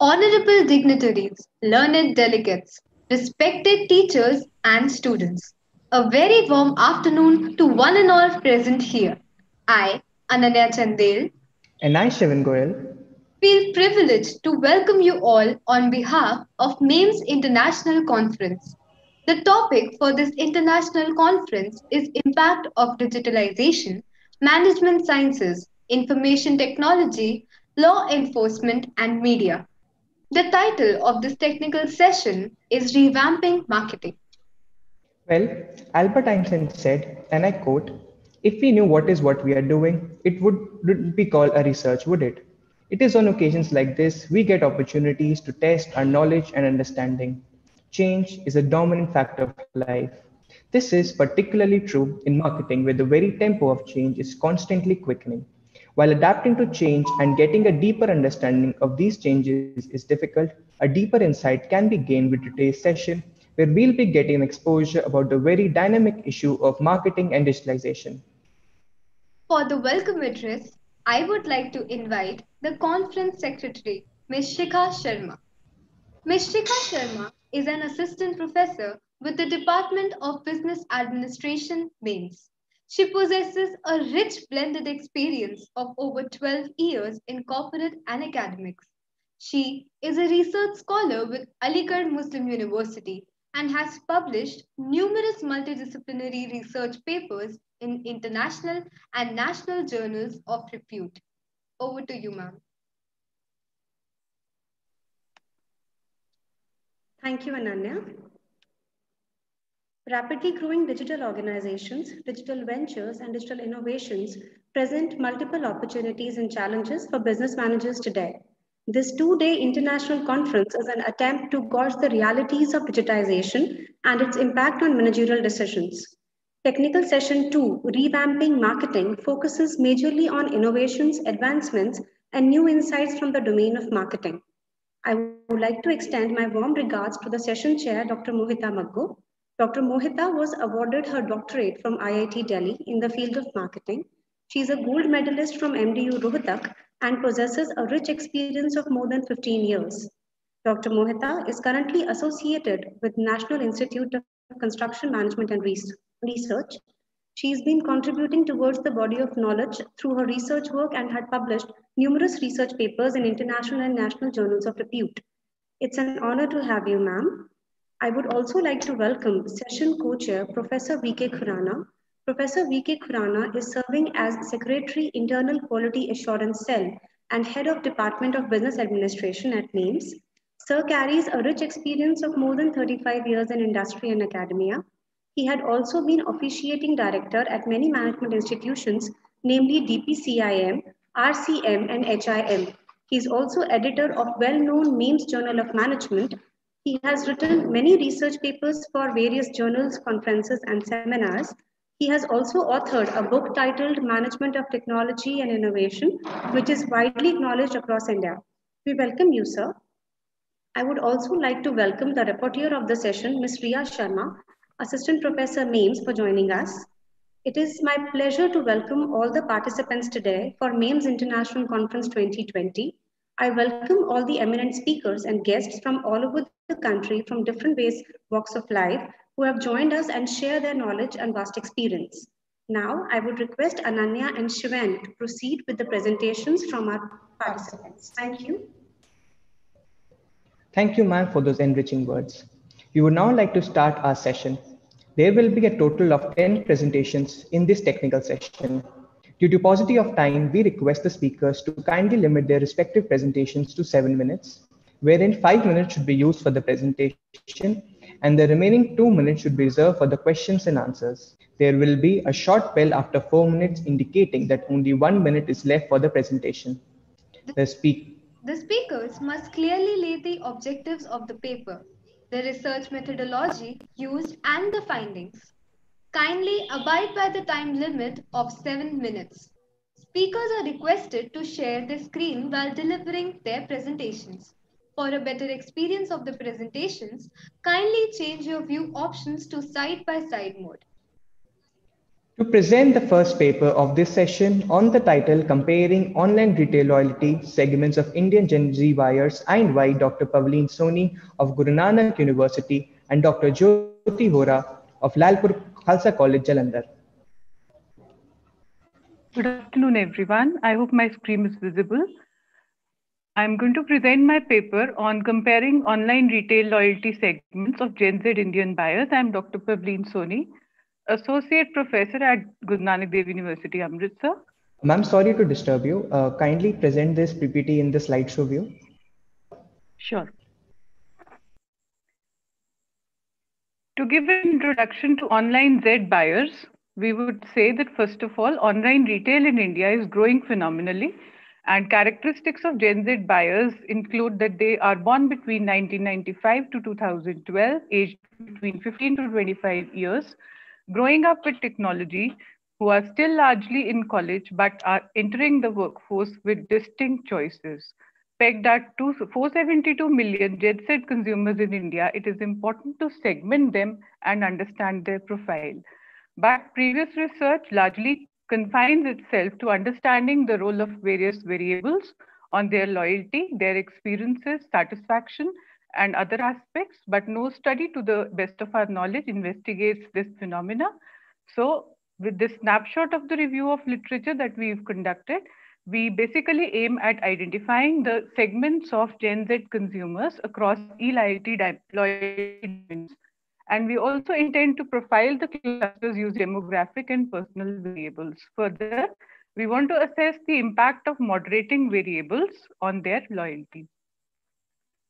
Honorable dignitaries, learned delegates, respected teachers and students, a very warm afternoon to one and all present here. I, Ananya Chandel, And I, Shivan Goyal. feel privileged to welcome you all on behalf of MAIMS International Conference. The topic for this international conference is Impact of Digitalization, Management Sciences, Information Technology, Law Enforcement and Media. The title of this technical session is Revamping Marketing. Well, Albert Einstein said, and I quote, if we knew what we are doing, it wouldn't be called a research, would it? It is on occasions like this we get opportunities to test our knowledge and understanding. Change is a dominant factor of life. This is particularly true in marketing, where the very tempo of change is constantly quickening. While adapting to change and getting a deeper understanding of these changes is difficult, a deeper insight can be gained with today's session, where we'll be getting exposure about the very dynamic issue of marketing and digitalization. For the welcome address, I would like to invite the conference secretary, Ms. Shikha Sharma. Ms. Shikha Sharma is an assistant professor with the Department of Business Administration, MAIMS. She possesses a rich blended experience of over 12 years in corporate and academics. She is a research scholar with Aligarh Muslim University and has published numerous multidisciplinary research papers in international and national journals of repute. Over to you, ma'am. Thank you, Ananya. Rapidly growing digital organizations, digital ventures, and digital innovations present multiple opportunities and challenges for business managers today. This two-day international conference is an attempt to gauge the realities of digitization and its impact on managerial decisions. Technical Session 2, Revamping Marketing, focuses majorly on innovations, advancements, and new insights from the domain of marketing. I would like to extend my warm regards to the session chair, Dr. Mohita Maggo. Dr. Mohita was awarded her doctorate from IIT Delhi in the field of marketing. She is a gold medalist from MDU Rohtak and possesses a rich experience of more than 15 years. Dr. Mohita is currently associated with National Institute of Construction Management and Research. She's been contributing towards the body of knowledge through her research work and had published numerous research papers in international and national journals of repute. It's an honor to have you, ma'am. I would also like to welcome session co-chair Professor V.K. Khurana. Professor V.K. Khurana is serving as Secretary Internal Quality Assurance Cell and Head of Department of Business Administration at MAIMS. Sir carries a rich experience of more than 35 years in industry and academia. He had also been officiating director at many management institutions, namely DPCIM, RCM, and HIM. He is also editor of well-known MAIMS Journal of Management. He has written many research papers for various journals, conferences, and seminars. He has also authored a book titled Management of Technology and Innovation, which is widely acknowledged across India. We welcome you, sir. I would also like to welcome the rapporteur of the session, Ms. Riya Sharma, Assistant Professor MAIMS, for joining us. It is my pleasure to welcome all the participants today for MAIMS International Conference 2020. I welcome all the eminent speakers and guests from all over the country from different walks of life who have joined us and share their knowledge and vast experience. Now, I would request Ananya and Shivan to proceed with the presentations from our participants. Thank you. Thank you, ma'am, for those enriching words. We would now like to start our session. There will be a total of 10 presentations in this technical session. Due to paucity of time, we request the speakers to kindly limit their respective presentations to 7 minutes, wherein 5 minutes should be used for the presentation and the remaining 2 minutes should be reserved for the questions and answers. There will be a short bell after 4 minutes indicating that only 1 minute is left for the presentation. The speak The speakers must clearly lay the objectives of the paper, the research methodology used, and the findings. Kindly abide by the time limit of 7 minutes. Speakers are requested to share their screen while delivering their presentations. For a better experience of the presentations, kindly change your view options to side by side mode. To present the first paper of this session on the title Comparing Online Retail Loyalty Segments of Indian Gen Z Buyers, I invite Dr. Pavleen Soni of Guru Nanak University and Dr. Jyoti Hora of Lalpur Khalsa College, Jalandhar. Good afternoon, everyone. I hope my screen is visible. I'm going to present my paper on comparing online retail loyalty segments of Gen Z Indian buyers. I'm Dr. Pavleen Soni, Associate Professor at Guru Nanak Dev University, Amritsar. Ma'am, sorry to disturb you. Kindly present this PPT in the slideshow view. Sure. To give an introduction to online Z buyers, we would say that first of all, online retail in India is growing phenomenally. And characteristics of Gen Z buyers include that they are born between 1995 to 2012, aged between 15 to 25 years, growing up with technology, who are still largely in college but are entering the workforce with distinct choices. Pegged at 472 million jet set consumers in India, it is important to segment them and understand their profile. But previous research largely confines itself to understanding the role of various variables on their loyalty, their experiences, satisfaction, and other aspects, but no study, to the best of our knowledge, investigates this phenomena. So, with this snapshot of the review of literature that we've conducted, we basically aim at identifying the segments of Gen Z consumers across loyalty dimensions. And we also intend to profile the clusters using demographic and personal variables. Further, we want to assess the impact of moderating variables on their loyalty.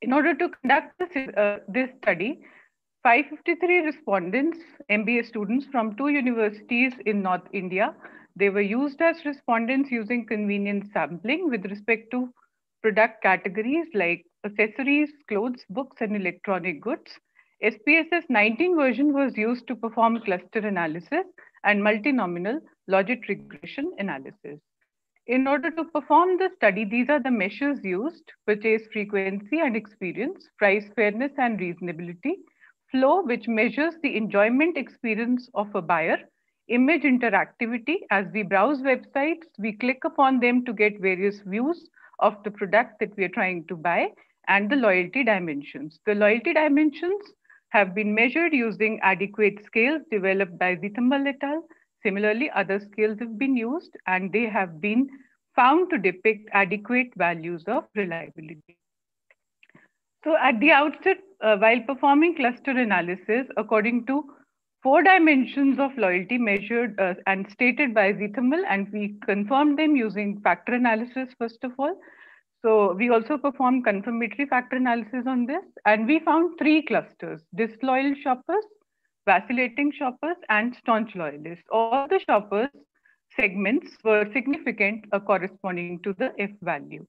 In order to conduct this study, 553 respondents, MBA students from 2 universities in North India, they were used as respondents using convenience sampling with respect to product categories like accessories, clothes, books, and electronic goods. SPSS 19 version was used to perform cluster analysis and multinomial logic regression analysis. In order to perform the study, these are the measures used: purchase frequency and experience, price fairness and reasonability, flow, which measures the enjoyment experience of a buyer, image interactivity. As we browse websites, we click upon them to get various views of the product that we are trying to buy, and the loyalty dimensions. The loyalty dimensions have been measured using adequate scales developed by Zitambal et al. Similarly, other scales have been used and they have been found to depict adequate values of reliability. So at the outset, while performing cluster analysis, according to 4 dimensions of loyalty measured and stated by Zitambal, and we confirmed them using factor analysis first of all. So we also performed confirmatory factor analysis on this, and we found 3 clusters: disloyal shoppers, vacillating shoppers, and staunch loyalists. All the shoppers segments were significant corresponding to the F value.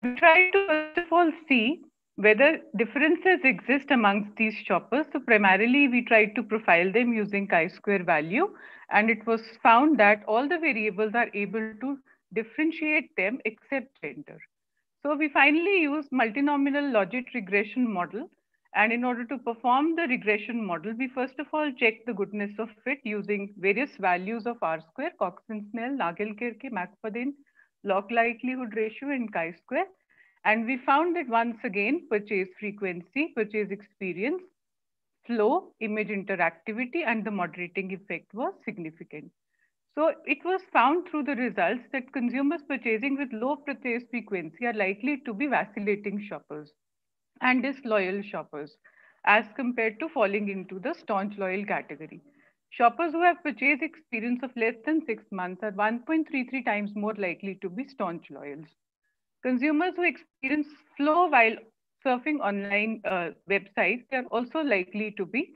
We tried to first of all see whether differences exist amongst these shoppers. So primarily we tried to profile them using chi-square value, and it was found that all the variables are able to differentiate them except gender. So we finally used multinomial logic regression model. And in order to perform the regression model, we first of all checked the goodness of fit using various values of R square, Cox and Snell, Nagelkerke, McFadden, log likelihood ratio, and chi-square. And we found that once again, purchase frequency, purchase experience, flow, image interactivity, and the moderating effect was significant. So it was found through the results that consumers purchasing with low purchase frequency are likely to be vacillating shoppers and disloyal shoppers as compared to falling into the staunch loyal category. Shoppers who have purchase experience of less than 6 months are 1.33 times more likely to be staunch loyals. Consumers who experience flow while surfing online websites, they are also likely to be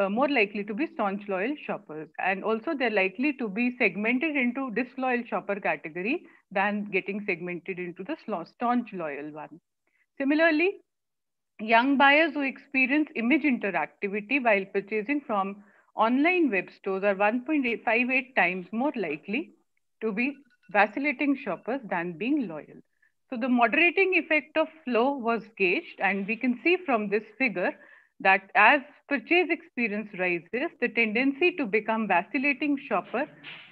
more likely to be staunch loyal shoppers. And also they're likely to be segmented into disloyal shopper category than getting segmented into the staunch loyal one. Similarly, young buyers who experience image interactivity while purchasing from online web stores are 1.58 times more likely to be vacillating shoppers than being loyal. So the moderating effect of flow was gauged, and we can see from this figure that as purchase experience rises, the tendency to become vacillating shopper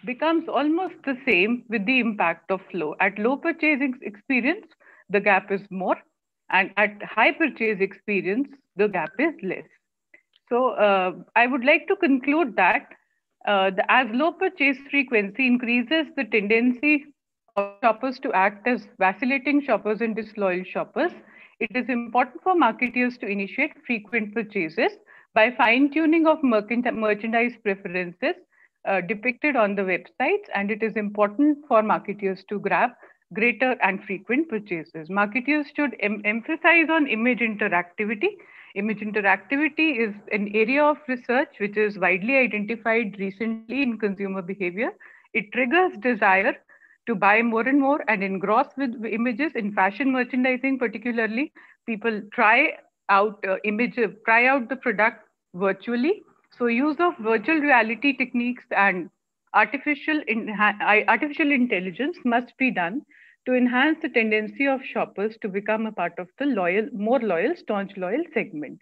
becomes almost the same with the impact of flow. At low purchasing experience, the gap is more, and at high purchase experience, the gap is less. So I would like to conclude that as low purchase frequency increases, the tendency of shoppers to act as vacillating shoppers and disloyal shoppers, it is important for marketeers to initiate frequent purchases by fine-tuning of merchandise preferences depicted on the websites, and it is important for marketeers to grab greater and frequent purchases. Marketeers should emphasize on image interactivity. Image interactivity is an area of research which is widely identified recently in consumer behavior. It triggers desire to buy more and more and engross with images in fashion merchandising. Particularly, people try out the product virtually. So use of virtual reality techniques and artificial intelligence must be done to enhance the tendency of shoppers to become a part of the more loyal, staunch loyal segment.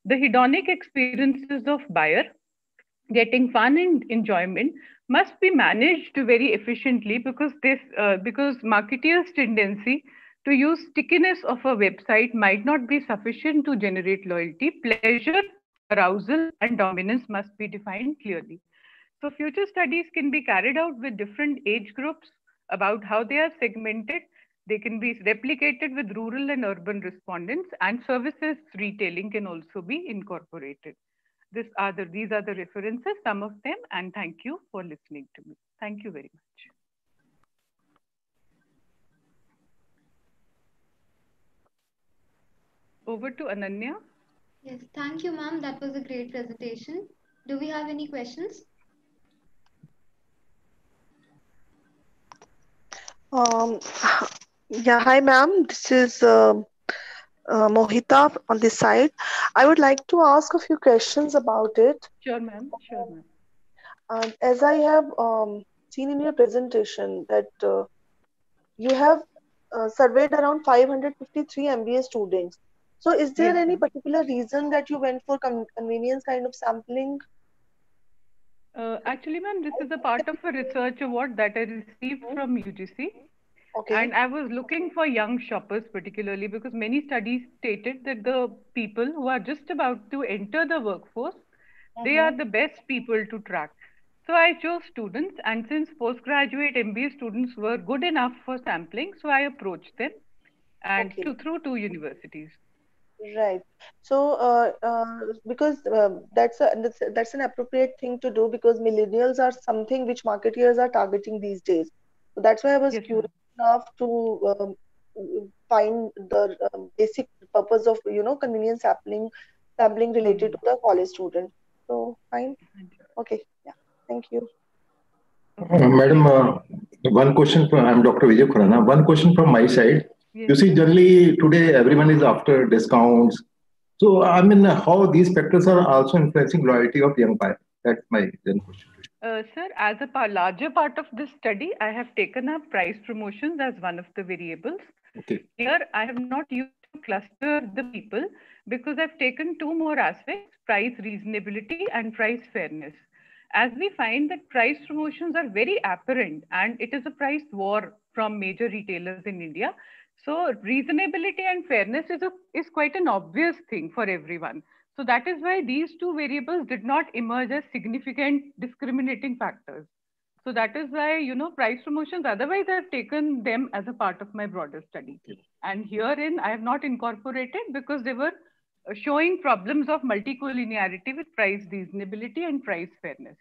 The hedonic experiences of buyer getting fun and enjoyment must be managed very efficiently, because marketeers tendency to use stickiness of a website might not be sufficient to generate loyalty. Pleasure, arousal and dominance must be defined clearly. So future studies can be carried out with different age groups about how they are segmented. They can be replicated with rural and urban respondents, and services retailing can also be incorporated. These are the references, some of them, and thank you for listening to me. Thank you very much. Over to Ananya. Yes, thank you, ma'am. That was a great presentation. Do we have any questions? Um, yeah, hi, ma'am. This is Mohita on this side. I would like to ask a few questions about it. Sure, ma'am. Sure, ma'am. As I have seen in your presentation that you have surveyed around 553 MBA students. So, is there Yes, any ma'am. particular reason that you went for convenience kind of sampling? Actually, ma'am, this is a part of a research award that I received Mhm. from UGC. Okay. And I was looking for young shoppers particularly because many studies stated that the people who are just about to enter the workforce, they are Mm-hmm. the best people to track. So I chose students, and since postgraduate MBA students were good enough for sampling, so I approached them and Okay. through two universities. Right. So, because that's an appropriate thing to do because millennials are something which marketeers are targeting these days. So that's why I was Yes, curious ma'am. enough to find the basic purpose of convenience sampling related to Mhm. the college student. So fine. Okay. Yeah. Thank you. Okay. Madam, Thank you. one question from I'm Dr. Vijay Khurana. One question from my side. Yes, You see, sir. generally today everyone is after discounts. So, I mean, how these factors are also influencing loyalty of young buyer? That's my then question. Sir, as a larger part of this study, I have taken up price promotions as one of the variables. Okay. Here, I have not used to cluster the people because I've taken two more aspects: price reasonability and price fairness. As we find that price promotions are very apparent and it is a price war from major retailers in India. So, reasonability and fairness is quite an obvious thing for everyone. So, that is why these two variables did not emerge as significant discriminating factors. So that is why, price promotions, otherwise I've taken them as a part of my broader study. And herein I have not incorporated because they were showing problems of multicollinearity with price reasonability and price fairness.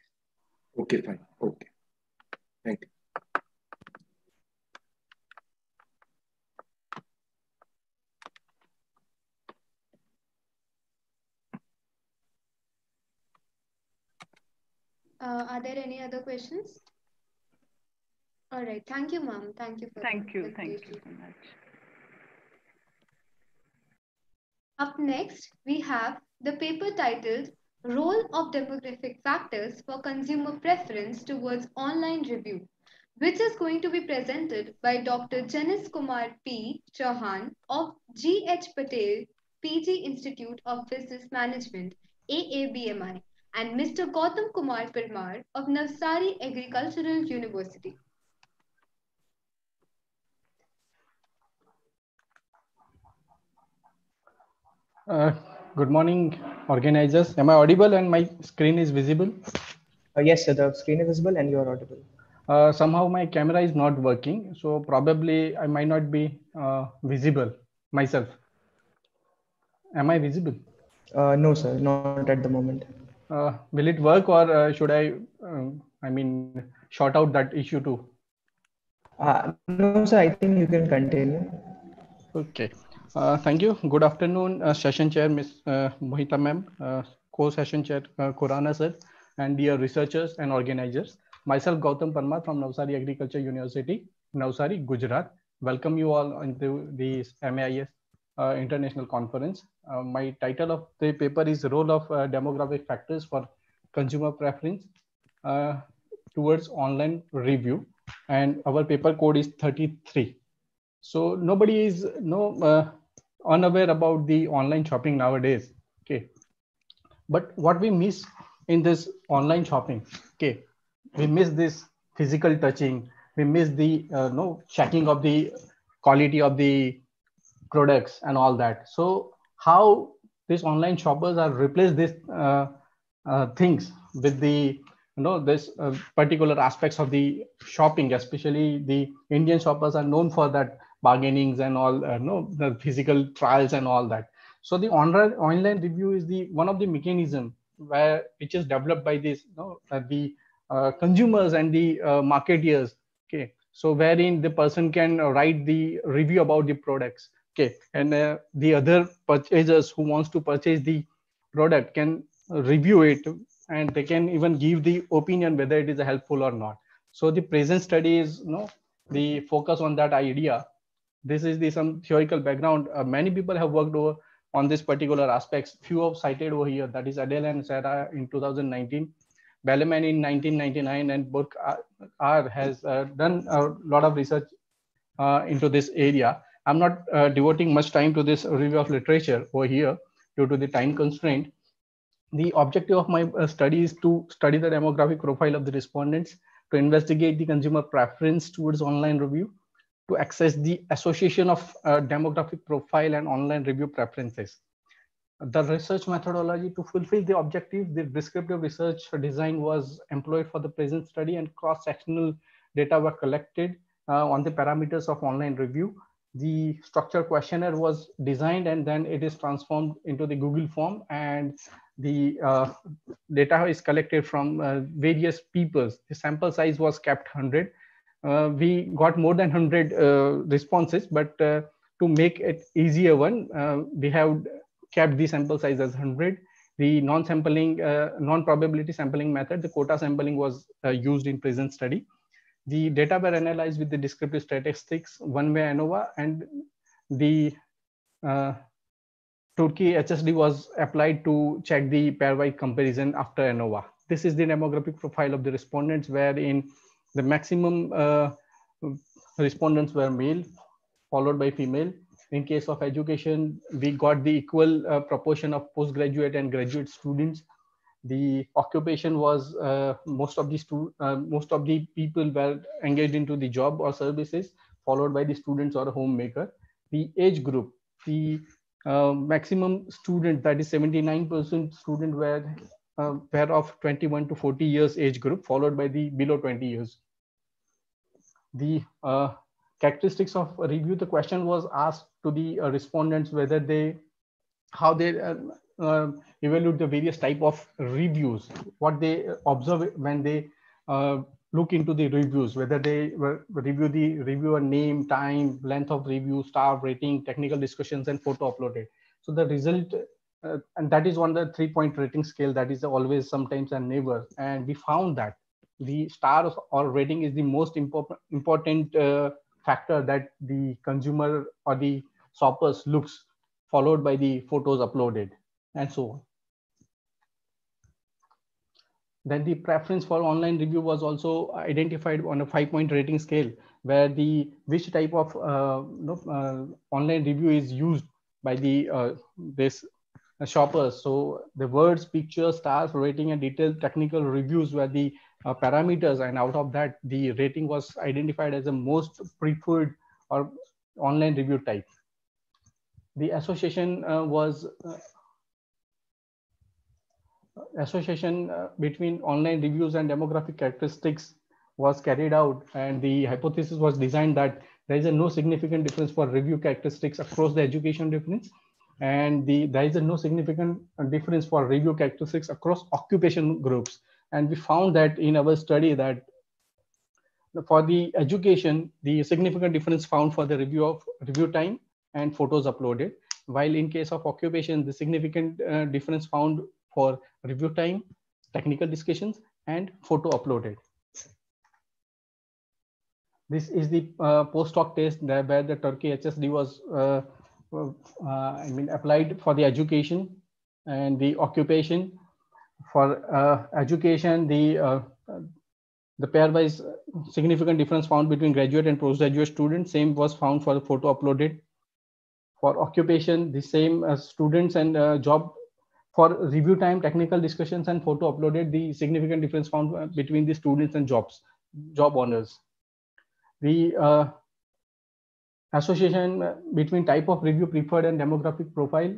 Okay, fine. Okay. Thank you. Are there any other questions? All right. Thank you, ma'am. Thank you for the Thank you. Thank you presentation. so much. Up next, we have the paper titled Role of Demographic Factors for Consumer Preference Towards Online Review, which is going to be presented by Dr. Janis Kumar P. Chauhan of G.H. Patel PG Institute of Business Management, AABMI, and Mr. Gautam Kumar Parmar of Navsari Agricultural University. Uh, Good morning, organizers. Am I audible and my screen is visible? Yes, sir, the screen is visible and you are audible. Somehow my camera is not working, so probably I might not be visible myself. Am I visible? No, sir, not at the moment. Will it work, or should I mean, sort out that issue too? No, sir, I think you can continue. Okay. Thank you. Good afternoon, Session Chair Ms. Mohita Ma'am, Co-Session Chair Khurana Sir, and dear researchers and organizers. Myself, Gautam Parmar from Navsari Agriculture University, Navsari, Gujarat. Welcome you all into this MAIS International Conference. My title of the paper is Role of Demographic Factors for Consumer Preference towards Online Review. And our paper code is 33. So nobody is unaware about the online shopping nowadays. Okay, but what we miss in this online shopping, okay, we miss this physical touching, we miss the no checking of the quality of the products and all that. So how these online shoppers are replace these things with the this particular aspects of the shopping, especially the Indian shoppers are known for that bargainings and all no the physical trials and all that. So the online review is the one of the mechanism where which is developed by this the consumers and the marketeers. Okay, so wherein the person can write the review about the products. Okay, and the other purchasers who wants to purchase the product can review it, and they can even give the opinion whether it is helpful or not. So the present study is the focus on that idea. This is the some theoretical background. Many people have worked over on this particular aspects. Few have cited over here, that is Adele and Sarah in 2019, Belleman in 1999, and Burke R has done a lot of research into this area. I'm not devoting much time to this review of literature over here due to the time constraint. The objective of my study is to study the demographic profile of the respondents, to investigate the consumer preference towards online review, to assess the association of demographic profile and online review preferences. The research methodology to fulfill the objective, the descriptive research design was employed for the present study, and cross-sectional data were collected on the parameters of online review. The structured questionnaire was designed, and then it is transformed into the Google form, and the data is collected from various peoples. The sample size was kept 100. We got more than 100 responses, but to make it easier one, we have kept the sample size as 100. The non-sampling, non-probability sampling method, the quota sampling was used in present study. The data were analyzed with the descriptive statistics, one-way ANOVA, and the Turkey HSD was applied to check the pairwise comparison after ANOVA. This is the demographic profile of the respondents, wherein the maximum respondents were male, followed by female. In case of education, we got the equal proportion of postgraduate and graduate students. The occupation was most of the people were engaged into the job or services, followed by the students or a homemaker. The age group, the maximum student, that is 79% student were of 21 to 40 years age group, followed by the below 20 years. The characteristics of review, the question was asked to the respondents whether how they evaluate the various type of reviews, what they observe when they look into the reviews, whether they review the reviewer name, time, length of review, star rating, technical discussions, and photo uploaded. So the result, and that is on the 3-point rating scale, that is always, sometimes, and never. And we found that the star or rating is the most important factor that the consumer or the shoppers looks, followed by the photos uploaded, and so on. Then the preference for online review was also identified on a 5-point rating scale, where the which type of online review is used by the this shoppers. So the words, pictures, stars, rating, and detailed technical reviews were the parameters, and out of that, the rating was identified as the most preferred or online review type. The association between online reviews and demographic characteristics was carried out, and the hypothesis was designed that there is a no significant difference for review characteristics across the education difference, and there is a no significant difference for review characteristics across occupation groups. And we found that in our study that for the education, the significant difference found for the review time and photos uploaded, while in case of occupation, the significant difference found for review time, technical discussions, and photo uploaded. This is the post-hoc test where the Turkey HSD was applied for the education and the occupation. For education, the pairwise significant difference found between graduate and postgraduate students, same was found for the photo uploaded. For occupation, the same as students and job. For review time, technical discussions, and photo uploaded, the significant difference found between the students and job owners. The association between type of review preferred and demographic profile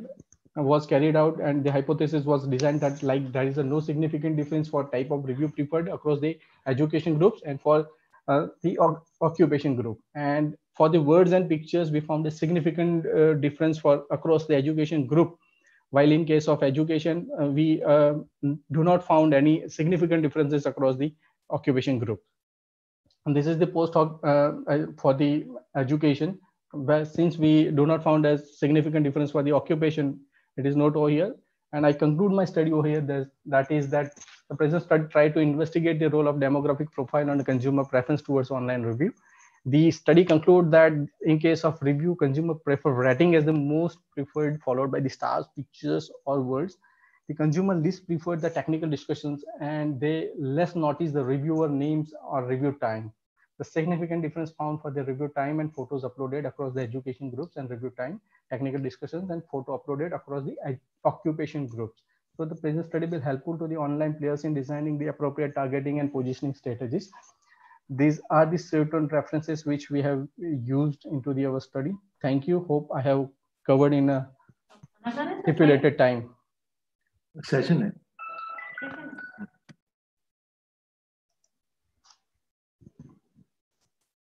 was carried out, and the hypothesis was designed that like there is a no significant difference for type of review preferred across the education groups and for the occupation group. And for the words and pictures, we found a significant difference for across the education group, while in case of education, we do not found any significant differences across the occupation group. And this is the post-hoc for the education, where since we do not found a significant difference for the occupation, it is not over here. And I conclude my study over here that the present study tried to investigate the role of demographic profile on the consumer preference towards online review. The study conclude that in case of review, consumer prefer rating as the most preferred, followed by the stars, pictures, or words. The consumer least preferred the technical discussions, and they less notice the reviewer names or review time. The significant difference found for the review time and photos uploaded across the education groups and review time, technical discussions, and photo uploaded across the occupation groups. So the present study will helpful to the online players in designing the appropriate targeting and positioning strategies. These are the certain references which we have used into our study. Thank you. Hope I have covered in a stipulated time. Session.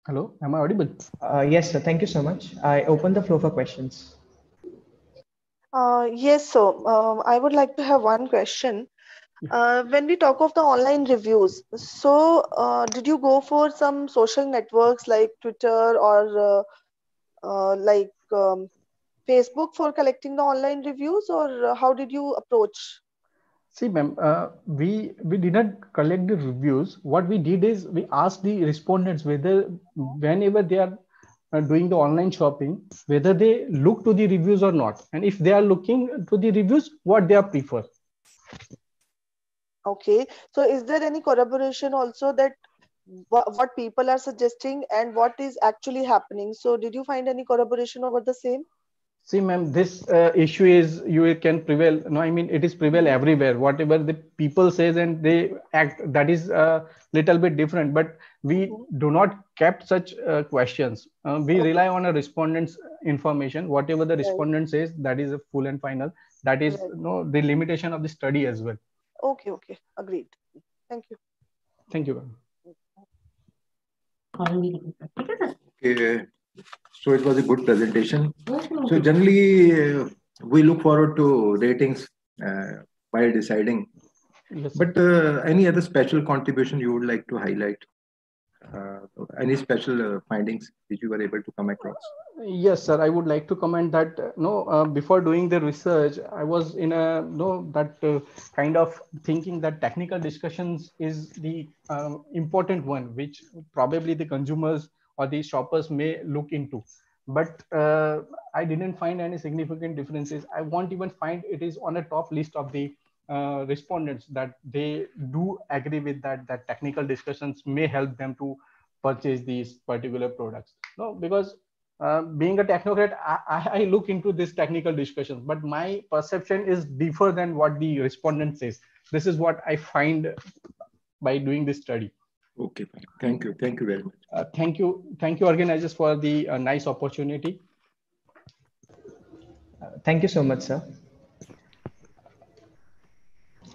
Hello, am I audible? Yes, sir. Thank you so much. I open the floor for questions. Yes, so I would like to have one question. When we talk of the online reviews, so did you go for some social networks like Twitter or like Facebook for collecting the online reviews, or how did you approach? See, ma'am, we didn't collect the reviews. What we did is we asked the respondents whether whenever they are doing the online shopping, whether they look to the reviews or not, and if they are looking to the reviews, what they are prefer. Okay, so is there any corroboration also that what people are suggesting and what is actually happening? So did you find any corroboration over the same? See, ma'am, this issue is you can prevail. No, I mean it is prevail everywhere. Whatever the people says and they act, that is a little bit different. But we do not kept such questions. We rely on a respondent's information. Whatever the respondent says, that is a full and final. That is the limitation of the study as well. Okay, okay, agreed. Thank you. Thank you, ma'am. Okay. So it was a good presentation. So generally, we look forward to ratings while deciding. Yes. But any other special contribution you would like to highlight? Any special findings which you were able to come across? Yes, sir. I would like to comment that before doing the research, I was in a kind of thinking that technical discussions is the important one, which probably the consumers or the shoppers may look into. But I didn't find any significant differences. I won't even find it is on a top list of the respondents that they do agree with that technical discussions may help them to purchase these particular products. No, because being a technocrat, I look into this technical discussions, but my perception is different than what the respondent says. This is what I find by doing this study. Okay, fine. Thank you. Thank you very much. Thank you, organizers, for the nice opportunity. Thank you so much, sir.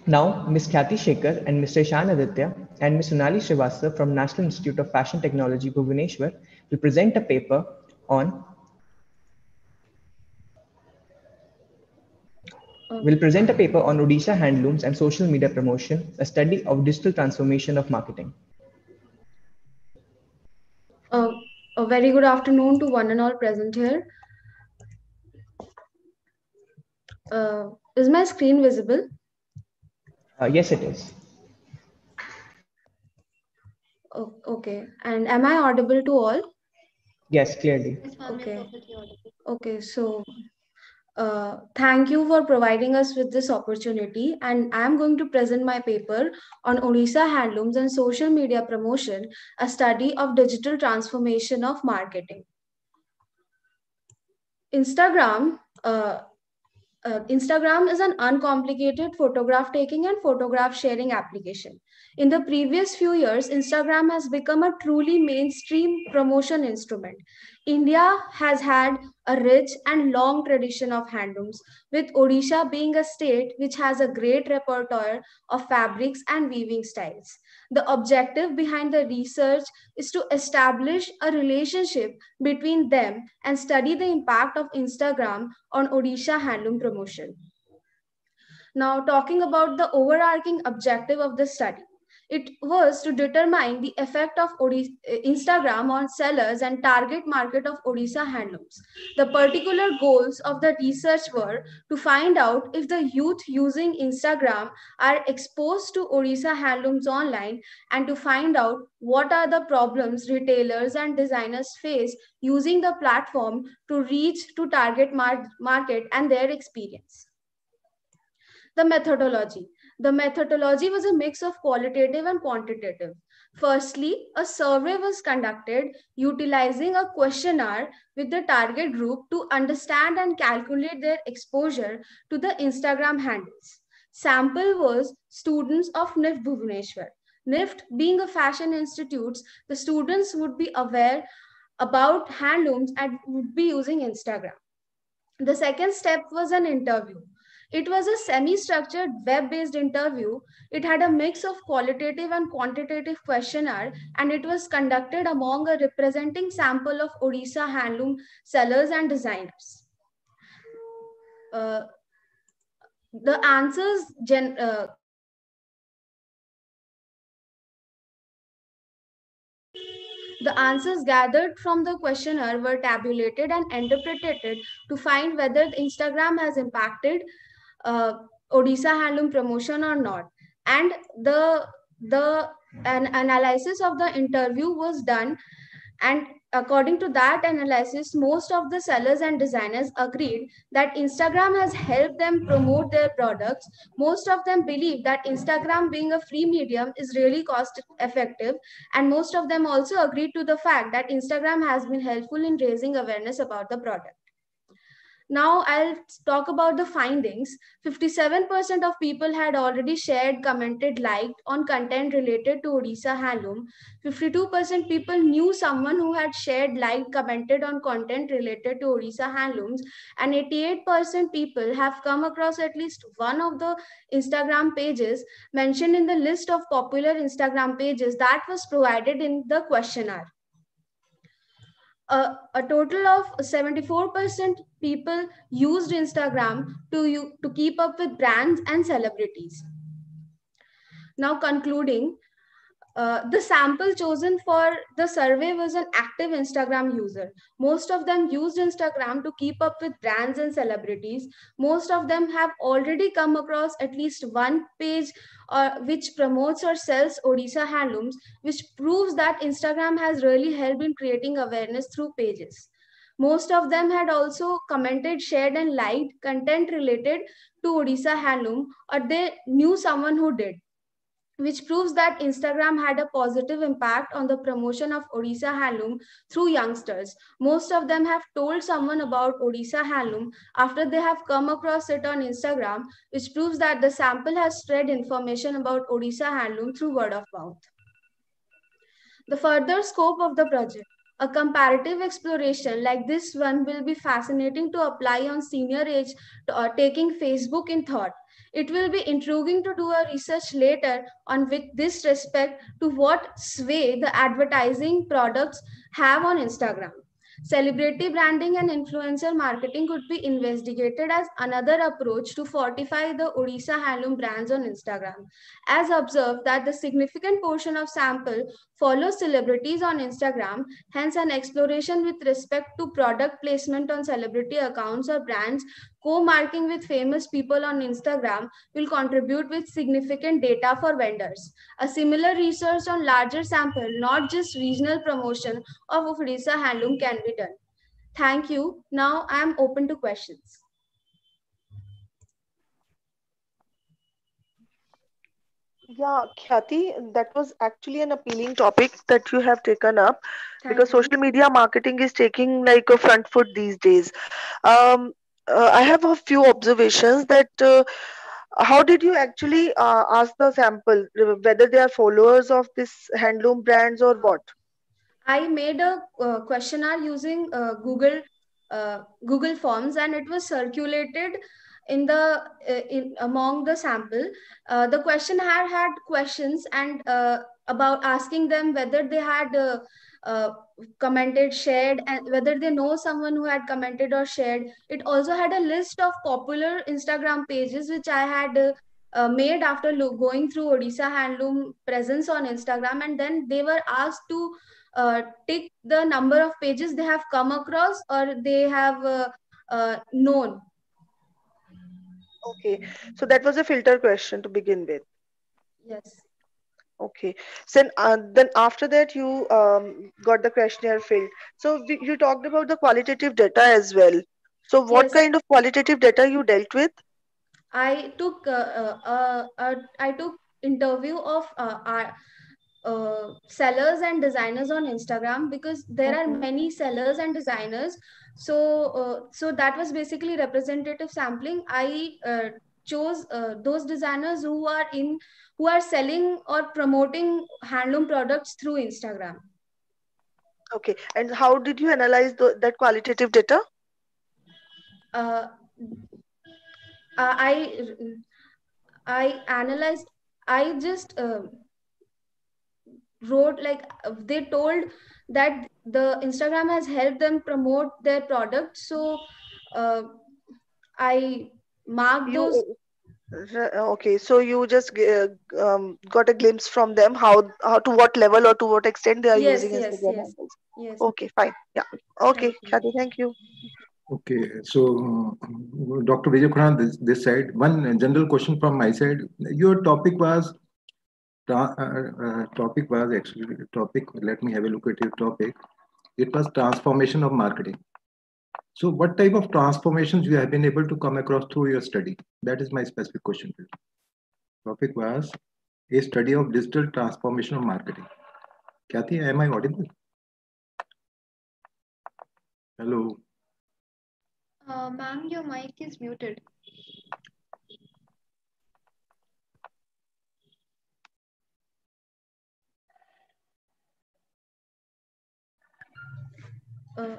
Now, Ms. Khyati Shekhar and Mr. Ishan Aditya and Ms. Sonali Srivastava from National Institute of Fashion Technology, Bhubaneswar, will present a paper on Odisha handlooms and social media promotion, a study of digital transformation of marketing. A very good afternoon to one and all present here. Is my screen visible? Yes, it is. Okay. And am I audible to all? Yes, clearly. Okay. Okay. So thank you for providing us with this opportunity, and I am going to present my paper on Odisha handlooms and social media promotion, a study of digital transformation of marketing. Instagram is an uncomplicated photograph taking and photograph sharing application. In the previous few years, Instagram has become a truly mainstream promotion instrument. India has had a rich and long tradition of handlooms, with Odisha being a state which has a great repertoire of fabrics and weaving styles. The objective behind the research is to establish a relationship between them and study the impact of Instagram on Odisha handloom promotion. Now, talking about the overarching objective of the study, it was to determine the effect of Instagram on sellers and target market of Odisha handlooms. The particular goals of the research were to find out if the youth using Instagram are exposed to Odisha handlooms online, and to find out what are the problems retailers and designers face using the platform to reach to target market and their experience. The methodology. The methodology was a mix of qualitative and quantitative. Firstly, a survey was conducted utilizing a questionnaire with the target group to understand and calculate their exposure to the Instagram handles. Sample was students of NIFT Bhubaneswar. NIFT being a fashion institute, the students would be aware about handlooms and would be using Instagram. The second step was an interview. It was a semi-structured web-based interview. It had a mix of qualitative and quantitative questionnaire, and it was conducted among a representing sample of Odisha handloom sellers and designers. The answers The answers gathered from the questionnaire were tabulated and interpreted to find whether Instagram has impacted Odisha handloom promotion or not. And an analysis of the interview was done, and according to that analysis, most of the sellers and designers agreed that Instagram has helped them promote their products. Most of them believe that Instagram, being a free medium, is really cost effective, and most of them also agreed to the fact that Instagram has been helpful in raising awareness about the product. Now I'll talk about the findings. 57% of people had already shared, commented, liked on content related to Odisha handloom. 52% people knew someone who had shared, liked, commented on content related to Odisha handlooms. And 88% people have come across at least one of the Instagram pages mentioned in the list of popular Instagram pages that was provided in the questionnaire. A total of 74% people used Instagram to keep up with brands and celebrities. Now concluding, the sample chosen for the survey was an active Instagram user. Most of them used Instagram to keep up with brands and celebrities. Most of them have already come across at least one page which promotes or sells Odisha handlooms, which proves that Instagram has really helped in creating awareness through pages. Most of them had also commented, shared, and liked content related to Odisha handloom, or they knew someone who did. which proves that Instagram had a positive impact on the promotion of Odisha handloom through youngsters. Most of them have told someone about Odisha handloom after they have come across it on Instagram, which proves that the sample has spread information about Odisha handloom through word of mouth. The further scope of the project. A comparative exploration like this one will be fascinating to apply on senior age taking Facebook in thought. It will be intriguing to do a research later on with this respect to what sway the advertising products have on Instagram. Celebrity branding and influencer marketing could be investigated as another approach to fortify the Odisha handloom brands on Instagram. As observed that the significant portion of sample follows celebrities on Instagram, hence an exploration with respect to product placement on celebrity accounts or brands co-marking with famous people on Instagram will contribute with significant data for vendors. A similar research on larger sample, not just regional promotion of Odisha handloom can be done. Thank you. Now I am open to questions. Yeah, Khyati, that was actually an appealing topic that you have taken up because Thank you. social media marketing is taking like a front foot these days. Um, I have a few observations that how did you actually ask the sample whether they are followers of this handloom brands or what? I made a questionnaire using Google Forms, and it was circulated in the in among the sample. The questionnaire had questions and about asking them whether they had uh, commented, shared, and whether they know someone who had commented or shared. It also had a list of popular Instagram pages which I had. Made after going through Odisha handloom presence on Instagram, and then they were asked to tick the number of pages they have come across or they have known. Okay, so that was a filter question to begin with. Yes. Okay, so then after that you got the questionnaire filled. So you talked about the qualitative data as well. So what Yes. kind of qualitative data you dealt with? I took interview of our sellers and designers on Instagram because there are Mhm. many sellers and designers. So that was basically representative sampling. I chose those designers who are selling or promoting handloom products through Instagram. Okay, and how did you analyze that qualitative data? Uh, I I analyzed. I just wrote like they told that the Instagram has helped them promote their product. So uh, I marked those. You okay, so you just got a glimpse from them how to what level or to what extent they are Yes, using yes, Instagram yes, handles. yes. Okay, fine. Yeah. Okay, Thank you. Khyati, thank you. Okay, so Dr. Vijay Khurana, this side, one general question from my side. Your topic was actually topic. Let me have a look at your topic. It was transformation of marketing. So, what type of transformations you have been able to come across through your study? That is my specific question to you. Topic was a study of digital transformation of marketing. Kathy, am I audible? Hello. Ma'am, your mic is muted. Uh,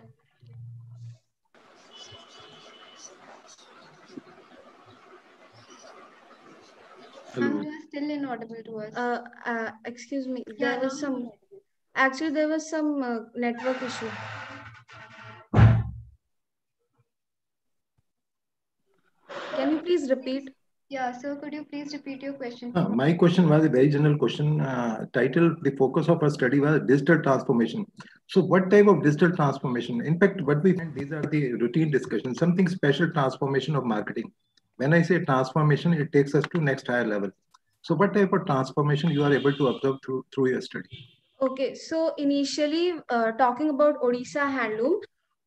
Ma'am, Hello. you are still inaudible to us. Excuse me. Yeah, There now was you are some. audible. Actually, there was some network issue. Can you please repeat? Yeah, sir, could you please repeat your question for me? My question was a very general question. Title: the focus of our study was digital transformation. So, what type of digital transformation? In fact, what we find these are the routine discussions. Something special transformation of marketing. When I say transformation, it takes us to next higher level. So, what type of transformation you are able to observe through your study? Okay, so initially talking about Odisha handloom,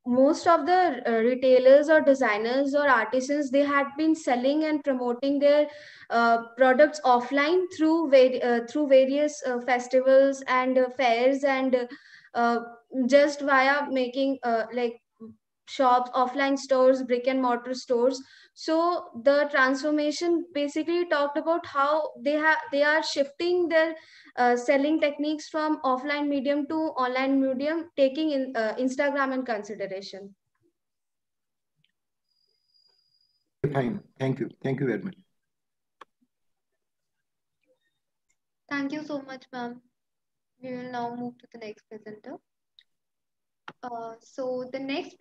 most of the retailers or designers or artisans, they had been selling and promoting their products offline through various festivals and fairs, and uh, just via making like shops, offline stores, brick and mortar stores. So the transformation basically talked about how they are shifting their selling techniques from offline medium to online medium, taking in Instagram in consideration. Fine. Thank you. Thank you very much. Thank you so much, ma'am. We will now move to the next presenter. So the next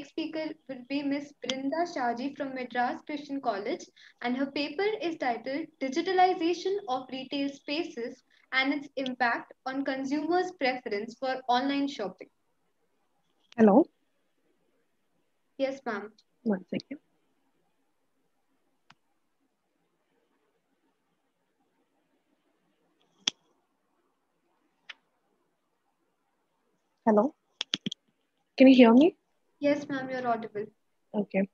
speaker will be Miss Brinda Shaji from Madras Christian College, and her paper is titled Digitalization of Retail Spaces and its Impact on Consumers' Preference for Online Shopping. Hello. Yes, ma'am. One second. Hello. Can you hear me? Yes, ma'am, you're audible. Okay.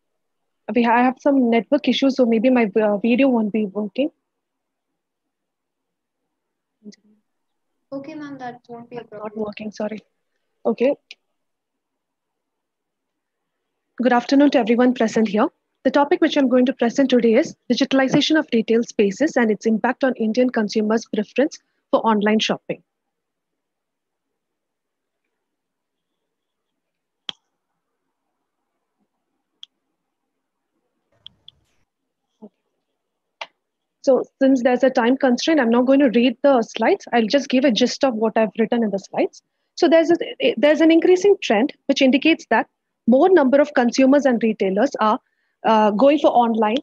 I have some network issues, so maybe my video won't be working. Okay, ma'am, that won't be a problem. Not working, sorry. Okay. Good afternoon to everyone present here. The topic which I'm going to present today is digitalization of retail spaces and its impact on Indian consumers' preference for online shopping. So since there's a time constraint, I'm not going to read the slides. I'll just give a gist of what I've written in the slides. So there's an increasing trend which indicates that more number of consumers and retailers are going online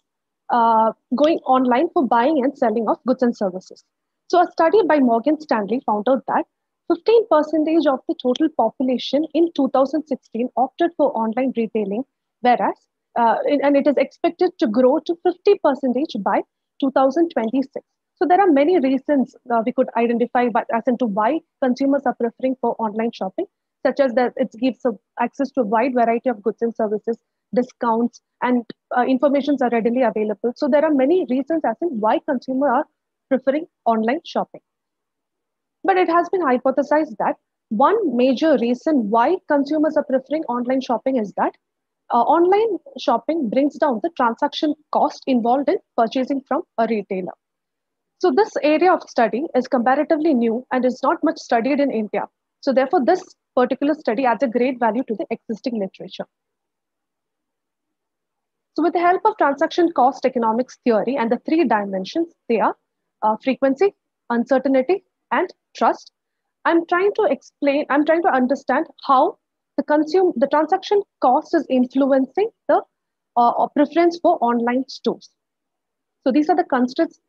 for buying and selling of goods and services. So a study by Morgan Stanley found out that 15% of the total population in 2016 opted for online retailing, whereas and it is expected to grow to 50% by 2026. So there are many reasons we could identify as into why consumers are preferring for online shopping, such as that it gives access to a wide variety of goods and services, discounts, and informations are readily available. So there are many reasons as in why consumers are preferring online shopping. But it has been hypothesized that one major reason why consumers are preferring online shopping is that online shopping brings down the transaction cost involved in purchasing from a retailer. So this area of study is comparatively new and is not much studied in India. So therefore, this particular study adds a great value to the existing literature. So with the help of transaction cost economics theory and the three dimensions, they are frequency, uncertainty, and trust. I'm trying to understand how the transaction cost is influencing the preference for online stores. So these are the constructs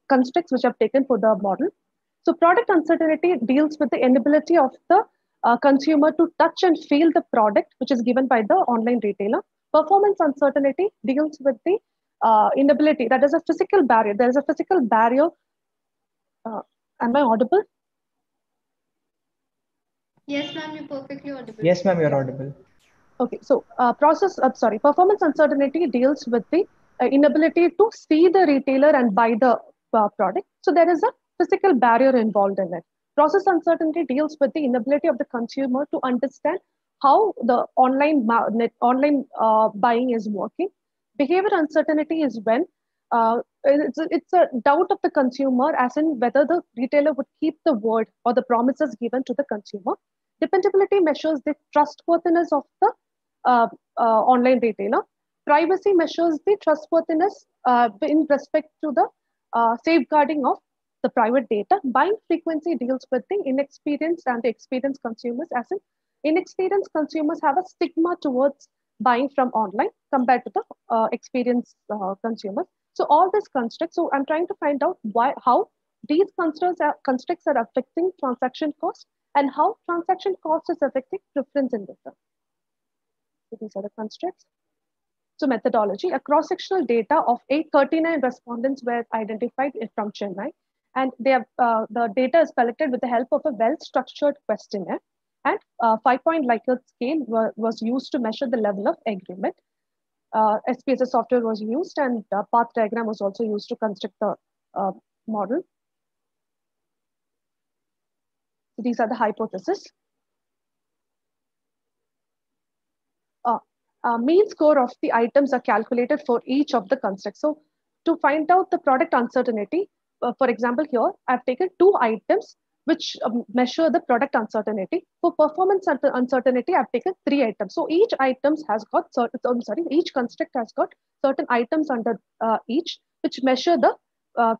which I've taken for the model. So product uncertainty deals with the inability of the consumer to touch and feel the product which is given by the online retailer. Performance uncertainty deals with the inability, that is a physical barrier. There is a physical barrier. Am I audible? Yes, ma'am, you're perfectly audible. Yes, ma'am, you're audible. Okay, so performance uncertainty deals with the inability to see the retailer and buy the product. So there is a physical barrier involved in it. Process uncertainty deals with the inability of the consumer to understand how the online buying is working. Behavior uncertainty is when it's a doubt of the consumer as in whether the retailer would keep the word or the promises given to the consumer. Dependability measures the trustworthiness of the online retailer. Privacy measures the trustworthiness in respect to the safeguarding of the private data. Buying frequency deals with the inexperienced and the experienced consumers, as in inexperienced consumers have a stigma towards buying from online compared to the experienced consumers. So all these constructs, so I'm trying to find out how these constructs are affecting transaction cost and how transaction cost is affecting preference in return. So these are the constructs. So methodology, a cross-sectional data of 839 respondents were identified from Chennai, and they have, the data is collected with the help of a well-structured questionnaire. And 5-point Likert scale was used to measure the level of agreement. SPSS software was used, and path diagram was also used to construct the model. So these are the hypotheses. Mean score of the items are calculated for each of the constructs. So to find out the product uncertainty, for example, here I've taken 2 items which measure the product uncertainty. For performance uncertainty, I've taken 3 items. So each items has got certain, each construct has got certain items under each, which measure the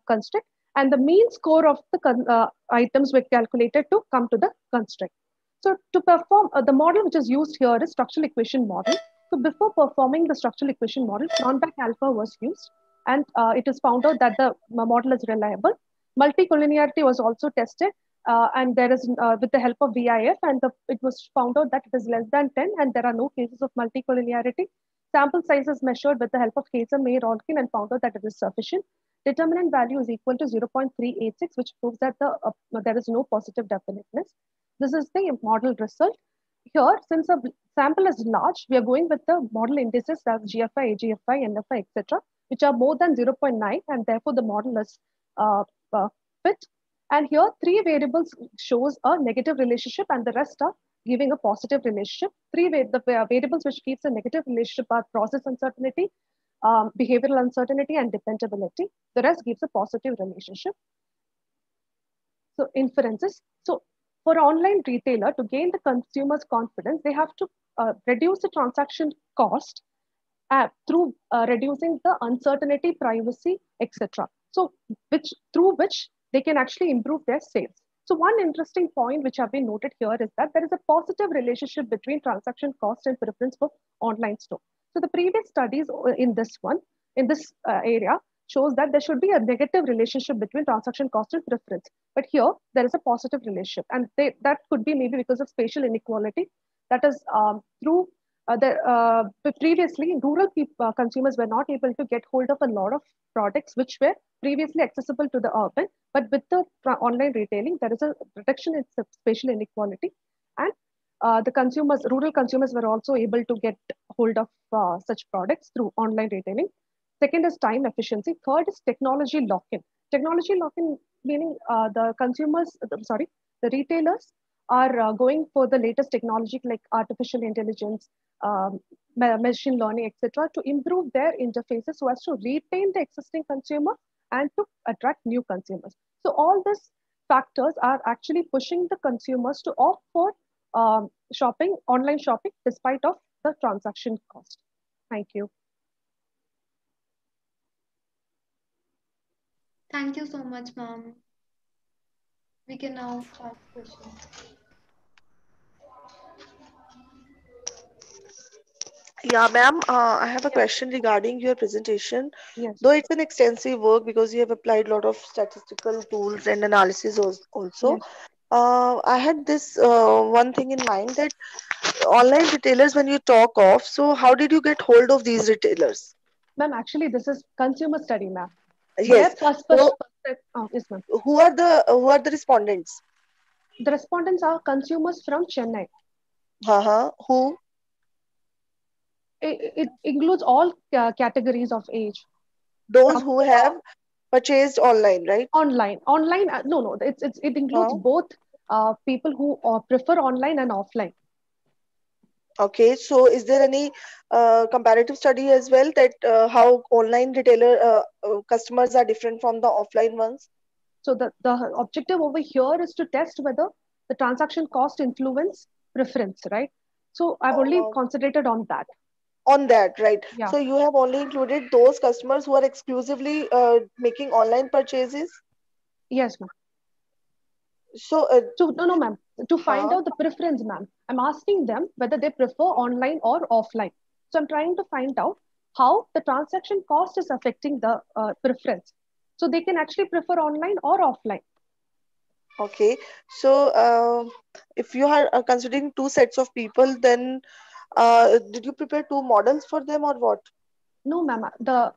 construct, and the mean score of the items were calculated to come to the construct. So to perform the model which is used here is structural equation model. So before performing the structural equation model, Cronbach alpha was used, and it is found out that the model is reliable. Multicollinearity was also tested, and there is with the help of VIF, and it was found out that it is less than 10, and there are no cases of multicollinearity. Sample size is measured with the help of Kaiser, May, Rodkin, and found out that it is sufficient. Determinant value is equal to 0.386, which proves that there is no positive definiteness. This is the model result. Here, since a sample is large, we are going with the model indices as GFI, AGFI, NFI, etc., which are more than 0.9, and therefore the model is fit. And here, 3 variables shows a negative relationship, and the rest are giving a positive relationship. The variables which keeps a negative relationship are process uncertainty, behavioral uncertainty, and dependability. The rest gives a positive relationship. So inferences. So for online retailer to gain the consumer's confidence, they have to reduce the transaction cost through reducing the uncertainty, privacy, etc. So through which they can actually improve their sales. So one interesting point which have been noted here is that there is a positive relationship between transaction cost and preference for online store. So the previous studies in this area shows that there should be a negative relationship between transaction cost and preference. But here there is a positive relationship, and that could be maybe because of spatial inequality. That is through previously rural consumers were not able to get hold of a lot of products which were previously accessible to the urban, but with the online retailing, there is a reduction in spatial inequality, and the rural consumers were also able to get hold of such products through online retailing. Second is time efficiency. Third is technology lock-in. Technology lock-in meaning the retailers are going for the latest technology like artificial intelligence, machine learning, etc., to improve their interfaces so as to retain the existing consumer and to attract new consumers. So all these factors are actually pushing the consumers to opt for online shopping despite of the transaction cost. Thank you. Thank you so much, ma'am. We can now ask questions. Yeah, ma'am, I have a question regarding your presentation. Yes. Though it's an extensive work because you have applied a lot of statistical tools and analysis also. Yes. I had this one thing in mind that online retailers, when you talk of, so how did you get hold of these retailers? Ma'am, actually, this is consumer study, ma'am. Their Yes. So perspective, yes, ma'am. who are the respondents? The respondents are consumers from Chennai. Who? It includes all categories of age. Those From who have purchased online, right? online, no, it includes Huh? both people who prefer online and offline. Okay, so is there any comparative study as well that how online retailer customers are different from the offline ones? So the objective over here is to test whether the transaction cost influence preference, right? So I've only Uh, concentrated on that. on that, right? Yeah. So you have only included those customers who are exclusively making online purchases. Yes, ma'am. So, No, ma'am. To find huh? out the preference, ma'am, I'm asking them whether they prefer online or offline. So I'm trying to find out how the transaction cost is affecting the preference. So they can actually prefer online or offline. Okay. So, if you are considering two sets of people, then did you prepare two models for them or what? No, ma'am.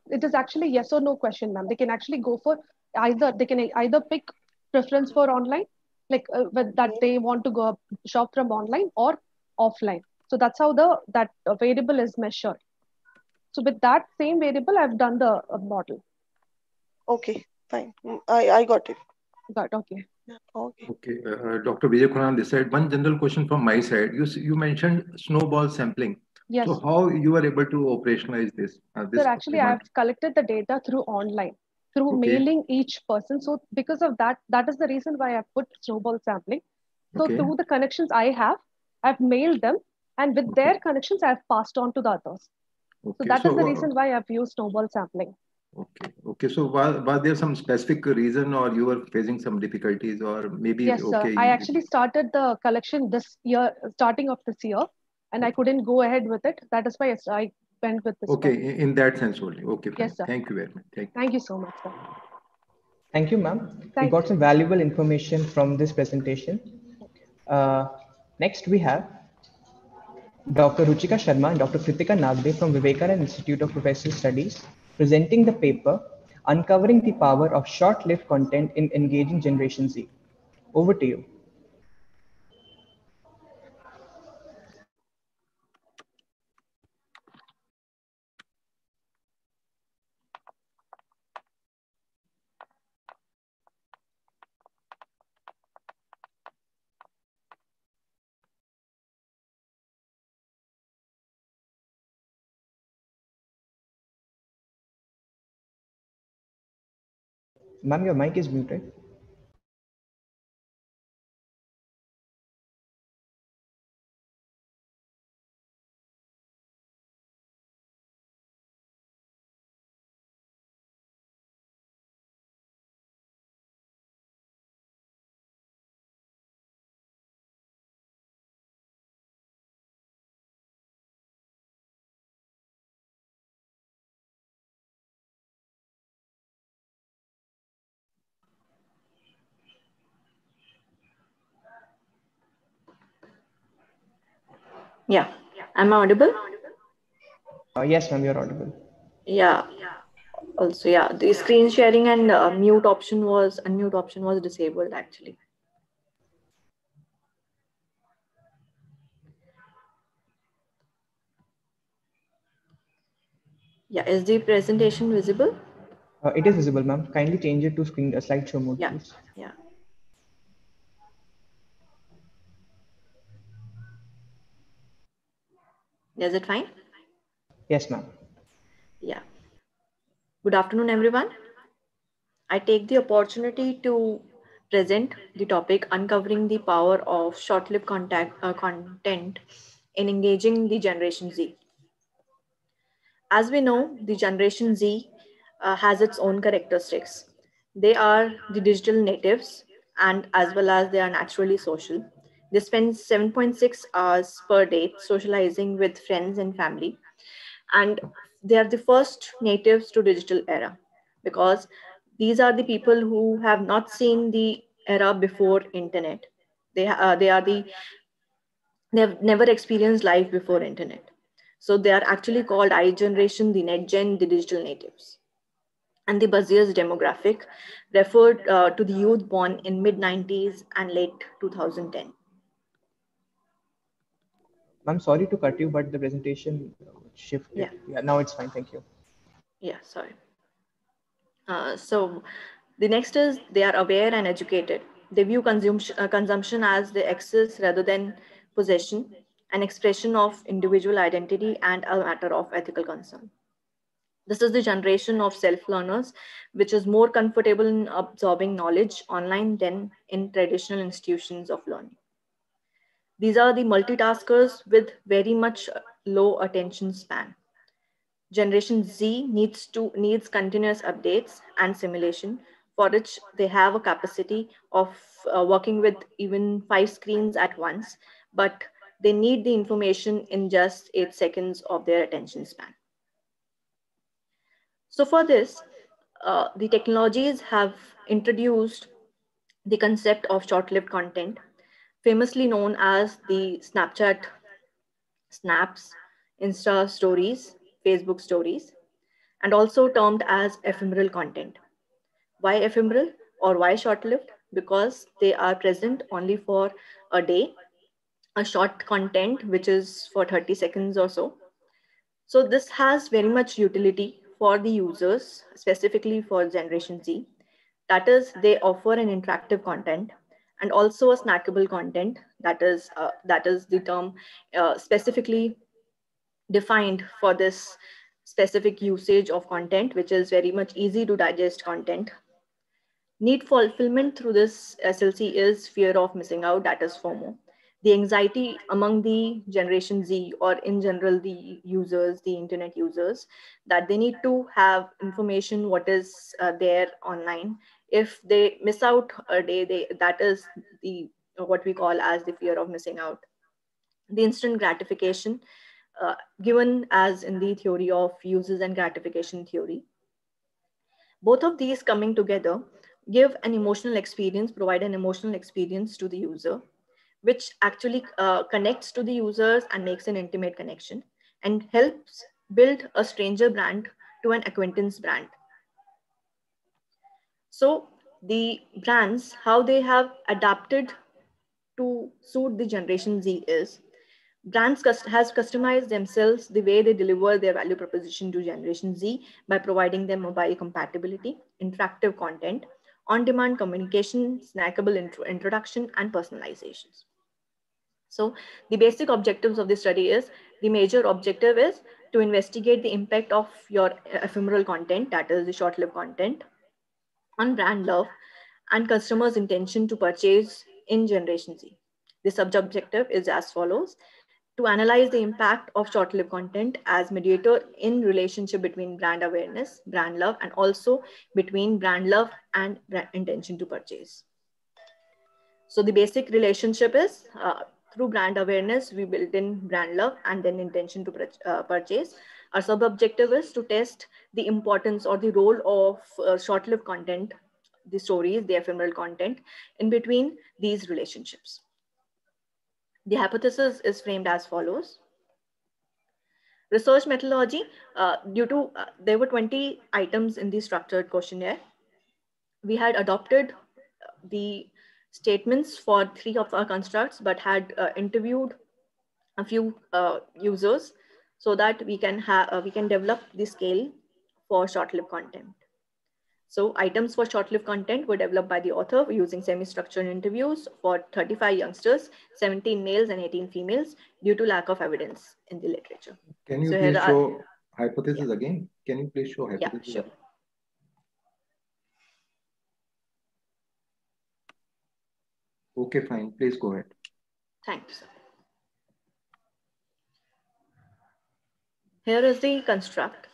It is actually yes or no question, ma'am. They can actually go for either. They can either pick preference for online, that they want to go shop from online or offline. So that's how that variable is measured. So with that same variable, I've done the model. Okay, fine. I got it. Got okay. Yeah, okay. Okay, Dr. Vijay Kunan, this side. One general question from my side. You mentioned snowball sampling. Yes. So how you were able to operationalize this? Sir, actually, I've collected the data through online, through mailing each person. So because of that, that is the reason why I put snowball sampling. So through the connections I have, I've mailed them, and with their connections, I've passed on to the others. So that is the reason why I've used snowball sampling. Okay. So was there some specific reason, or you were facing some difficulties, or maybe Yes, sir. I actually started the collection this year, starting of this year, and I couldn't go ahead with it. That is why I went with this. Okay, in that sense only. Okay, fine. Yes, sir. Thank you very much. Thank you so much, sir. Thank you, ma'am. We got some valuable information from this presentation. Next, we have Dr. Ruchika Sharma and Dr. Kritika Nagde from Vivekananda Institute of Professional Studies presenting the paper Uncovering the Power of Short-Lived Content in Engaging Generation Z. Over to you. Ma'am, your mic is muted. Yeah. Am I audible? Yes, ma'am, you're audible. Yeah. Also, yeah, the screen sharing and unmute option was disabled actually. Yeah, is the presentation visible? It is visible, ma'am. Kindly change it to slideshow mode, please. Yeah. Is it fine? Yes, ma'am. Yeah. Good afternoon, everyone. I take the opportunity to present the topic uncovering the power of short-lived content in engaging the Generation Z. As we know, the Generation Z has its own characteristics. They are the digital natives, and as well as they are naturally social. They spend 7.6 hours per day socializing with friends and family, and they are the first natives to digital era because these are the people who have not seen the era before internet. They are the they've never experienced life before internet. So they are actually called I generation, the net gen, the digital natives. And the busiest demographic referred to the youth born in mid 90s and late 2010. I'm sorry to cut you, but the presentation shifted. Yeah, now it's fine. Thank you. Yeah, sorry. So the next is they are aware and educated. They view consumption as the excess rather than possession, an expression of individual identity and a matter of ethical concern. This is the generation of self-learners, which is more comfortable in absorbing knowledge online than in traditional institutions of learning. These are the multitaskers with very much low attention span. Generation Z needs continuous updates and simulation, for which they have a capacity of working with even 5 screens at once, but they need the information in just 8 seconds of their attention span. So for this, the technologies have introduced the concept of short-lived content, famously known as the Snapchat snaps, Insta stories, Facebook stories, and also termed as ephemeral content. Why ephemeral or why short lived? because they are present only for a day, a short content which is for 30 seconds or so. So this has very much utility for the users, specifically for Generation Z. That is, they offer an interactive content and also a snackable content. That is the term specifically defined for this specific usage of content, which is very much easy to digest content. Need fulfillment through this SLC is fear of missing out, that is FOMO. The anxiety among the Generation Z, or in general the users, the internet users, that they need to have information what is there online. If they miss out a day, that is the what we call as the fear of missing out. The instant gratification, given as in the theory of uses and gratification theory. Both of these coming together give an emotional experience, provide an emotional experience to the user, which actually connects to the users and makes an intimate connection and helps build a stranger brand to an acquaintance brand. So the brands, how they have adapted to suit the Generation Z is, brands has customized themselves the way they deliver their value proposition to Generation Z by providing them mobile compatibility, interactive content, on-demand communication, snackable introduction, and personalizations. So the basic objectives of the study is, the major objective is to investigate the impact of your ephemeral content, that is the short-lived content, on brand love and customers' intention to purchase in Generation Z. The sub-objective is as follows: to analyze the impact of short-lived content as mediator in relationship between brand awareness, brand love, and also between brand love and intention to purchase. So the basic relationship is, through brand awareness, we build in brand love and then intention to purchase. Our sub-objective is to test the importance or the role of short-lived content, the stories, the ephemeral content in between these relationships. The hypothesis is framed as follows. Research methodology, there were 20 items in the structured questionnaire. We had adopted the statements for 3 of our constructs, but had interviewed a few users so that we can develop the scale for short-lived content. So items for short-lived content were developed by the author using semi-structured interviews for 35 youngsters, 17 males and 18 females, due to lack of evidence in the literature. Can you please show hypothesis again? Can you please show hypothesis? Yeah, sure. Okay, fine. Please go ahead. Thank you, sir. Here is the construct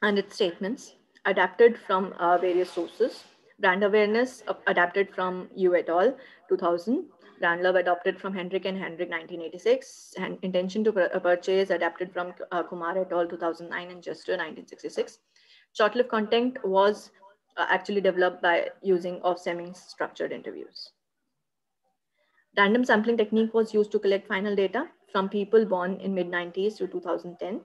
and its statements adapted from various sources. Brand awareness adapted from Yu et al. 2000. Brand love adopted from Hendrick and Hendrick 1986. And intention to purchase adapted from Kumar et al. 2009 and Jester 1966. Short-lived content was actually developed by using of semi-structured interviews. Random sampling technique was used to collect final data from people born in mid-90s to 2010.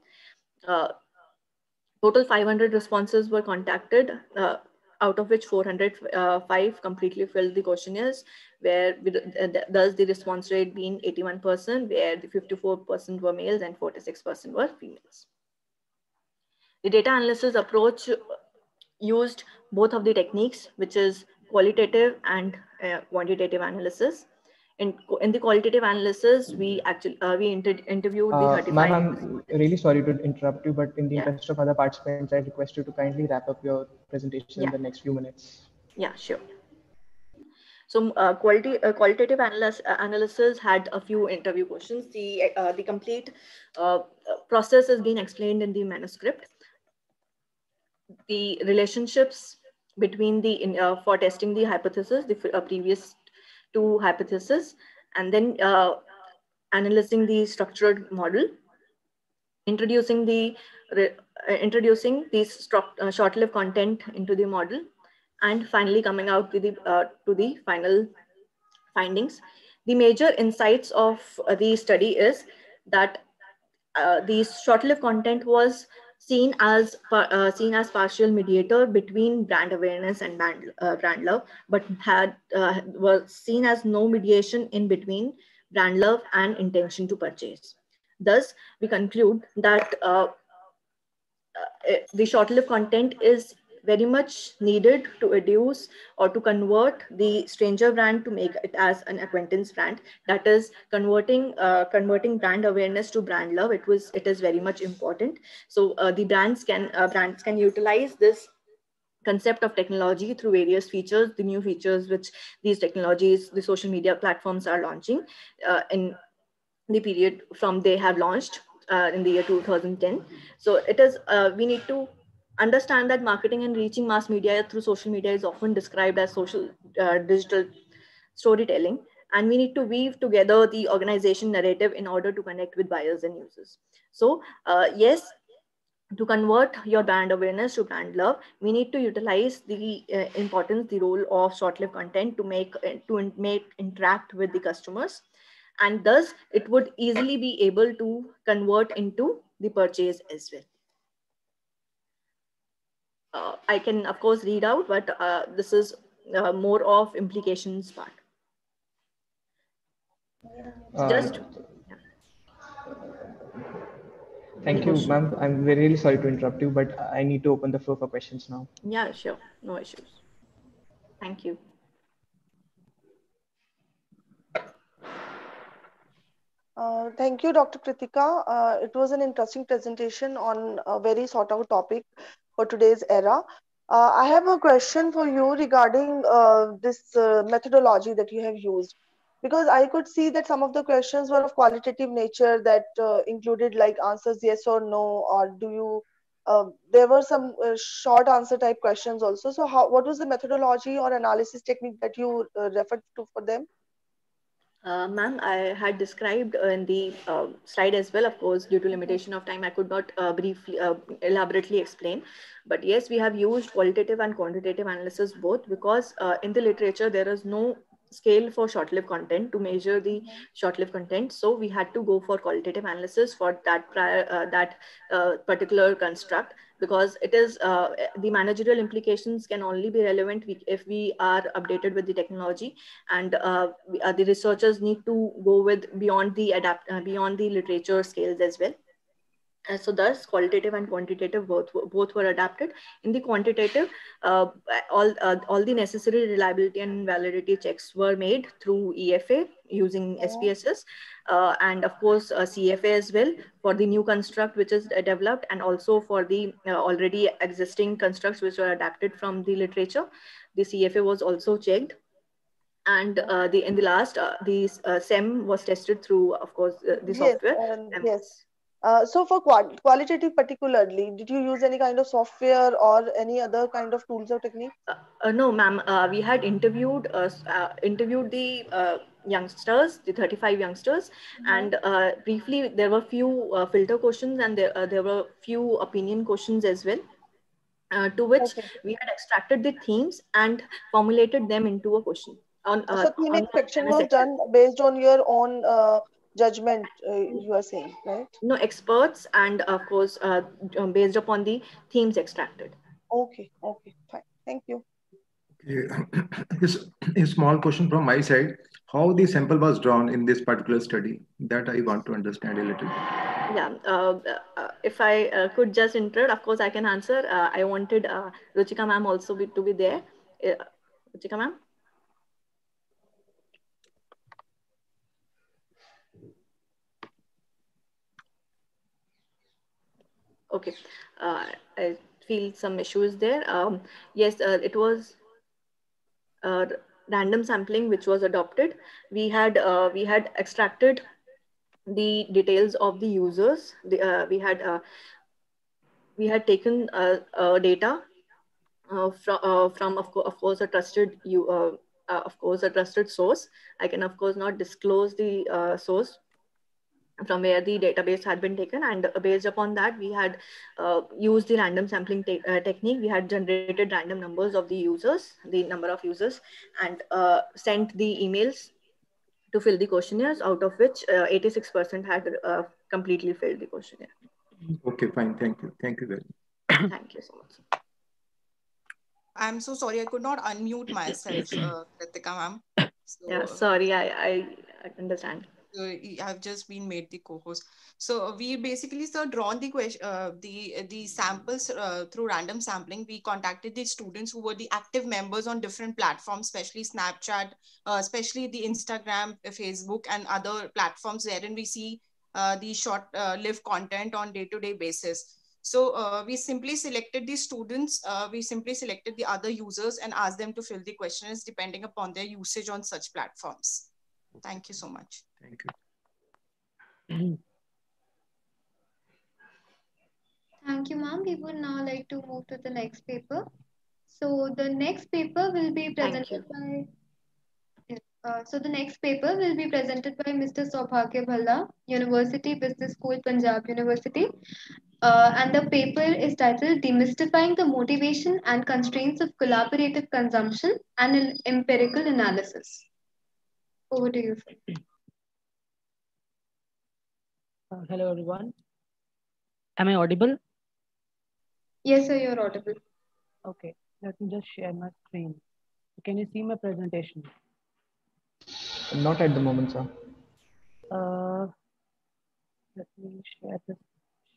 Total 500 responses were contacted, out of which 405 completely filled the questionnaires, where thus the response rate being 81%, where the 54% were males and 46% were females. The data analysis approach used both of the techniques, which is qualitative and quantitative analysis. In the qualitative analysis, we actually interviewed the 35. Ma'am, I'm really sorry to interrupt you, but in the interest of other participants, I request you to kindly wrap up your presentation in the next few minutes. Yeah, sure. So qualitative analysis had a few interview questions. The complete process has been explained in the manuscript. The relationships between the for testing the hypothesis, the previous 2 hypotheses, and then analyzing the structured model, introducing the short-lived content into the model, and finally coming out with to the final findings. The major insights of the study is that the short-lived content was seen as partial mediator between brand awareness and brand love, but was seen as no mediation in between brand love and intention to purchase. Thus, we conclude that the short-lived content is very much needed to reduce or to convert the stranger brand to make it as an acquaintance brand. That is converting brand awareness to brand love. It is very much important. So the brands can utilize this concept of technology through various features, the new features which these technologies, the social media platforms are launching in the period from they have launched in the year 2010. So it is we need to understand that marketing and reaching mass media through social media is often described as social digital storytelling, and we need to weave together the organization narrative in order to connect with buyers and users. So yes, to convert your brand awareness to brand love, we need to utilize the importance, the role of short-lived content to make interact with the customers, and thus it would easily be able to convert into the purchase as well. I can of course read out, but this is more of implications part. Just yeah. Thank you, ma'am. I'm really sorry to interrupt you, but I need to open the floor for questions now. Yeah, sure, no issues. Thank you. Thank you, Dr. Kritika. It was an interesting presentation on a very sought out topic for today's era. I have a question for you regarding this methodology that you have used, because I could see that some of the questions were of qualitative nature that included like answers yes or no, or do you. There were some short answer type questions also. So, what was the methodology or analysis technique that you referred to for them? Ma'am, I had described in the slide as well. Of course, due to limitation of time, I could not briefly, elaborately explain. But yes, we have used qualitative and quantitative analysis both, because in the literature, there is no scale for short-lived content to measure the short-lived content. So we had to go for qualitative analysis for that particular construct, because it is the managerial implications can only be relevant if we are updated with the technology, and the researchers need to go with beyond the literature scales as well. So thus qualitative and quantitative both were adapted. In the quantitative, all the necessary reliability and validity checks were made through EFA using SPSS, and of course CFA as well for the new construct which is developed, and also for the already existing constructs which were adapted from the literature. The CFA was also checked, and the in the last the SEM was tested through, of course, the Yes, software. yes. So for qualitative particularly, did you use any kind of software or any other kind of tools or techniques? No, ma'am. We had interviewed the youngsters, the 35 youngsters, and briefly there were few filter questions, and there were few opinion questions as well. To which Okay. we had extracted the themes and formulated them into a question So theme on extraction MS was Excel. done based on your own judgment, you are saying, right? No, experts, and of course based upon the themes extracted. Okay, okay, fine. Thank you. Okay. A small question from my side. How the sample was drawn in this particular study? That I want to understand a little. Yeah, if I could just interrupt, of course I can answer. I wanted Ruchika ma'am also to be there. Ruchika ma'am. Okay, I feel some issues there. Yes, it was uh, random sampling which was adopted. We had extracted the details of the users. We had taken data from of course a trusted of course a trusted source. I can of course not disclose the source from where the database had been taken, and based upon that we had used the random sampling technique. We had generated random numbers of the users, the number of users, and sent the emails to fill the questionnaires, out of which 86% had completely filled the questionnaire. Okay, fine. Thank you. Thank you very much. Thank you so much. I'm so sorry, I could not unmute myself, Kritika ma'am. So, yeah, sorry, I understand. I've just been made the co-host. So we basically sir drawn the question, the samples through random sampling. We contacted the students who were the active members on different platforms, especially Snapchat, especially the Instagram, Facebook, and other platforms wherein we see the short live content on day-to-day basis. So we simply selected the students, we simply selected the other users and asked them to fill the questionnaires depending upon their usage on such platforms. Thank you so much. Thank you. Thank you, ma'am. We would now like to move to the next paper. So the next paper will be presented by the next paper will be presented by Mr. Saubhagya Bhalla, University Business School, Punjab University. And the paper is titled Demystifying the Motivation and Constraints of Collaborative Consumption and an Empirical Analysis. Over to you, sir. Hello, everyone. Am I audible? Yes, sir, you're audible. Okay, let me just share my screen. Can you see my presentation? Not at the moment, sir. Let me share this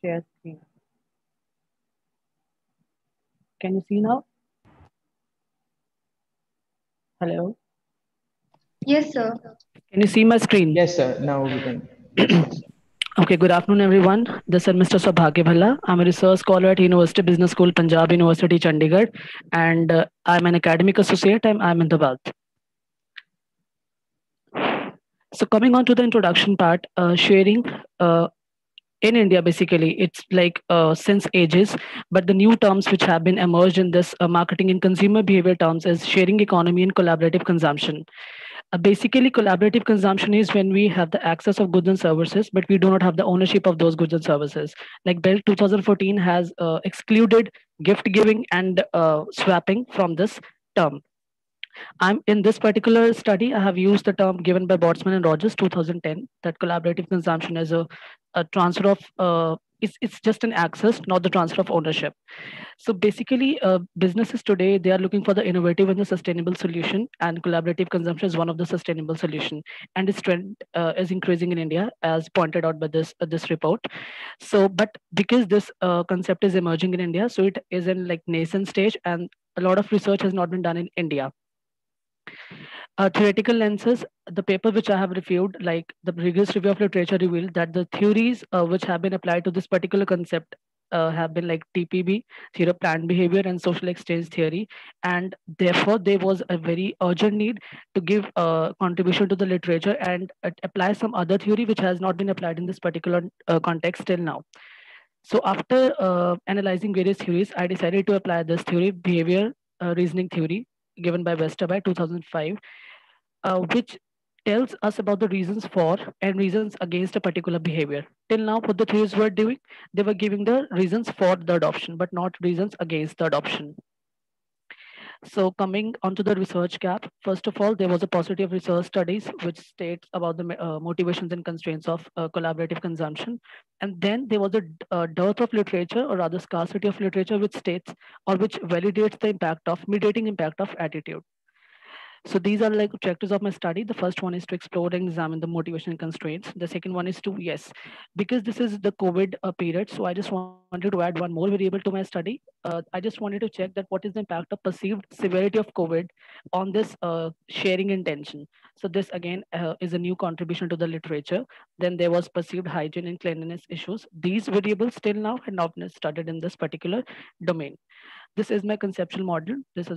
share screen. Can you see now? Hello? Yes, sir. Can you see my screen? Yes, sir. Now we can. Yes. Okay, good afternoon, everyone. This is Mr. Saubhagya Bhalla. I'm a research scholar at University Business School, Punjab University, Chandigarh, and I'm an academic associate and I'm in the wealth. So coming on to the introduction part, sharing in India, basically, it's like since ages, but the new terms which have been emerged in this marketing and consumer behavior terms is sharing economy and collaborative consumption. Basically, collaborative consumption is when we have the access of goods and services, but we do not have the ownership of those goods and services. Like Bell 2014 has excluded gift giving and swapping from this term. I'm in this particular study, I have used the term given by Botsman and Rogers 2010 that collaborative consumption is a transfer of it's just an access, not the transfer of ownership. So basically, businesses today they are looking for the innovative and the sustainable solution, and collaborative consumption is one of the sustainable solution. And this trend is increasing in India, as pointed out by this report. So, but because this concept is emerging in India, so it is in like nascent stage, and a lot of research has not been done in India. Theoretical lenses, the paper which I have reviewed, like the rigorous review of literature revealed that the theories which have been applied to this particular concept have been like TPB, theory of planned behavior, and social exchange theory. And therefore, there was a very urgent need to give a contribution to the literature and apply some other theory which has not been applied in this particular context till now. So after analyzing various theories, I decided to apply this theory, behavior reasoning theory, given by Westerby 2005, which tells us about the reasons for and reasons against a particular behavior. Till now, what the theories were doing, they were giving the reasons for the adoption, but not reasons against the adoption. So coming onto the research gap, first of all, there was a paucity of research studies which states about the motivations and constraints of collaborative consumption. And then there was a dearth of literature, or rather scarcity of literature, which states or which validates the impact of mediating impact of attitude. So these are like objectives of my study. The first one is to explore and examine the motivation and constraints. The second one is to, yes, because this is the COVID period, so I just wanted to add one more variable to my study. I just wanted to check that what is the impact of perceived severity of COVID on this sharing intention. So this again is a new contribution to the literature. Then there was perceived hygiene and cleanliness issues. These variables still now had not been studied in this particular domain. This is my conceptual model.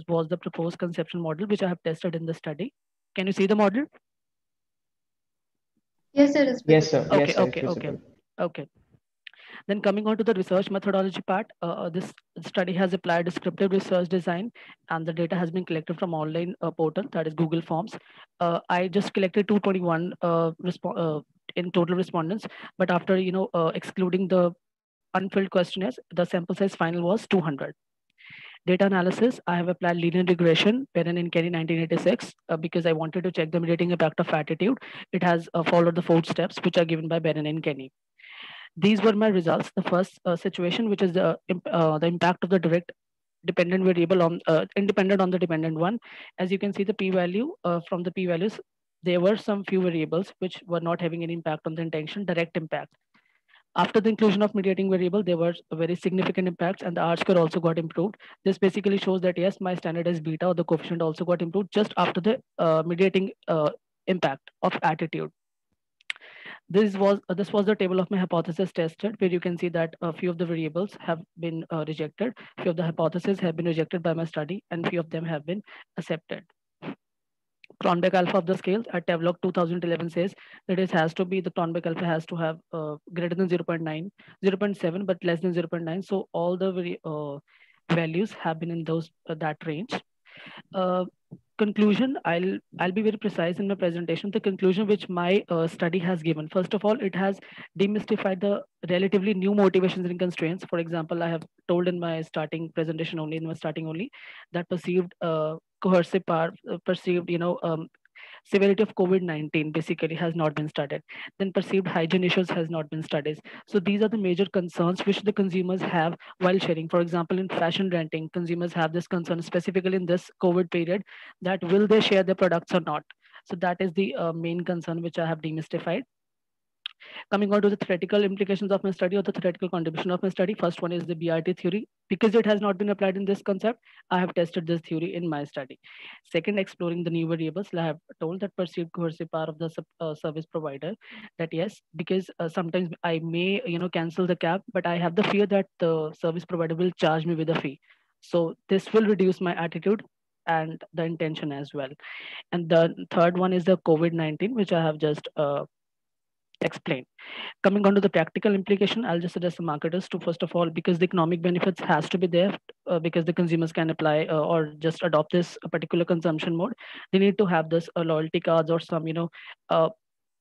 Was the proposed conceptual model, which I have tested in the study. Can you see the model? Yes, sir. Yes, sir. Okay, Yes, sir. okay, okay, okay. Then coming on to the research methodology part, this study has applied descriptive research design, and the data has been collected from online portal, that is Google Forms. I just collected 221 in total respondents, but after excluding the unfilled questionnaires, the sample size final was 200. Data analysis, I have applied linear regression, Perrin and Kenny 1986, because I wanted to check the mediating impact of attitude. It has followed the 4 steps, which are given by Perrin and Kenny. these were my results. The first situation, which is the impact of the direct dependent variable on independent on the dependent one. As you can see, the p-value from the p-values, there were some few variables which were not having any impact on the intention, direct impact. After the inclusion of mediating variable, there were very significant impacts, and the R score also got improved. This basically shows that yes, my standardized beta or the coefficient also got improved just after the mediating impact of attitude. This was the table of my hypothesis tested, where you can see that a few of the variables have been rejected, few of the hypotheses have been rejected by my study, and few of them have been accepted. Cronbach alpha of the scale at Tevlog 2011 says that it has to be, the Cronbach alpha has to have greater than 0.9, 0.7, but less than 0.9. So all the values have been in those that range. Uh, Conclusion, I'll be very precise in my presentation. The conclusion which my study has given, first of all, it has demystified the relatively new motivations and constraints. For example, I have told in my starting presentation only, in my starting only, that perceived coercive power, perceived severity of COVID-19 basically has not been studied. Then perceived hygiene issues has not been studied. So these are the major concerns which the consumers have while sharing. For example, in fashion renting, consumers have this concern, specifically in this COVID period, that will they share their products or not. So that is the main concern which I have demystified. Coming on to the theoretical implications of my study, or the theoretical contribution of my study, first one is the BRT theory. Because it has not been applied in this concept, I have tested this theory in my study. Second, exploring the new variables. I have told that perceived coercive power of the service provider, that yes, because sometimes I may cancel the cab, but I have the fear that the service provider will charge me with a fee. So this will reduce my attitude and the intention as well. And the third one is the COVID-19, which I have just explained. Coming on to the practical implication, I'll just suggest the marketers to, first of all, because the economic benefits has to be there, because the consumers can apply or just adopt this particular consumption mode, they need to have this loyalty cards or some uh,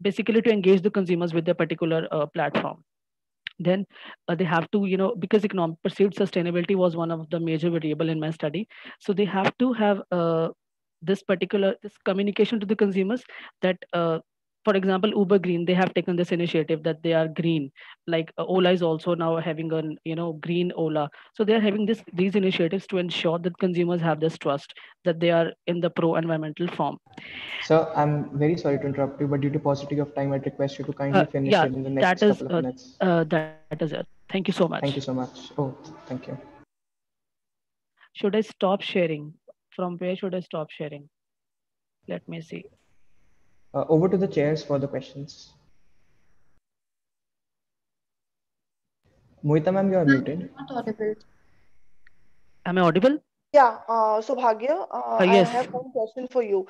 basically to engage the consumers with their particular platform. Then they have to, because economic perceived sustainability was one of the major variable in my study, so they have to have this communication to the consumers that for example, Uber Green, they have taken this initiative that they are green. Like Ola is also now having a green Ola. So they are having these initiatives to ensure that consumers have this trust that they are in the pro environmental form. So I'm very sorry to interrupt you, but due to paucity of time, I'd request you to kindly finish Yeah, it in the next couple of minutes. that is it. Thank you so much. Thank you so much. Oh, thank you. Should I stop sharing? From where should I stop sharing? Let me see. Over to the chairs for the questions. Mohita ma'am, you are muted. Not audible. Am I audible? Yeah, so Bhagya, I Yes, have one question for you.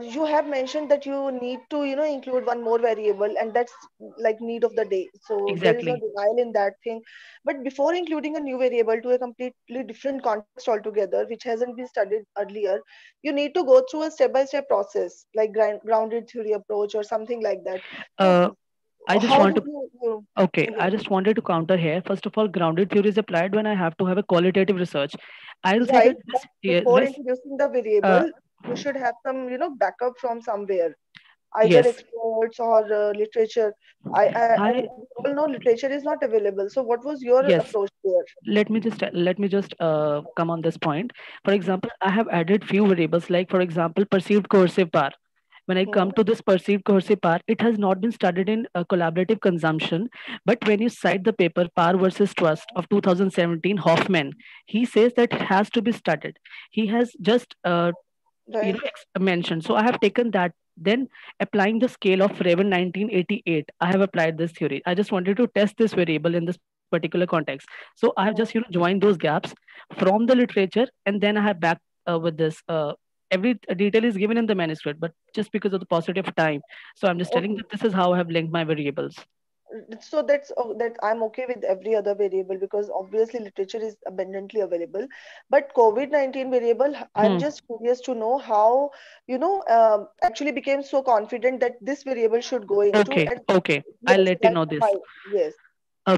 You have mentioned that you need to, include one more variable, and that's like need of the day. So there is no exactly. denial in that thing. But before including a new variable to a completely different context altogether, which hasn't been studied earlier, you need to go through a step-by-step process, like grounded theory approach or something like that. So Uh, I just how want did to you Okay, yeah. I just wanted to counter here. First of all, grounded theory is applied when I have to have a qualitative research. I'll say Right, that but this, yeah, before let's, introducing the uh, variable, you should have some, backup from somewhere, either yes, experts or literature. And I, we all know literature is not available. So, what was your yes, approach there? let me just come on this point. For example, I have added few variables, like for example, perceived coercive power. When I come Hmm. to this perceived coercive power, it has not been studied in collaborative consumption. But when you cite the paper Power versus Trust of 2017, Hoffman, he says that it has to be studied. He has just Right. mentioned. So I have taken that. Then applying the scale of Raven 1988, I have applied this theory. I just wanted to test this variable in this particular context. So I have just Hmm. joined those gaps from the literature, and then I have backed with this. Every detail is given in the manuscript, but just because of the paucity of time, so I'm just telling Okay. that this is how I have linked my variables. So that I'm okay with every other variable because obviously literature is abundantly available. But COVID-19 variable, I'm Hmm. just curious to know how actually became so confident that this variable should go into Okay, and okay. I'll yes, let you like know this. why? Yes.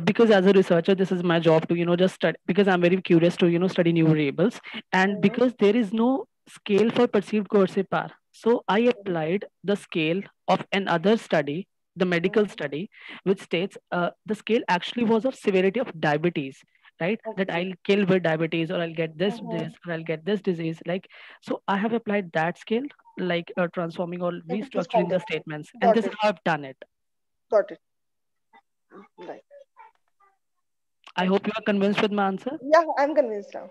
Because as a researcher, this is my job to just study, because I'm very curious to study new variables, and Mhm, because there is no scale for perceived coercive power, so I mhm, applied the scale of another study the medical study, which states the scale actually was of severity of diabetes, right? That Okay. I'll kill with diabetes, or I'll get this Mm-hmm. this, or I'll get this disease. Like, so I have applied that scale, like transforming or Into this restructuring the pattern. statements, and Got this is it. how I've done it. Got it. Right. I hope you are convinced with my answer. Yeah, I'm convinced now.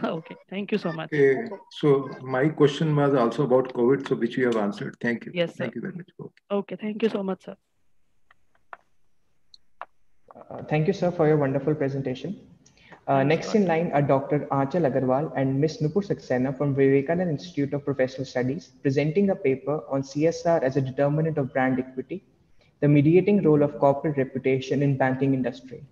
Okay, thank you so much. Okay. Okay. So my question was also about COVID, so which you have answered. Thank you. Yes, sir. Thank you very much. Okay. Okay, thank you so much, sir. Thank you, sir, for your wonderful presentation. Thanks a Next lot. in line are Dr. Aanchal Agarwal and Ms. Nupur Saxena from Vivekananda Institute of Professional Studies, presenting a paper on CSR as a determinant of brand equity, the mediating role of corporate reputation in banking industry.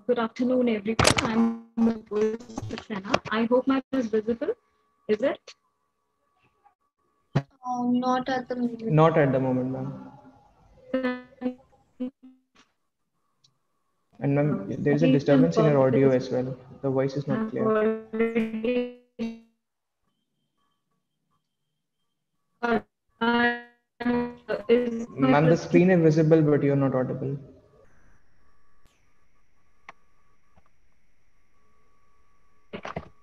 Good afternoon, everyone. I'm Nupur Saxena. I hope my voice is visible. Is it? Not at the moment. Not at the moment, ma'am. And ma'am, there is a disturbance in your audio as well. The voice is not clear. Ma'am, the screen is visible, but you're not audible.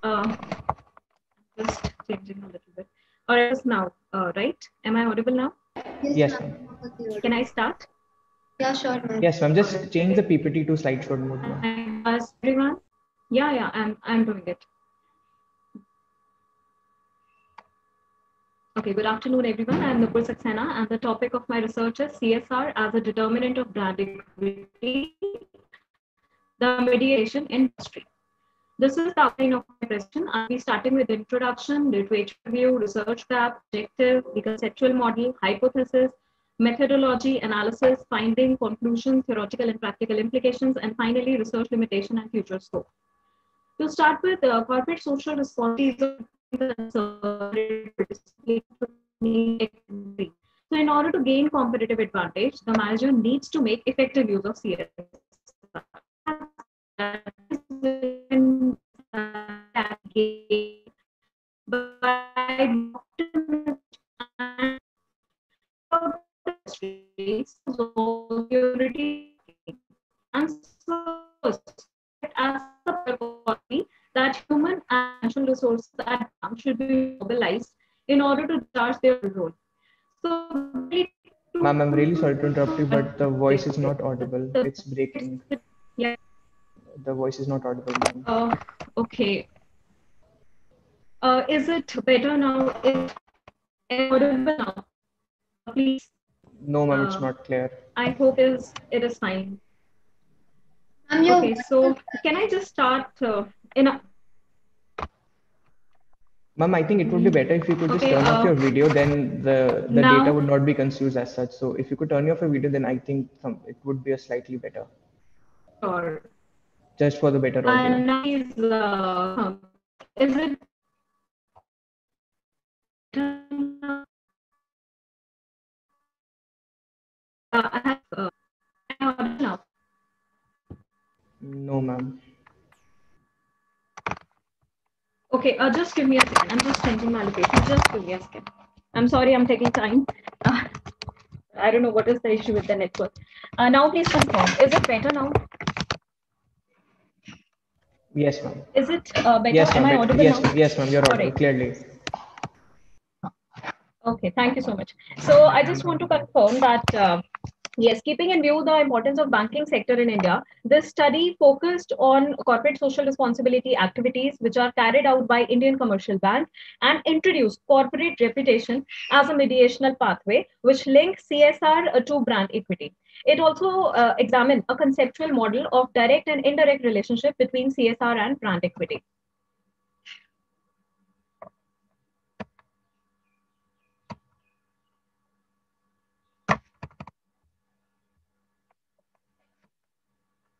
Uh, just changing a little bit. Or else now, right? Am I audible now? Yes, ma'am. Can I start? Yeah, sure, ma'am. Yes, ma'am. Just change the PPT to slideshow mode, ma'am. Everyone? Yeah, I'm doing it. Okay, good afternoon, everyone. I'm Nupur Saxena, and the topic of my research is CSR as a determinant of brand equity, the mediation industry. This is the outline of my presentation. I'll be starting with introduction, literature review, research gap, objective, the conceptual model, hypothesis, methodology, analysis, finding, conclusion, theoretical and practical implications, and finally, research limitation and future scope. To start with, corporate social responsibility is so in order to gain competitive advantage, the manager needs to make effective use of CSR. As a policy that human and financial resources at bank should be mobilized in order to discharge their role. So, Ma'am, I'm really sorry to interrupt you, but the voice is not audible. It's breaking. Yeah. The voice is not audible, ma'am. Okay. Is it better now? Is it audible now? Please. No, ma'am, it's not clear. I hope it is fine. Okay, so can I just start in a Ma'am, I think it would be better if you could just okay, turn off your video, then the now, data would not be confused as such. So if you could turn off your video, then I think it would be a slightly better. Sure. Just for the better audio. And now is it I have now. No, ma'am. Okay, just give me a second. I'm just changing my location. Just give me a second. I'm sorry, I'm taking time. I don't know what is the issue with the network. Now, please confirm. Is it better now? Yes, ma'am. Is it better? Yes, Am ma'am. I audible Yes, now? yes, ma'am. You're audible Right. clearly. Okay, thank you so much. So I just want to confirm that yes, keeping in view the importance of banking sector in India, this study focused on corporate social responsibility activities which are carried out by Indian commercial bank and introduced corporate reputation as a mediational pathway which links CSR to brand equity. It also examined a conceptual model of direct and indirect relationship between CSR and brand equity.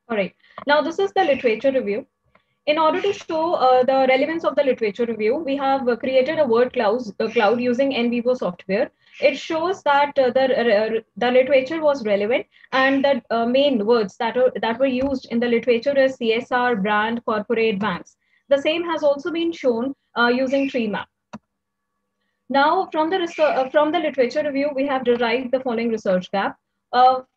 All right. Now, this is the literature review. In order to show the relevance of the literature review, we have created a word cloud using NVivo software. It shows that the literature was relevant, and the main words that were used in the literature is CSR, brand, corporate, banks. The same has also been shown using tree map. Now, from the literature review, we have derived the following research gap.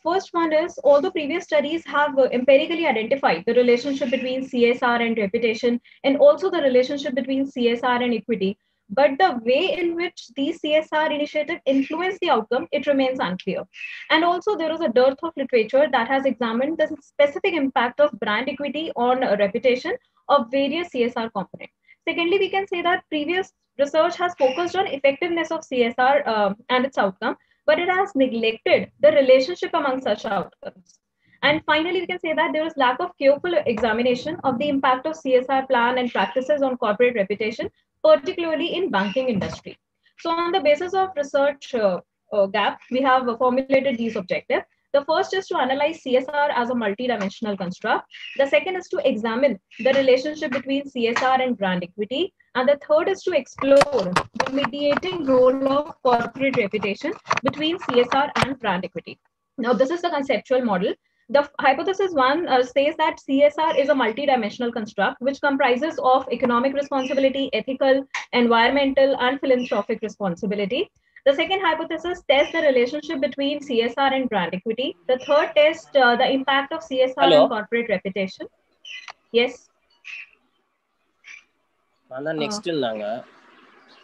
First one is, although previous studies have empirically identified the relationship between CSR and reputation, and also the relationship between CSR and equity, but the way in which these CSR initiatives influence the outcome, it remains unclear. And also, there is a dearth of literature that has examined the specific impact of brand equity on reputation of various CSR components. Secondly, we can say that previous research has focused on effectiveness of CSR and its outcome, but it has neglected the relationship among such outcomes. And finally, we can say that there is lack of careful examination of the impact of CSR plan and practices on corporate reputation, particularly in banking industry. So on the basis of research gap, we have formulated these objectives. The first is to analyze CSR as a multidimensional construct. The second is to examine the relationship between CSR and brand equity. And the third is to explore the mediating role of corporate reputation between CSR and brand equity. Now, this is the conceptual model. The hypothesis one says that CSR is a multidimensional construct which comprises of economic responsibility, ethical, environmental, and philanthropic responsibility. The second hypothesis tests the relationship between CSR and brand equity. The third tests the impact of CSR Hello. and corporate reputation. Yes. Next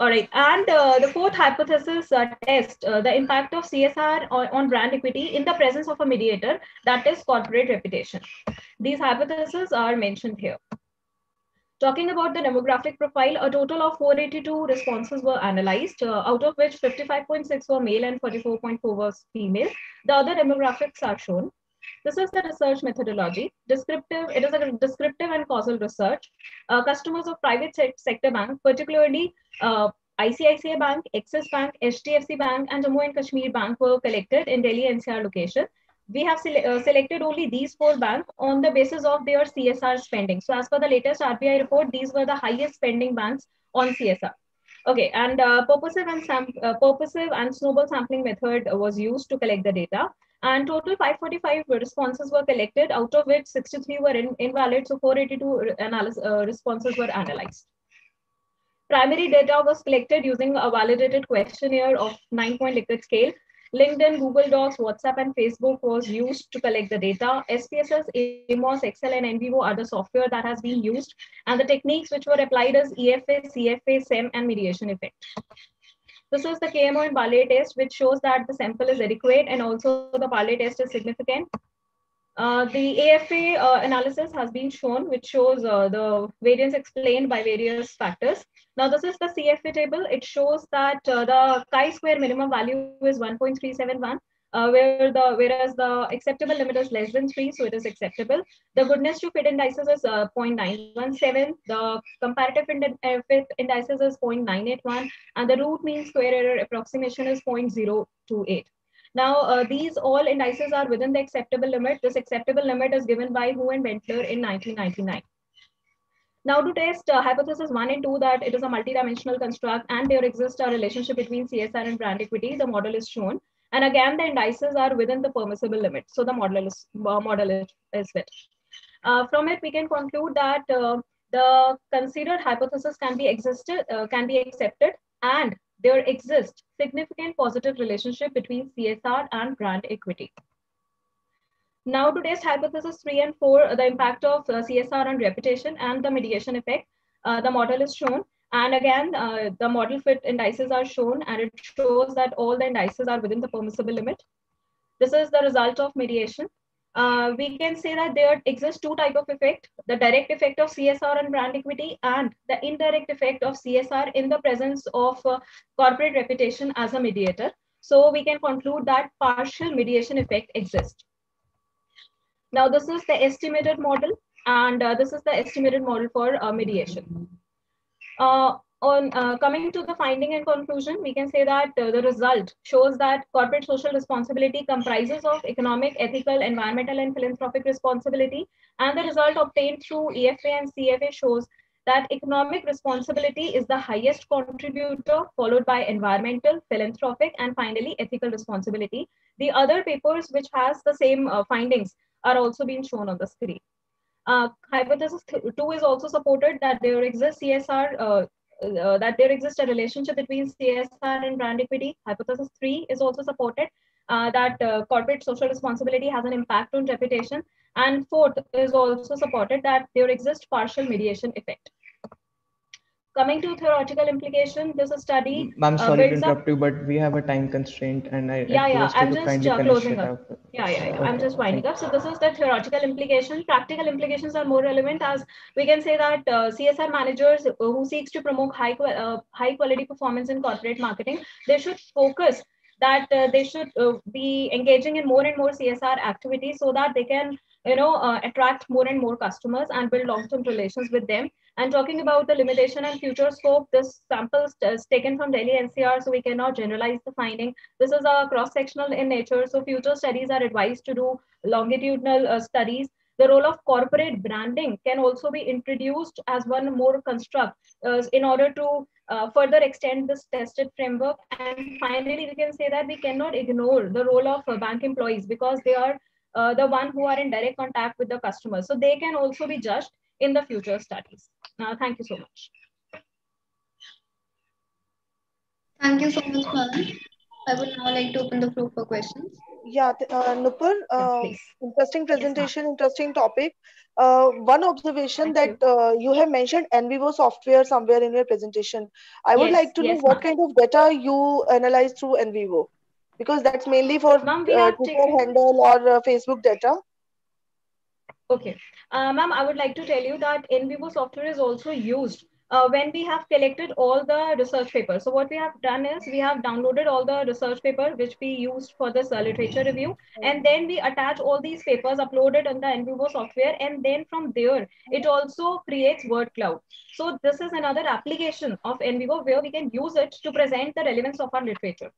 All right, and the fourth hypothesis tests the impact of CSR on brand equity in the presence of a mediator, that is corporate reputation. These hypotheses are mentioned here. Talking about the demographic profile, a total of 482 responses were analyzed, out of which 55.6 were male and 44.4 was female. The other demographics are shown. This is the research methodology. It is a descriptive and causal research. Customers of private sector bank, particularly ICICI Bank, Axis Bank, HDFC Bank, and Jammu and Kashmir Bank were collected in Delhi NCR location. We have selected only these four banks on the basis of their CSR spending. So as per the latest RBI report, these were the highest spending banks on CSR. Okay, and purposive and snowball sampling method was used to collect the data. And total 545 responses were collected, out of which 63 were invalid, so 482 responses were analyzed. Primary data was collected using a validated questionnaire of 9-point Likert scale. LinkedIn, Google Docs, WhatsApp, and Facebook was used to collect the data. SPSS, AMOS, Excel, and NVivo are the software that has been used, and the techniques which were applied is EFA, CFA, SEM, and mediation effect. This is the KMO and Barley test, which shows that the sample is adequate, and also the Barley test is significant. The AFA analysis has been shown, which shows the variance explained by various factors. Now, this is the CFA table. It shows that the chi-square minimum value is 1.371, whereas the acceptable limit is less than 3, so it is acceptable. The goodness to fit indices is 0.917. The comparative fit indices is 0.981, and the root mean square error approximation is 0.028. Now, these all indices are within the acceptable limit. This acceptable limit is given by Hu and Bentler in 1999. Now, to test hypothesis 1 and 2 that it is a multidimensional construct and there exists a relationship between CSR and brand equity, the model is shown. And again, the indices are within the permissible limit. So the model is fit. From it, we can conclude that the considered hypothesis can be accepted, and there exists significant positive relationship between CSR and brand equity. Now, to test hypothesis 3 and 4, the impact of CSR on reputation and the mediation effect, the model is shown. And again, the model fit indices are shown, and it shows that all the indices are within the permissible limit. This is the result of mediation. We can say that there exists two types of effect: the direct effect of CSR on brand equity and the indirect effect of CSR in the presence of corporate reputation as a mediator. So we can conclude that partial mediation effect exists. Now, this is the estimated model, and this is the estimated model for mediation. On coming to the finding and conclusion, we can say that the result shows that corporate social responsibility comprises of economic, ethical, environmental, and philanthropic responsibility. And the result obtained through EFA and CFA shows that economic responsibility is the highest contributor, followed by environmental, philanthropic, and finally ethical responsibility. The other papers which has the same findings are also being shown on the screen. Hypothesis 2 is also supported that there exists CSR, that there exists a relationship between CSR and brand equity. Hypothesis 3 is also supported that corporate social responsibility has an impact on reputation. And fourth is also supported that there exists partial mediation effect. Coming to theoretical implication, this study Ma'am, sorry to builds up. interrupt you, but we have a time constraint, and I Yeah, request you I'm to just kindly finish closing it up. up. Yeah, I'm Okay, just winding thank up. So this is the theoretical implication. Practical implications are more relevant, as we can say that CSR managers who seeks to promote high quality performance in corporate marketing, they should focus that they should be engaging in more and more CSR activities so that they can attract more and more customers and build long-term relations with them. And talking about the limitation and future scope, this sample is taken from Delhi NCR, so we cannot generalize the finding. This is a cross-sectional in nature, so future studies are advised to do longitudinal studies. The role of corporate branding can also be introduced as one more construct in order to further extend this tested framework. And finally, we can say that we cannot ignore the role of bank employees, because they are the one who are in direct contact with the customers. So they can also be judged in the future studies. Thank you so much. Thank you so much, ma'am. I would now like to open the floor for questions. Yeah, Nupur, Yes, please. interesting Yes, ma'am. presentation, interesting topic. One observation Thank that you. you have mentioned NVivo software somewhere in your presentation. I would Yes, like to know yes, what ma'am. kind of data you analyze through NVivo, because that's mainly for Ma'am, we have Twitter taken. handle or Facebook data. Okay. Ma'am, I would like to tell you that in vivo software is also used when we have collected all the research papers. So what we have done is we have downloaded all the research paper which we used for this literature review, and then we attach all these papers uploaded on the NVivo software, and then from there it also creates word cloud. So this is another application of NVivo where we can use it to present the relevance of our literature.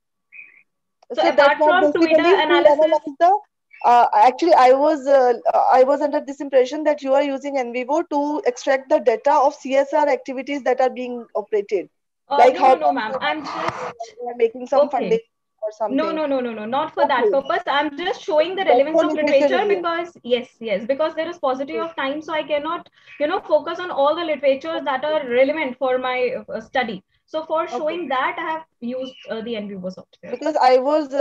So So that apart from Twitter basically to analysis, analyze the. Actually, I was under this impression that you are using NVivo to extract the data of CSR activities that are being operated, like no, how no, no, much ma'am. I'm just they are making some funding okay. or No, something. no, no, no, no, not for that Okay, purpose. I'm just showing the that's relevance for of literature literature review. because yes, because there is paucity Okay. of time, so I cannot, focus on all the literatures that are relevant for my study. So for Okay. showing that, I have used the NVivo software. Because I was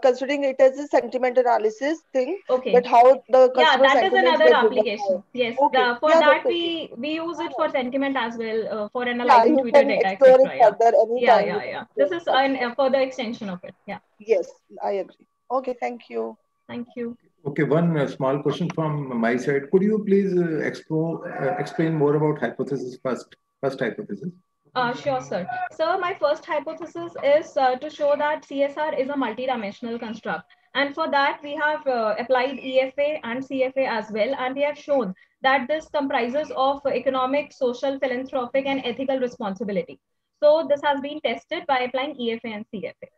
considering it as a sentiment analysis thing, that Okay. how the Yeah, customer that is sentiments another get driven application. Yes, by. Okay, for yeah, that that's okay. we use it for sentiment as well, for Yeah, analyzing you Twitter can data, explore it etc. Yeah, further anytime. You can yeah. explore This it is further. a further extension of it. Yeah. Yes, I agree. Okay, thank you. Thank you. Okay, one small question from my side. Could you please explain more about hypothesis first? First hypothesis. Sure, sir. So my first hypothesis is to show that CSR is a multidimensional construct. And for that, we have applied EFA and CFA as well. And we have shown that this comprises of economic, social, philanthropic, and ethical responsibility. So this has been tested by applying EFA and CFA.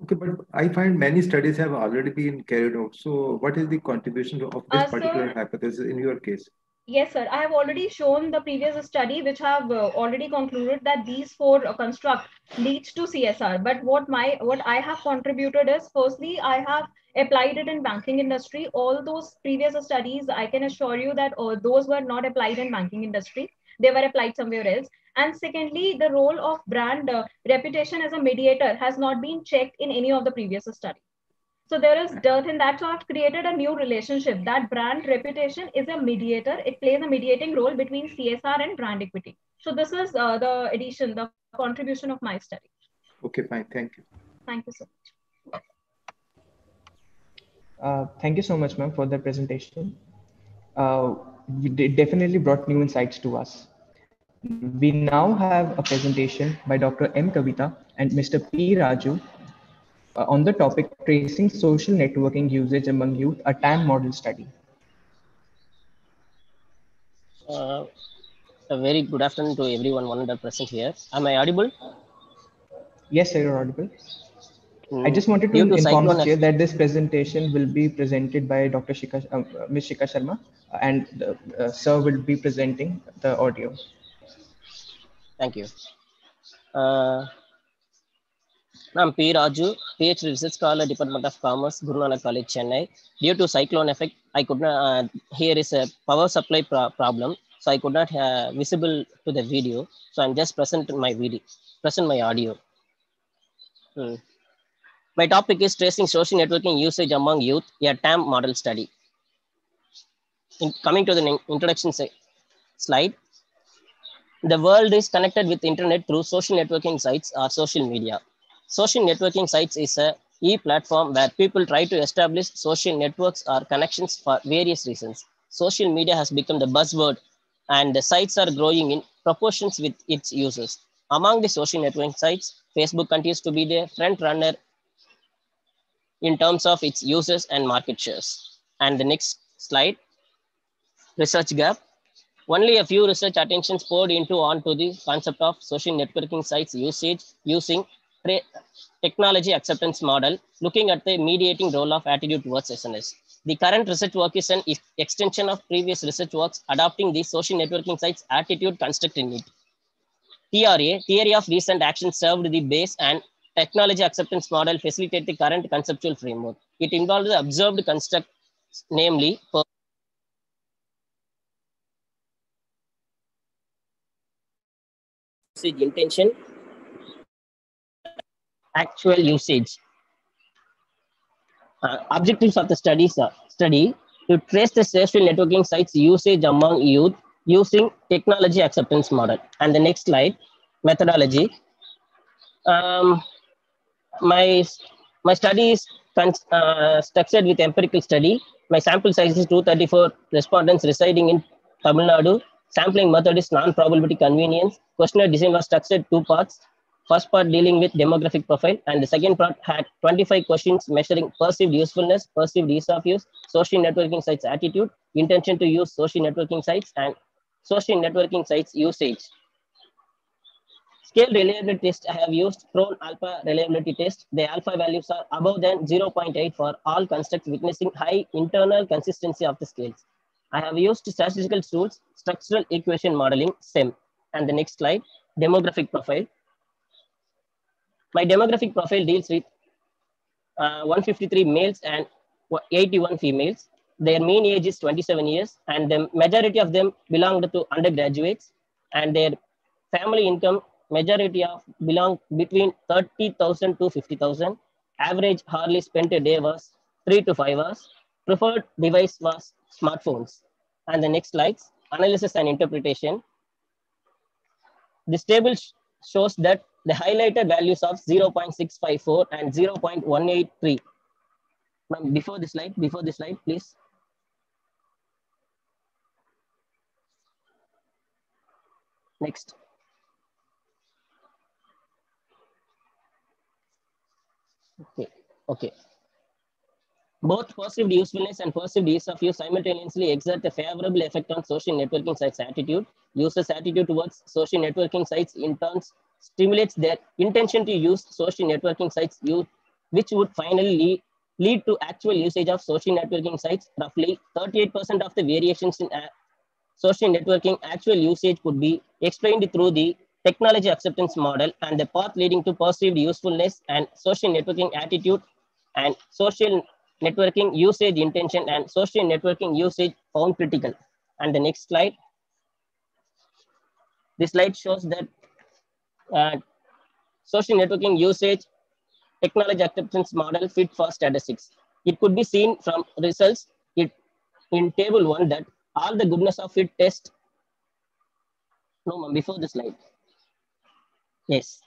Okay, but I find many studies have already been carried out. So, what is the contribution of this particular Sir, hypothesis in your case? yes, sir. I have already shown the previous study, which have already concluded that these four construct leads to CSR. But what I have contributed is, firstly, I have applied it in banking industry. All those previous studies, I can assure you that those were not applied in banking industry. They were applied somewhere else. And secondly, the role of brand reputation as a mediator has not been checked in any of the previous studies. So there is dearth in that. So I've created a new relationship. That brand reputation is a mediator. It plays a mediating role between CSR and brand equity. So this is the addition, the contribution of my study. Okay, fine. Thank you. Thank you so much. Thank you so much, ma'am, for the presentation. Definitely brought new insights to us. We now have a presentation by Dr. M. Kavita and Mr. P. Raju on the topic tracing social networking usage among youth, a TAM model study. Uh, A very good afternoon to everyone 100% here. Am I audible? Yes, sir, you're audible. I just wanted to Due to inform the cyclone, chair that this presentation will be presented by Dr. Ms. Shikha Sharma, and the, sir will be presenting the audio. thank you. I'm P. Raju, PhD Research Scholar, Department of Commerce, Guru Nanak College, Chennai. Due to cyclone effect, I could not. Here is a power supply problem, so I could not visible to the video. So I'm just present my audio. My topic is tracing social networking usage among youth, a TAM model study. Coming to the introduction slide, the world is connected with internet through social networking sites or social media. Social networking sites is a e-platform where people try to establish social networks or connections for various reasons. Social media has become the buzzword and the sites are growing in proportions with its users. Among the social networking sites, Facebook continues to be the front runner in terms of its users and market shares. And the next slide, research gap. Only a few research attentions poured into onto the concept of social networking sites usage using technology acceptance model, looking at the mediating role of attitude towards SNS. The current research work is an extension of previous research works adopting the social networking sites attitude construct in it. TRA, theory of recent action, served the base and technology acceptance model facilitate the current conceptual framework. It involves the observed construct, namely usage intention, actual usage. Objectives of the study to trace the social networking sites usage among youth using technology acceptance model. And the next slide, methodology. Um, my my study is structured with empirical study. My sample size is 234 respondents residing in Tamil Nadu. Sampling method is non-probability convenience. Questionnaire design was structured two parts. First part dealing with demographic profile, and the second part had 25 questions measuring perceived usefulness, perceived ease of use, social networking sites attitude, intention to use social networking sites, and social networking sites usage. Scale reliability test I have used prone alpha reliability test. The alpha values are above than 0.8 for all constructs witnessing high internal consistency of the scales. I have used statistical tools, structural equation modeling, SEM. And the next slide, demographic profile. My demographic profile deals with 153 males and 81 females. Their mean age is 27 years, and the majority of them belonged to undergraduates, and their family income majority of belong between 30,000 to 50,000. Average hourly spent a day was 3 to 5 hours. Preferred device was smartphones. And the next slides, analysis and interpretation. This table shows that the highlighted values of 0.654 and 0.183. Before the slide, please. Next. Okay. Both perceived usefulness and perceived ease of use simultaneously exert a favorable effect on social networking sites attitude. Users' attitude towards social networking sites in turn stimulates their intention to use social networking sites, which would finally lead to actual usage of social networking sites. Roughly 38% of the variations in social networking actual usage could be explained through the technology acceptance model, and the path leading to perceived usefulness and social networking attitude and social networking usage intention and social networking usage found critical. And the next slide. This slide shows that social networking usage technology acceptance model fit for statistics. It could be seen from results in table 1 that all the goodness of fit test. No, before the slide. Yes.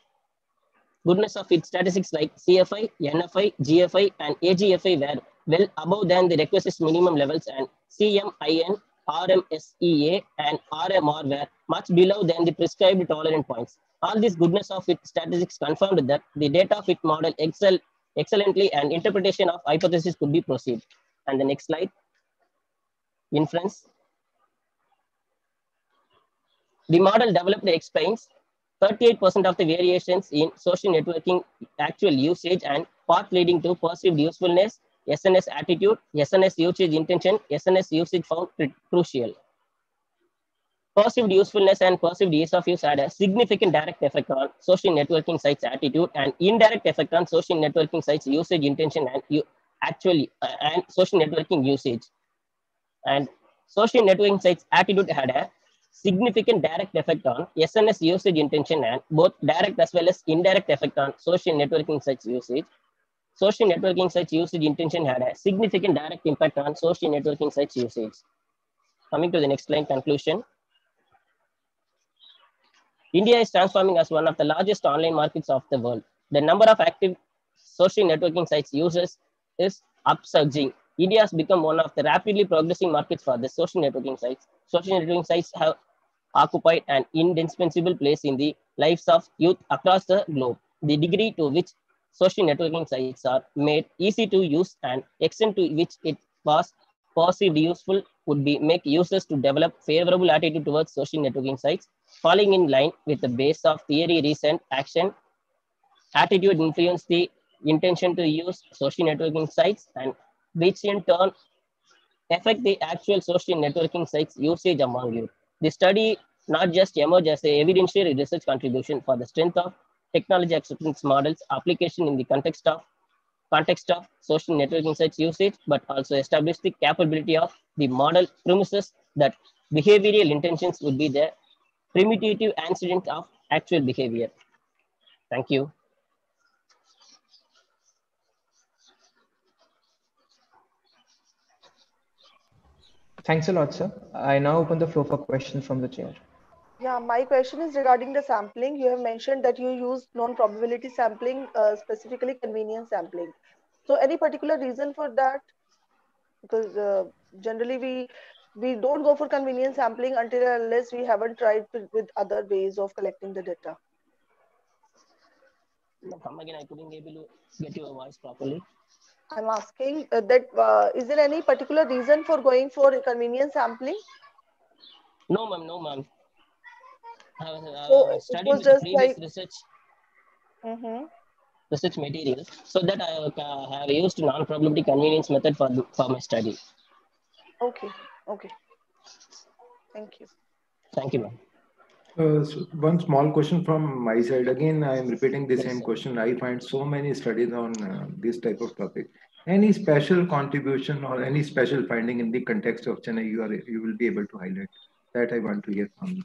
Goodness of its statistics like CFI, NFI, GFI, and AGFI were well above than the requisite minimum levels, and CMIN, RMSEA, and RMR were much below than the prescribed tolerant points. All this goodness of its statistics confirmed that the data fit model excellently and interpretation of hypothesis could be proceed. And the next slide, inference. The model developed explains 38% of the variations in social networking actual usage and part leading to perceived usefulness, SNS attitude, SNS usage intention, SNS usage found crucial. Perceived usefulness and perceived ease of use had a significant direct effect on social networking sites attitude and indirect effect on social networking sites usage intention and and social networking usage. And social networking sites attitude had a significant direct effect on SNS usage intention and both direct as well as indirect effect on social networking sites usage. Social networking sites usage intention had a significant direct impact on social networking sites usage. Coming to the next line conclusion. India is transforming as one of the largest online markets of the world. The number of active social networking sites users is upsurging. India has become one of the rapidly progressing markets for the social networking sites. Social networking sites have occupied an indispensable place in the lives of youth across the globe. The degree to which social networking sites are made easy to use and extent to which it was perceived useful would be make users to develop favorable attitude towards social networking sites, falling in line with the base of theory, recent action. Attitude influence the intention to use social networking sites and which in turn affect the actual social networking sites usage among youth. The study not just emerged as a evidential research contribution for the strength of technology acceptance models application in the context of social networking sites usage, but also establish the capability of the model premises that behavioral intentions would be the primitive antecedent of actual behavior. Thank you. Thanks a lot, sir. I now open the floor for questions from the chair. Yeah, my question is regarding the sampling. You have mentioned that you use non-probability sampling, specifically convenience sampling. So any particular reason for that? Because generally we don't go for convenience sampling until unless we haven't tried with other ways of collecting the data. Come again, I couldn't able to get your voice properly. I'm asking that is there any particular reason for going for convenience sampling? No, ma'am. No, ma'am. I So have it studied was with the just previous like. research material, so that I have used non-probability convenience method for my study. Okay. Okay. Thank you. Thank you, ma'am. So one small question from my side. Again, I am repeating the Yes, same sir. question. I find so many studies on this type of topic. Any special contribution or any special finding in the context of Chennai you will be able to highlight? That I want to hear from you.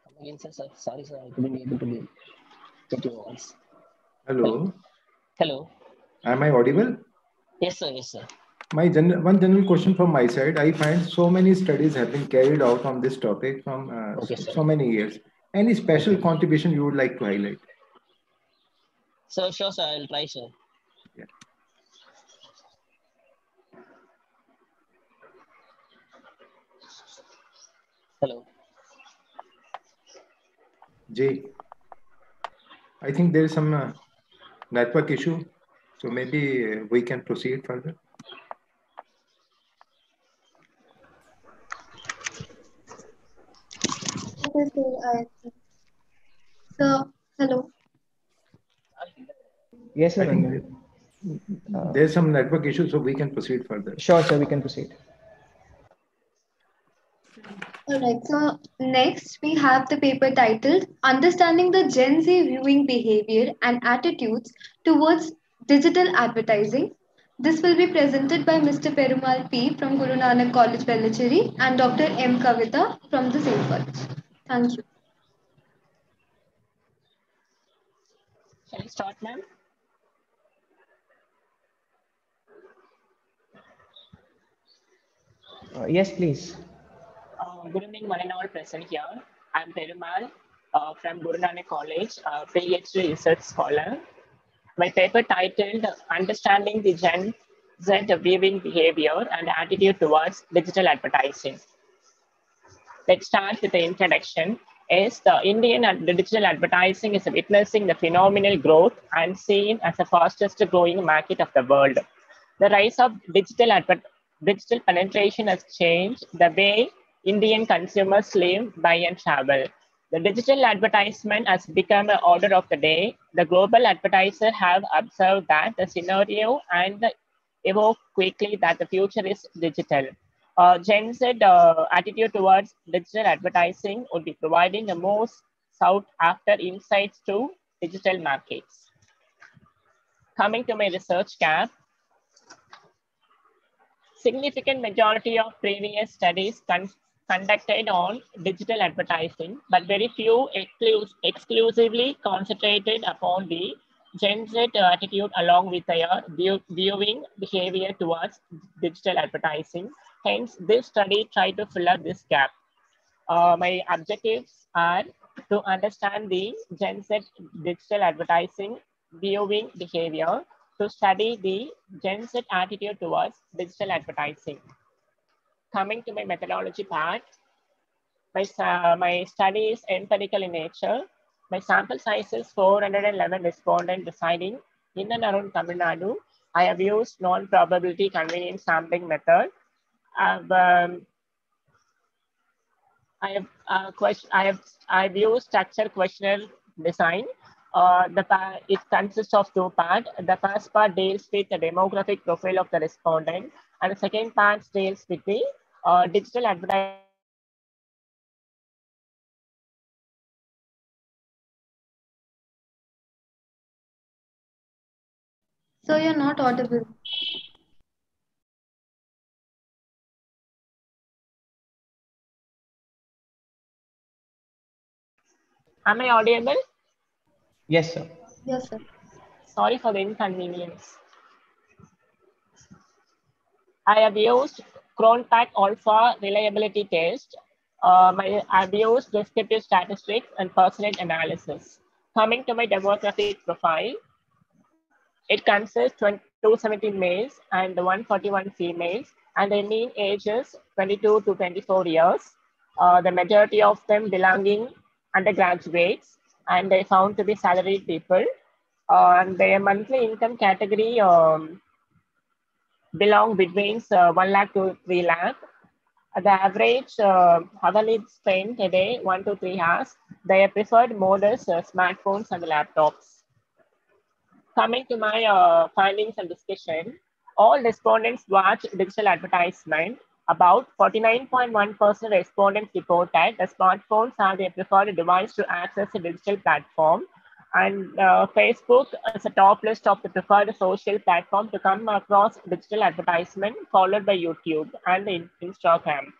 Come again, sir. Sorry, sir. I couldn't able to get your voice. Hello. Hello. Am I audible? Yes, sir. Yes, sir. One general question from my side. I find so many studies have been carried out on this topic from Okay, sir. so many years. Any special contribution you would like to highlight? So sure, sir. I'll try, sir. Yeah. Hello. Jay, I think there is some network issue, so maybe we can proceed further. So, hello. Yes, sir. I think there's some network issue, so we can proceed further. Sure, sir. We can proceed. Alright, so next we have the paper titled Understanding the Gen Z Viewing Behavior and Attitudes Towards Digital Advertising. This will be presented by Mr. Perumal P. from Guru Nanak College, Velachery and Dr. M. Kavita from the same college. Thank you. Shall I start, ma'am? Yes, please. Good evening, one and all present here. I'm Perumal from Guru Nanak College, PhD research scholar. My paper titled Understanding the Gen Z Viewing Behavior and Attitude Towards Digital Advertising. Let's start with the introduction. The Indian digital advertising is witnessing the phenomenal growth and seen as the fastest growing market of the world. The rise of digital penetration has changed the way Indian consumers live, buy, and travel. The digital advertisement has become an order of the day. The global advertisers have observed that the scenario and evoke quickly that the future is digital. Gen Z attitude towards digital advertising would be providing the most sought after insights to digital markets. Coming to my research gap, significant majority of previous studies conducted on digital advertising, but very few exclusively concentrated upon the Gen Z attitude along with their viewing behavior towards digital advertising. Hence, this study tried to fill up this gap. My objectives are to understand the Gen Z digital advertising viewing behavior, to study the Gen Z attitude towards digital advertising. Coming to my methodology part, my study is empirical in nature. My sample size is 411 respondents residing in and around Tamil Nadu. I have used non-probability convenience sampling method. I've I've used structured questionnaire design. It consists of two parts. The first part deals with the demographic profile of the respondent, and the second part deals with the digital advertising behavior towards digital advertising. So you're not audible. Am I audible? Yes, sir. Yes, sir. Sorry for the inconvenience. I have used Cronpack Alpha reliability test. I've used descriptive statistics and personate analysis. Coming to my demographic profile, it consists 270 males and 141 females, and their mean ages 22 to 24 years. The majority of them belonging undergraduates, and they found to be salaried people. And their monthly income category belong between 1 lakh to 3 lakh. The average hourly spent a day, 1 to 3 hours. Their preferred mode is smartphones and laptops. Coming to my findings and discussion, all respondents watch digital advertisement. About 49.1% respondents reported the smartphones are their preferred device to access a digital platform. And Facebook is a top list of the preferred social platform to come across digital advertisement, followed by YouTube and Instagram.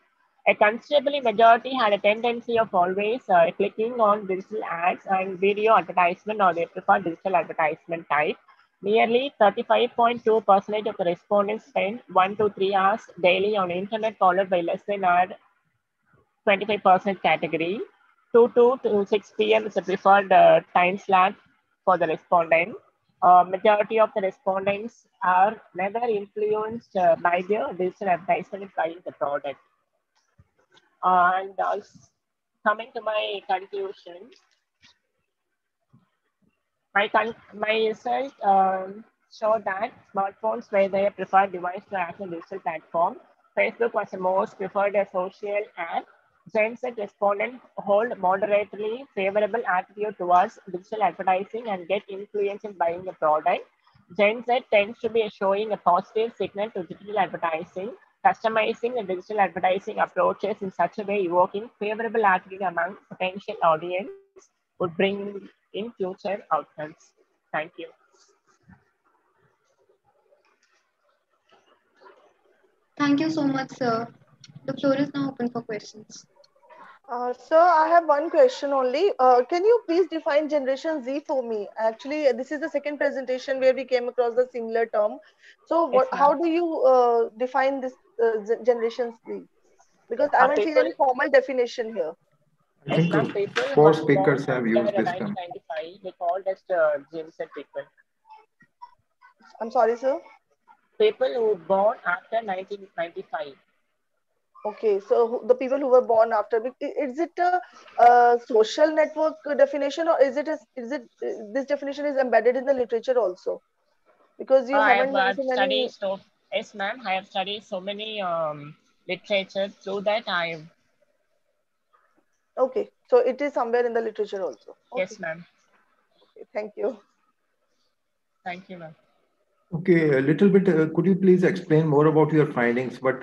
A considerable majority had a tendency of always clicking on digital ads and video advertisement or their preferred digital advertisement type. Nearly 35.2% of the respondents spend 1 to 3 hours daily on internet, followed by less than our 25% category. 2 to 6 p.m. is the preferred time slot for the respondent. Majority of the respondents are never influenced by the digital advertisement in buying the product. And coming to my conclusion, my research showed that smartphones were their preferred device to access digital platform. Facebook was the most preferred social app. Gen Z respondents hold moderately favorable attitude towards digital advertising and get influence in buying the product. Gen Z tends to be showing a positive signal to digital advertising, customizing the digital advertising approaches in such a way evoking favorable attitude among potential audience would bring in future outcomes. Thank you. Thank you so much, sir. The floor is now open for questions. Sir, I have one question only. Can you please define Generation Z for me? Actually, this is the second presentation where we came across the similar term. So, Yes, how ma'am. do you define this Generation Z? Because I haven't seen People, any formal definition here. I yes, think ma'am. People who four are born speakers have after used this term. 1995, they called as Gen Z people. I'm sorry, sir. People who were born after 1995. Okay, so the people who were born after, is it a, social network definition, or this definition is embedded in the literature also? Because you I have haven't mentioned any. studied so yes, ma'am. I have studied so many literature through that. I Okay, so it is somewhere in the literature also. Yes, Okay, ma'am. okay, thank you. Thank you, ma'am. Okay, a little bit. Could you please explain more about your findings? What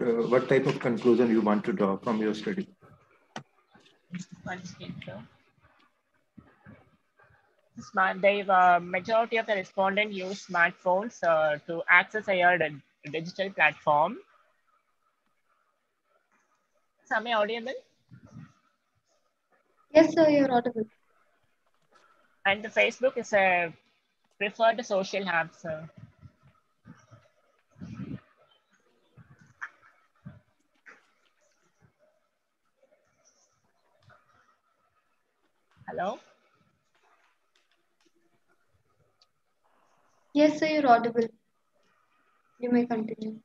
type of conclusion you want to draw from your study? One second, sir. Majority of the respondents use smartphones to access a digital platform. Am I audible? Yes, sir, you're audible. And the Facebook is a preferred social app, sir. Hello? Yes, sir, you're audible. You may continue.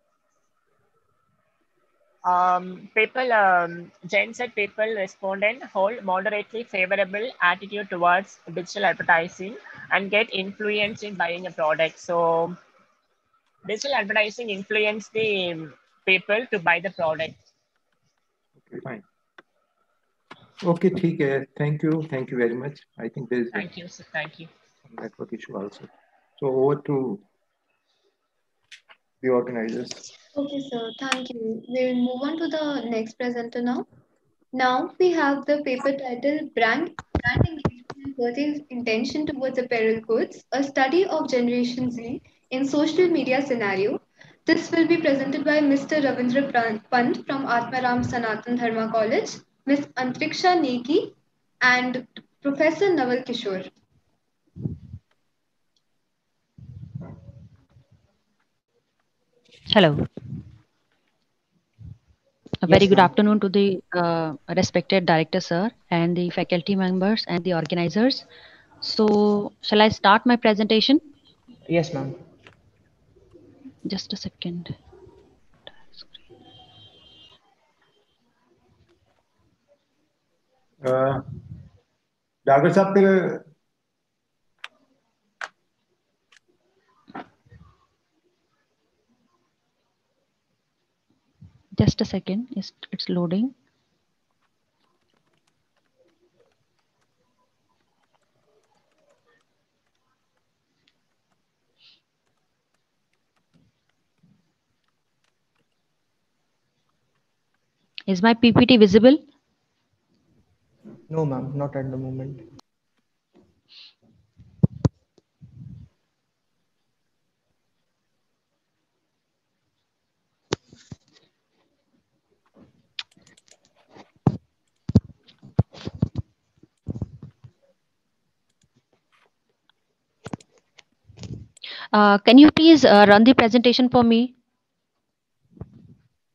Gen Z people respondent hold moderately favorable attitude towards digital advertising and get influenced in buying a product. So digital advertising influence the people to buy the product. Okay, fine. Okay, ठीक है. Thank you very much. I think there is a Thank you, sir. Thank you. network issue also. So over to the organizers. Okay, sir, thank you. We'll move on to the next presenter now. Now we have the paper title Brand Engagement and Purchase Intention Towards Apparel Goods, a study of Generation Z in social media scenario. This will be presented by Mr. Ravindra Pant from Atmaram Sanatan Dharma College, Ms. Antriksha Negi, and Professor Naval Kishore. Hello. A very Yes, good ma'am. afternoon to the respected director, sir, and the faculty members and the organizers. So, shall I start my presentation? Yes, ma'am. Just a second. Doctor साहब Just a second. It's loading. Is my PPT visible? No, ma'am, not at the moment. Can you please run the presentation for me?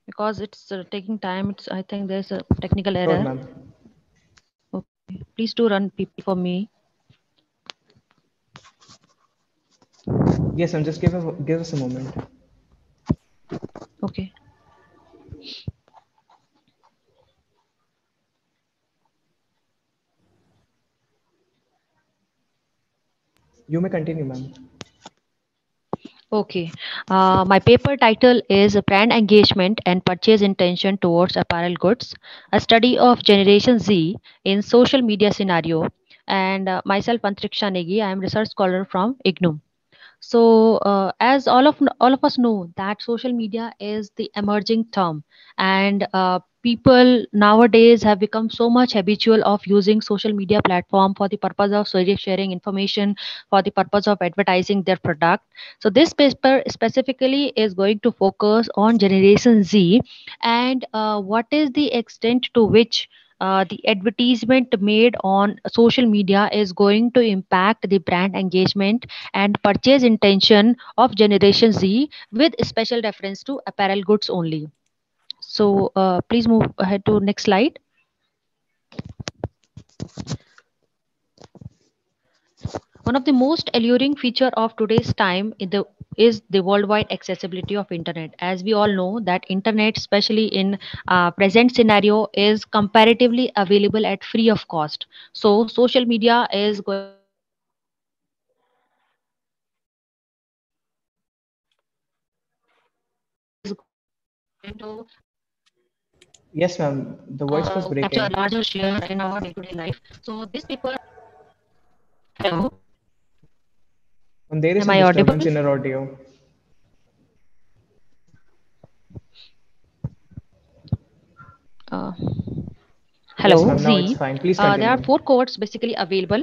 Because it's taking time. I think there's a technical Sure, error. ma'am. Okay. Please do run PPT for me. Yes, ma'am. Just give us a moment. Okay. You may continue, ma'am. Okay. My paper title is Brand Engagement and Purchase Intention Towards Apparel Goods, a study of Generation Z in social media scenario. And myself, Antriksha Negi, I am research scholar from IGNOU. So, as all of us know, that social media is the emerging term, and people nowadays have become so much habitual of using social media platform for the purpose of sharing information, for the purpose of advertising their product. So, this paper specifically is going to focus on Generation Z and what is the extent to which the advertisement made on social media is going to impact the brand engagement and purchase intention of Generation Z with special reference to apparel goods only. So please move ahead to next slide. One of the most alluring feature of today's time is the worldwide accessibility of internet. As we all know that internet, especially in present scenario, is comparatively available at free of cost. So social media is going to Yes, ma'am. The voice was capture a breaking. larger share in our day-to-day life. So these people, hello, And there is am some I audible? disturbance in our audio. Uh, Yes, Hello, ma'am. Now it's Z. fine. Please There are continue. four cohorts basically available.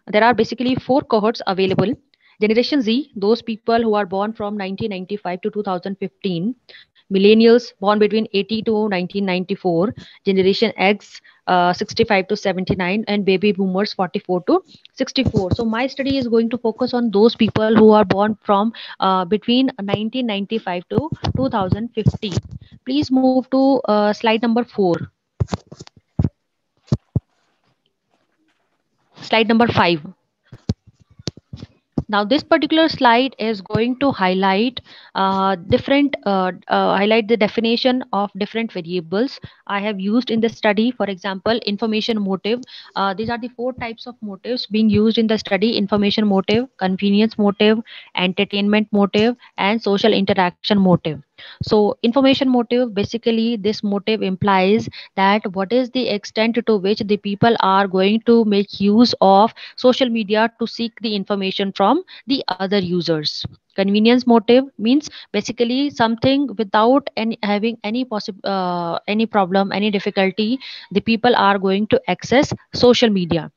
There are basically four cohorts available. Generation Z, those people who are born from 1995 to 2015. Millennials born between 80 to 1994. Generation X, 65 to 79, and baby boomers 44 to 64. So my study is going to focus on those people who are born from between 1995 to 2015. Please move to slide number 4. Slide number 5. Now this particular slide is going to highlight highlight the definition of different variables I have used in the study. For example, information motive. These are the four types of motives being used in the study: information motive, convenience motive, entertainment motive, and social interaction motive. So information motive, basically this motive implies that what is the extent to which the people are going to make use of social media to seek the information from the other users. Convenience motive means basically something without having any problem, any difficulty, the people are going to access social media.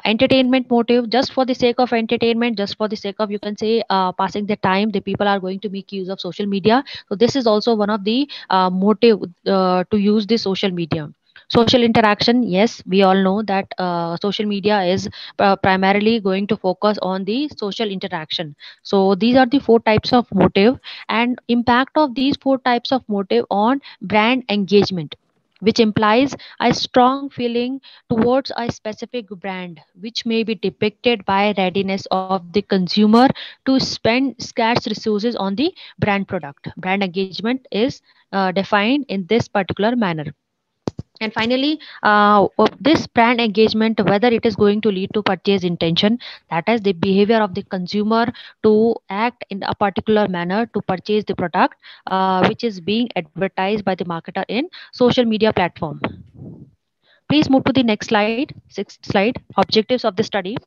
Entertainment motive, just for the sake of entertainment, just for the sake of, you can say, passing the time, the people are going to make use of social media. So this is also one of the motive to use the social media. Social interaction, yes, we all know that social media is primarily going to focus on the social interaction. So these are the four types of motive, and impact of these four types of motive on brand engagement, which implies a strong feeling towards a specific brand, which may be depicted by readiness of the consumer to spend scarce resources on the brand product. Brand engagement is defined in this particular manner. And finally, this brand engagement, whether it is going to lead to purchase intention, that is the behavior of the consumer to act in a particular manner to purchase the product, which is being advertised by the marketer in social media platform. Please move to the next slide. Sixth slide, objectives of the study.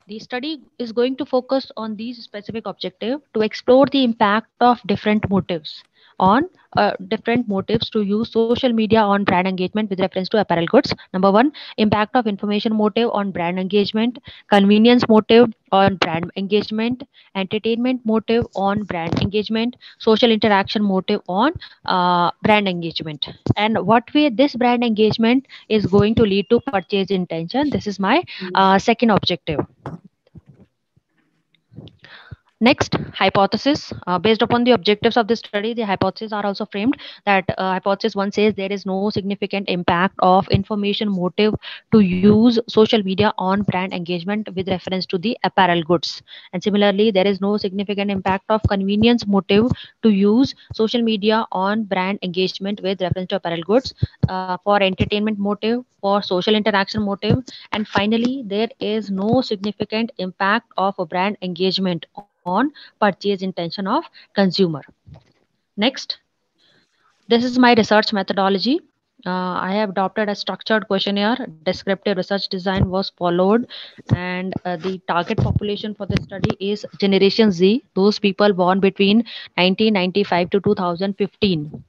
The study is going to focus on these specific objective to explore the impact of different motives on different motives to use social media on brand engagement with reference to apparel goods. Number one, impact of information motive on brand engagement, convenience motive on brand engagement, entertainment motive on brand engagement, social interaction motive on brand engagement, and what way this brand engagement is going to lead to purchase intention. This is my second objective. Next, hypothesis. Based upon the objectives of the study, the hypotheses are also framed. That hypothesis one says there is no significant impact of information motive to use social media on brand engagement with reference to the apparel goods. And similarly, there is no significant impact of convenience motive to use social media on brand engagement with reference to apparel goods. For entertainment motive, for social interaction motive, and finally, there is no significant impact of a brand engagement on purchase intention of consumer. Next, this is my research methodology. I have adopted a structured questionnaire. Descriptive research design was followed, and the target population for the study is Generation Z, those people born between 1995 to 2015.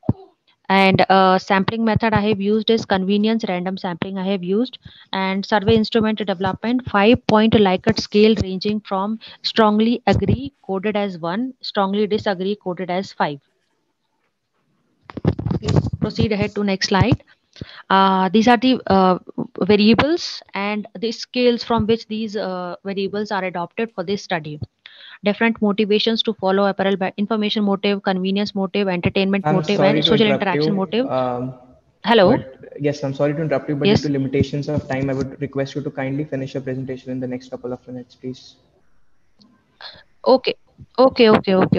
And sampling method I have used is convenience random sampling I have used, and survey instrument development 5-point Likert scale ranging from strongly agree coded as 1, strongly disagree coded as 5. Please proceed ahead to next slide. These are the variables and the scales from which these variables are adopted for this study. Different motivations to follow apparel by information motive, convenience motive, entertainment I'm motive, sorry and to social interrupt interaction you. motive. Hello. But yes, I'm sorry to interrupt you, but due Yes. to limitations of time, I would request you to kindly finish your presentation in the next couple of minutes, please. Okay. Okay. Variables,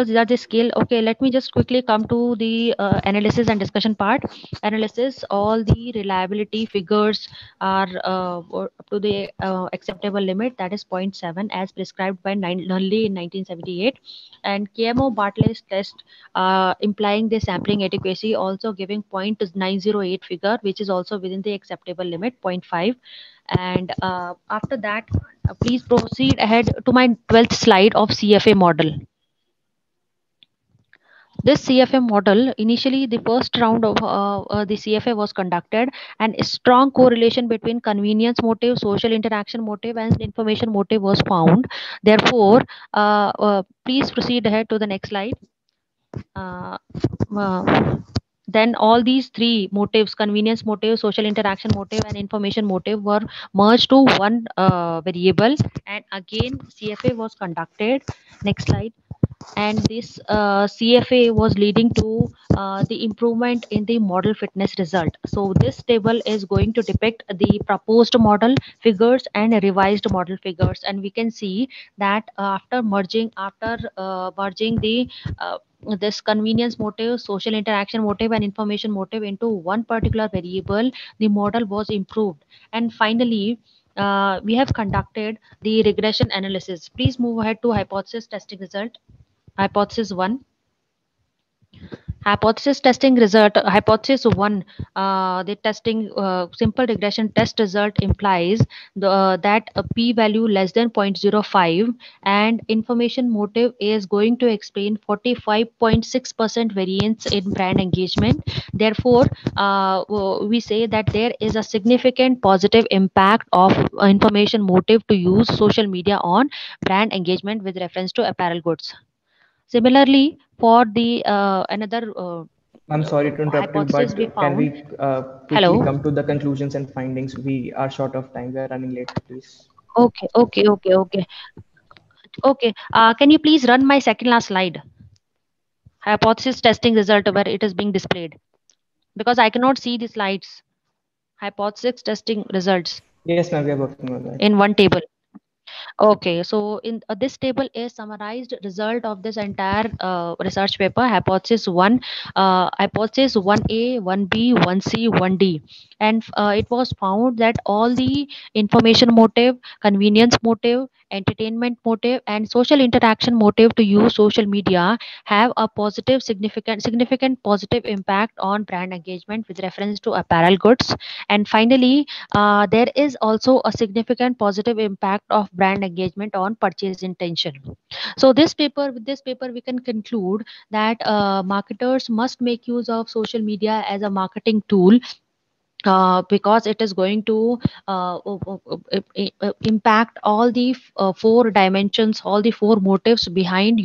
these are the scale. Okay, let me just quickly come to the analysis and discussion part. Analysis, all the reliability figures are up to the acceptable limit, that is zero point 0.7 as prescribed by Nunley in 1978. And KMO Bartlett's test implying the sampling adequacy, also giving 0.908 figure, which is also within the acceptable limit, zero point 0.5. And after that, please proceed ahead to my 12th slide of CFA model. This CFA model, initially the first round of the CFA was conducted, and a strong correlation between convenience motive, social interaction motive, and information motive was found. Therefore, please proceed ahead to the next slide. Uh, uh, then all these three motives, convenience motive, social interaction motive, and information motive, were merged to one variable, and again CFA was conducted. Next slide. And this CFA was leading to the improvement in the model fitness result. So this table is going to depict the proposed model figures and revised model figures, and we can see that after merging the this convenience motive, social interaction motive, and information motive into one particular variable, the model was improved. And finally, we have conducted the regression analysis. Please move ahead to hypothesis testing result. Hypothesis 1. Hypothesis testing result. Hypothesis 1, the testing simple regression test result implies that a p-value less than 0.05 and information motive is going to explain 45.6% variance in brand engagement. Therefore, we say that there is a significant positive impact of information motive to use social media on brand engagement with reference to apparel goods. Similarly, for the another I'm sorry to interrupt you, hypothesis we but can found. we quickly Hello. come to the conclusions and findings? We are short of time. We are running late, please. Okay. Can you please run my second last slide? Hypothesis testing result where it is being displayed, because I cannot see the slides. Hypothesis testing results Yes, ma'am, we are working on that. in one table. Okay, so in this table is summarized result of this entire research paper. Hypothesis 1, hypothesis 1A, 1B, 1C, 1D. And it was found that all the information motive, convenience motive, entertainment motive, and social interaction motive to use social media have a significant positive impact on brand engagement with reference to apparel goods. And finally, there is also a significant positive impact of brand engagement on purchase intention. So with this paper we can conclude that marketers must make use of social media as a marketing tool, because it is going to impact all the four dimensions, all the four motives behind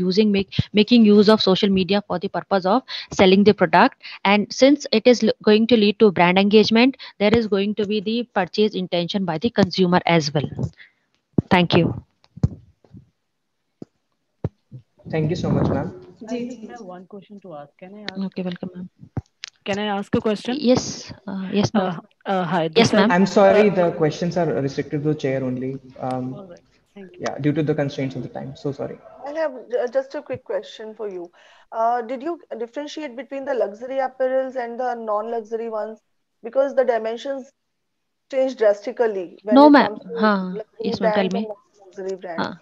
making use of social media for the purpose of selling the product. And since it is going to lead to brand engagement, there is going to be the purchase intention by the consumer as well. Thank you. Thank you so much, ma'am. I just have one question to ask. Can I ask? Okay, welcome, ma'am. Can I ask a question? Yes, ma'am. Hi, this Yes, side. ma'am. I'm sorry, the questions are restricted to chair only. All right. Thank you. Yeah, due to the constraints of the time. So sorry. I have just a quick question for you. Did you differentiate between the luxury apparels and the non-luxury ones? Because the dimensions change drastically when No, it ma'am. comes to luxury Yes, ma'am. Tell brands and me. non-luxury brands. Huh.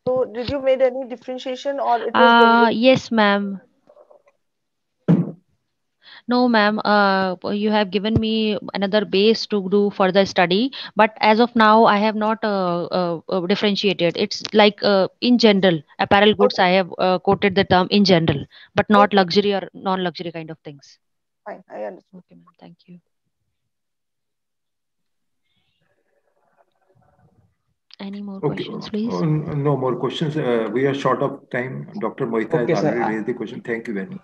So did you made any differentiation or it was generally? Yes, ma'am. No, ma'am. You have given me another base to do further study, but as of now, I have not differentiated. It's like in general, apparel goods. Okay, I have quoted the term in general, but not okay, luxury or non-luxury kind of things. fine. I understood. Okay, ma'am. Thank you. Any more Okay. questions, please? No more questions. We are short of time. Dr. Mohita has Okay, sir. already raised the question. Thank you very much.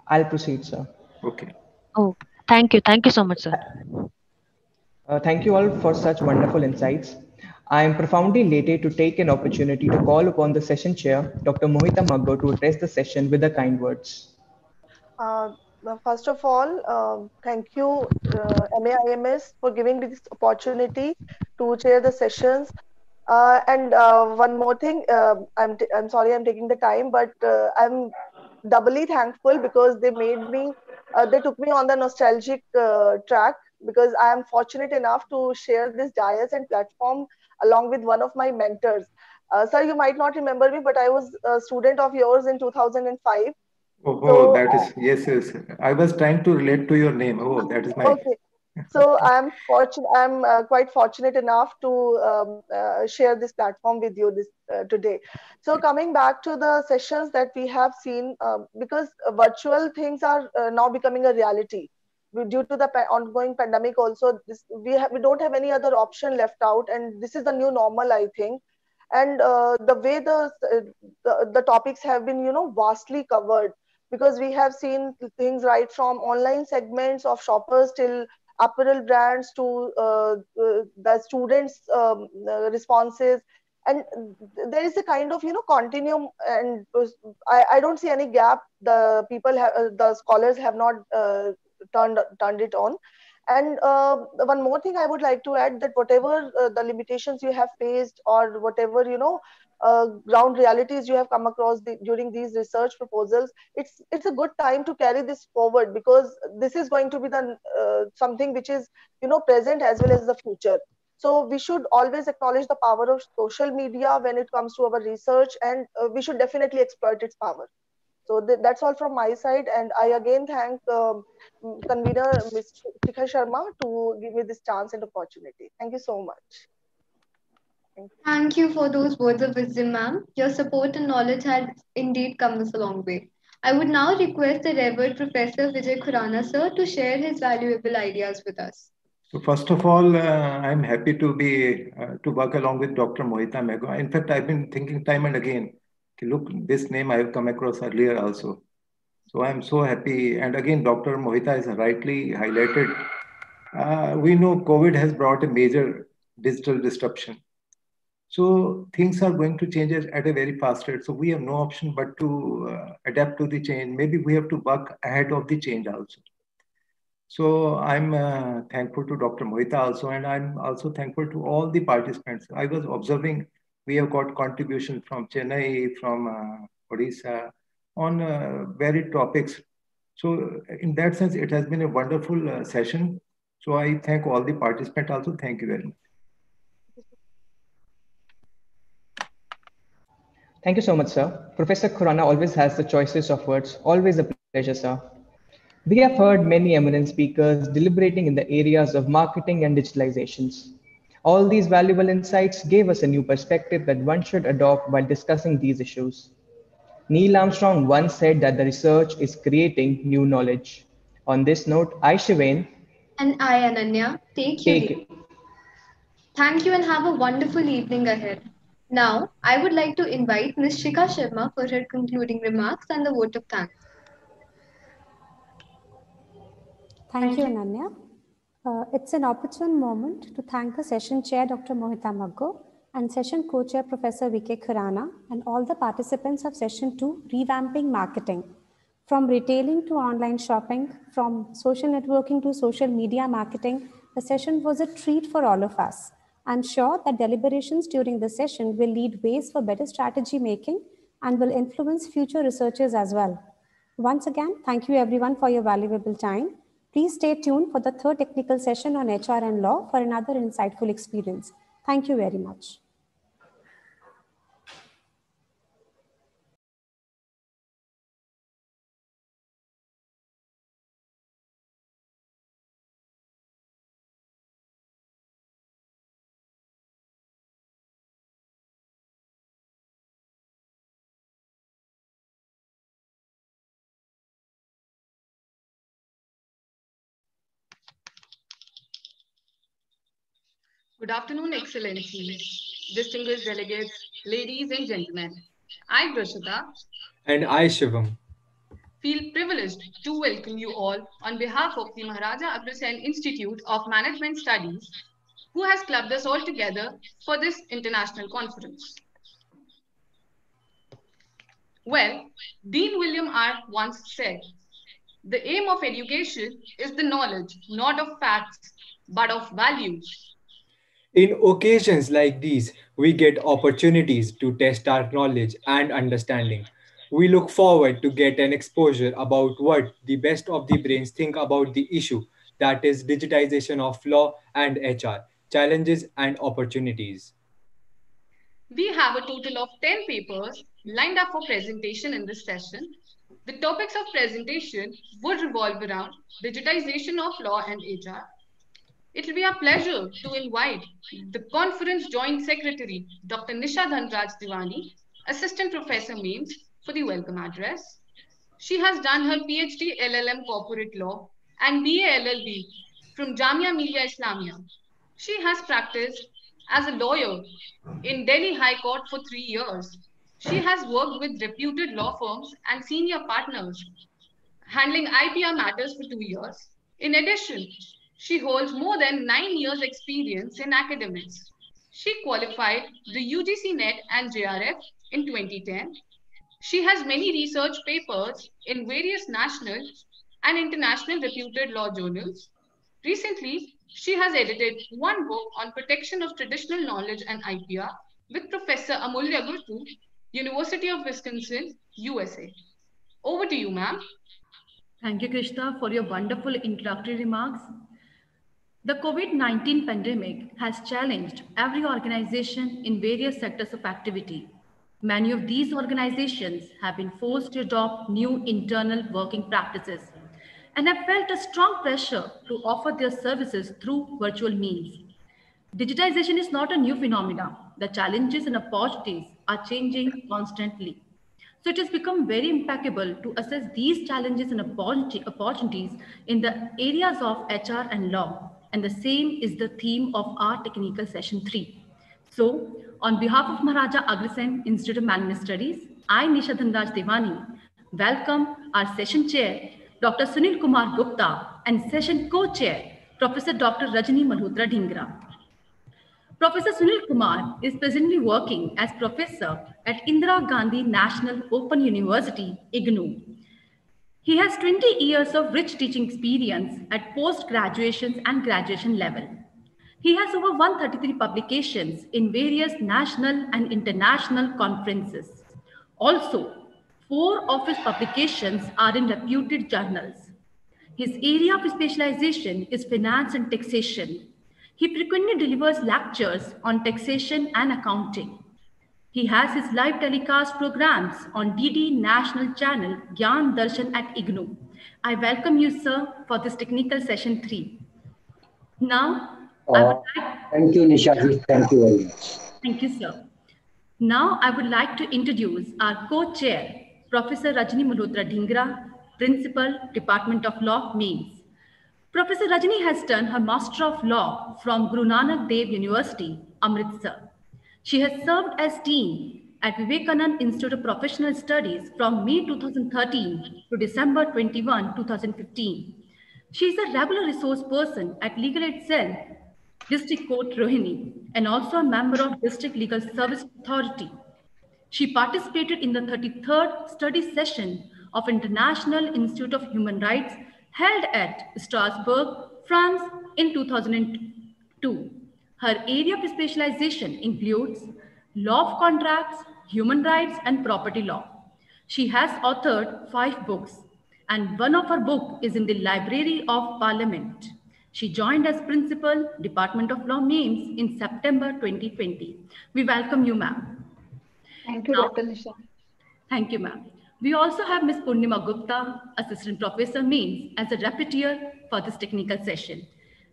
I'll proceed, sir. Okay. Oh, thank you. Thank you so much, sir. Thank you all for such wonderful insights. I am profoundly elated to take an opportunity to call upon the session chair, Dr. Mohita Maggo, to address the session with the kind words. First of all, thank you, MAIMS, for giving me this opportunity to chair the sessions. And one more thing, I'm sorry I'm taking the time, but I'm doubly thankful because they took me on the nostalgic track, because I am fortunate enough to share this dais and platform along with one of my mentors. Sir, you might not remember me, but I was a student of yours in 2005. Oh, oh, So, that is, yes, yes. I was trying to relate to your name. Oh, that is my. okay. So I'm fortunate. I'm quite fortunate enough to share this platform with you this today. So coming back to the sessions that we have seen, because virtual things are now becoming a reality due to the ongoing pandemic. Also, we don't have any other option left out, and this is the new normal, I think. And the way the topics have been, vastly covered, because we have seen things right from online segments of shoppers till apparel brands to the students' responses. And there is a kind of continuum, and I don't see any gap. The scholars have not turned it on. And one more thing I would like to add, that whatever the limitations you have faced, or whatever ground realities you have come across during these research proposals, it's a good time to carry this forward, because this is going to be the something which is present as well as the future. So we should always acknowledge the power of social media when it comes to our research, and we should definitely exploit its power. So that's all from my side, and I again thank convener Ms. Shikha Sharma to give me this chance and opportunity. Thank you so much. Thank you. Thank you for those words of wisdom, ma'am. Your support and knowledge has indeed come us a long way. I would now request the Revered Professor Vijay Khurana, sir, to share his valuable ideas with us. So first of all, I'm happy to work along with Dr. Mohita Megha. In fact, I've been thinking time and again, "Okay, look, this name I have come across earlier also. So I'm so happy. And again, Dr. Mohita has rightly highlighted. We know COVID has brought a major digital disruption. So things are going to change at a very fast rate. So we have no option but to adapt to the change. Maybe we have to work ahead of the change also. So I'm thankful to Dr. Mohita also, and I'm also thankful to all the participants. I was observing we have got contributions from Chennai, from Odisha, on varied topics. So in that sense, it has been a wonderful session. So I thank all the participants also. Thank you very much. Thank you so much, sir. Professor Khurana always has the choicest of words. Always a pleasure, sir. We have heard many eminent speakers deliberating in the areas of marketing and digitalizations. All these valuable insights gave us a new perspective that one should adopt while discussing these issues. Neil Armstrong once said that the research is creating new knowledge. On this note, I, Shivain, And I, Ananya, take you take leave. Thank you and have a wonderful evening ahead. Now, I would like to invite Ms. Shikha Sharma for her concluding remarks and the vote of thanks. Thank you, Ananya. It's an opportune moment to thank the session chair, Dr. Mohita Maggo, and session co-chair, Professor V.K. Khurana, and all the participants of session 2, Revamping Marketing. From retailing to online shopping, from social networking to social media marketing, the session was a treat for all of us. I'm sure that deliberations during the session will lead ways for better strategy making and will influence future researchers as well. Once again, thank you everyone for your valuable time. Please stay tuned for the third technical session on HR and law for another insightful experience. Thank you very much. Good afternoon, Excellencies, distinguished delegates, ladies and gentlemen. I, Drashita, And I, Shivam. feel privileged to welcome you all on behalf of the Maharaja Agrasen Institute of Management Studies, who has clubbed us all together for this international conference. Well, Dean William R. once said, "The aim of education is the knowledge not of facts, but of values." In occasions like these, we get opportunities to test our knowledge and understanding. We look forward to get an exposure about what the best of the brains think about the issue, that is digitization of law and HR, challenges and opportunities. We have a total of 10 papers lined up for presentation in this session. The topics of presentation would revolve around digitization of law and HR. It will be our pleasure to invite the conference joint secretary, Dr. Nisha Dhanraj Diwani, assistant professor MAIMS, for the welcome address. She has done her PhD LLM corporate law and BA LLB from Jamia Millia Islamia. She has practiced as a lawyer in Delhi High Court for 3 years. She has worked with reputed law firms and senior partners, handling IPR matters for 2 years. In addition, she holds more than 9 years' experience in academics. She qualified the UGC NET and JRF in 2010. She has many research papers in various national and international reputed law journals. Recently, she has edited one book on protection of traditional knowledge and IPR with Professor Amulya Gurtu, University of Wisconsin, USA. Over to you, ma'am. Thank you, Krishna, for your wonderful introductory remarks. The COVID-19 pandemic has challenged every organization in various sectors of activity. Many of these organizations have been forced to adopt new internal working practices and have felt a strong pressure to offer their services through virtual means. Digitization is not a new phenomenon. The challenges and opportunities are changing constantly. So it has become very impeccable to assess these challenges and opportunities in the areas of HR and law. And the same is the theme of our technical session 3. So on behalf of Maharaja Agrasen Institute of Management Studies, I, Nisha Dhanraj Devani, welcome our session chair, Dr. Sunil Kumar Gupta, and session co-chair, Professor Dr. Rajni Malhotra Dhingra. Professor Sunil Kumar is presently working as professor at Indira Gandhi National Open University, IGNOU. He has 20 years of rich teaching experience at post-graduation and graduation level. He has over 133 publications in various national and international conferences. Also, 4 of his publications are in reputed journals. His area of specialization is finance and taxation. He frequently delivers lectures on taxation and accounting. He has his live telecast programs on DD National Channel Gyan Darshan at IGNOU. I welcome you, sir, for this technical session 3. Now, I would like... Thank you, Nisha ji. Thank you very much. Thank you, sir. Now, I would like to introduce our co-chair, Professor Rajni Malhotra Dhingra, Principal, Department of Law, MAIMS. Professor Rajni has done her Master of Law from Guru Nanak Dev University, Amritsar. She has served as Dean at Vivekanand Institute of Professional Studies from May 2013 to December 21, 2015. She is a regular resource person at Legal Aid Cell, District Court Rohini, and also a member of District Legal Service Authority. She participated in the 33rd study session of International Institute of Human Rights held at Strasbourg, France in 2002. Her area of specialization includes law of contracts, human rights, and property law. She has authored 5 books, and one of her books is in the Library of Parliament. She joined as Principal, Department of Law, MAIMS in September 2020. We welcome you, ma'am. Thank you, Dr. Nisha. Thank you, ma'am. We also have Ms. Purnima Gupta, Assistant Professor MAIMS, as a rapporteur for this technical session.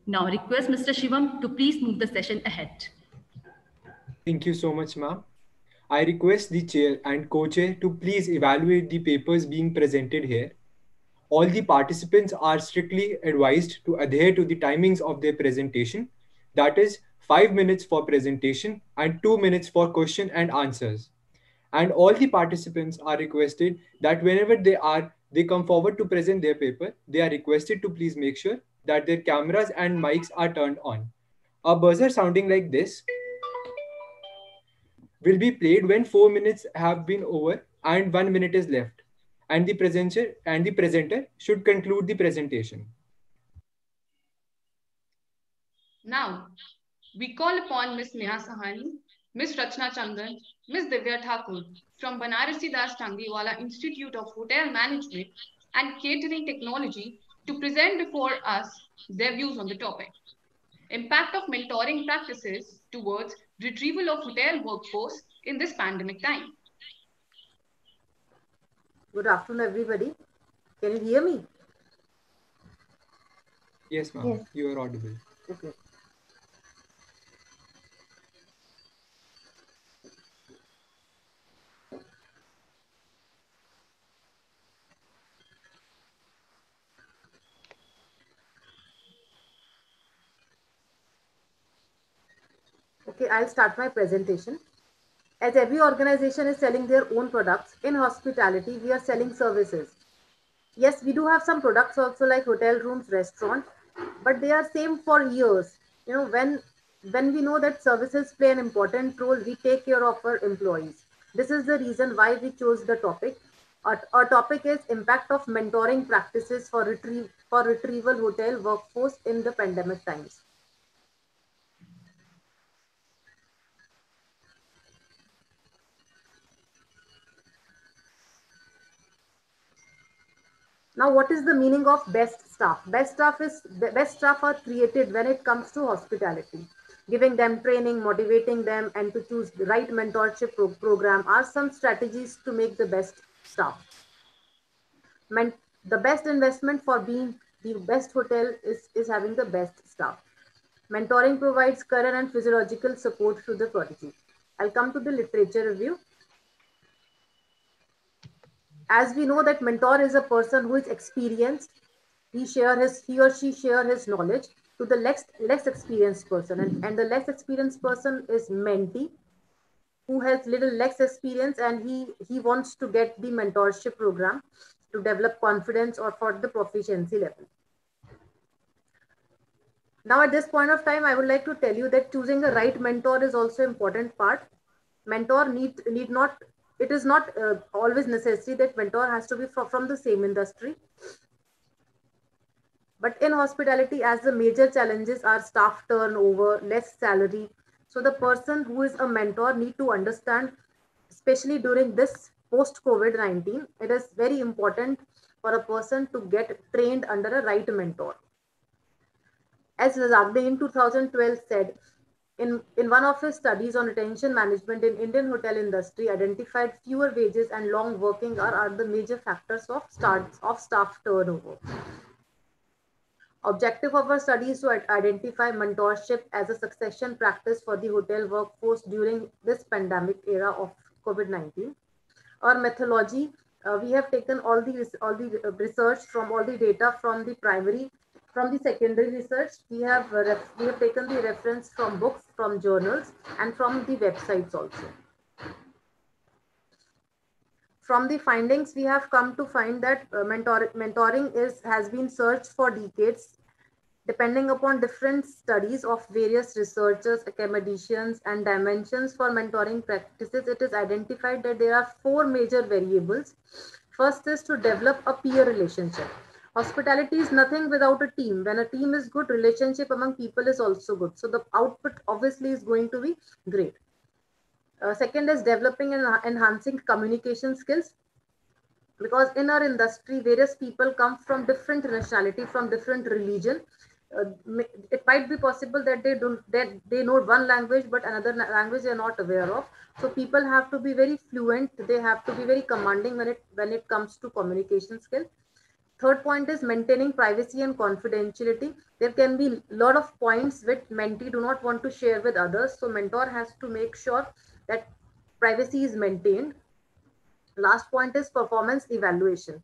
Now I request Mr. Shivam to please move the session ahead. Thank you so much, ma'am. I request the chair and co-chair to please evaluate the papers being presented here. All the participants are strictly advised to adhere to the timings of their presentation. That is 5 minutes for presentation and 2 minutes for question and answers. And all the participants are requested that whenever they come forward to present their paper, they are requested to please make sure that their cameras and mics are turned on. A buzzer sounding like this will be played when 4 minutes have been over and 1 minute is left, and the presenter should conclude the presentation. Now, We call upon Ms. Neha Sahani, Ms. Rachna Chandan, Ms. Divya Thakur from Banarasi Das Tangiwala Institute of Hotel Management and Catering Technology to present before us their views on the topic. Impact of mentoring practices towards retrieval of hotel workforce in this pandemic time. Good afternoon, everybody. Can you hear me? Yes, ma'am. Yes. You are audible. Okay. Okay, I'll start my presentation. As every organization is selling their own products, in hospitality, we are selling services. Yes, we do have some products also like hotel rooms, restaurant, but they are same for years. You know, when we know that services play an important role, we take care of our employees. This is the reason why we chose the topic. Our topic is impact of mentoring practices for retrieval hotel workforce in the pandemic times. Now, what is the meaning of best staff? Best staff are created when it comes to hospitality. Giving them training, motivating them, and to choose the right mentorship program are some strategies to make the best staff. The best investment for being the best hotel is having the best staff. Mentoring provides career and physiological support to the prodigy. I'll come to the literature review. As we know that mentor is a person who is experienced, he or she share his knowledge to the less experienced person, and the less experienced person is mentee who has little less experience, and he wants to get the mentorship program to develop confidence or for the proficiency level. Now at this point of time, I would like to tell you that choosing a right mentor is also important part. Mentor need not, it is not always necessary that mentor has to be from the same industry. But in hospitality, as the major challenges are staff turnover, less salary. So the person who is a mentor need to understand, especially during this post COVID-19, it is very important for a person to get trained under a right mentor. As Razagde in 2012 said, in one of his studies on retention management in Indian hotel industry, identified fewer wages and long working hours are the major factors of staff turnover. Objective of our study is to identify mentorship as a succession practice for the hotel workforce during this pandemic era of COVID-19. Our methodology, we have taken all the research from all the data from the primary, from the secondary research. We have taken the reference from books, from journals, and from the websites also. From the findings, we have come to find that mentoring has been searched for decades. Depending upon different studies of various researchers, academicians, and dimensions for mentoring practices, it is identified that there are 4 major variables. First is to develop a peer relationship. Hospitality is nothing without a team. When a team is good, relationship among people is also good. So the output obviously is going to be great. Second is developing and enhancing communication skills, because in our industry various people come from different nationality, from different religion. It might be possible that they know one language but another language they are not aware of. So people have to be very fluent, they have to be very commanding when it comes to communication skill. Third point is maintaining privacy and confidentiality. There can be a lot of points which mentee do not want to share with others, so mentor has to make sure that privacy is maintained. Last point is performance evaluation.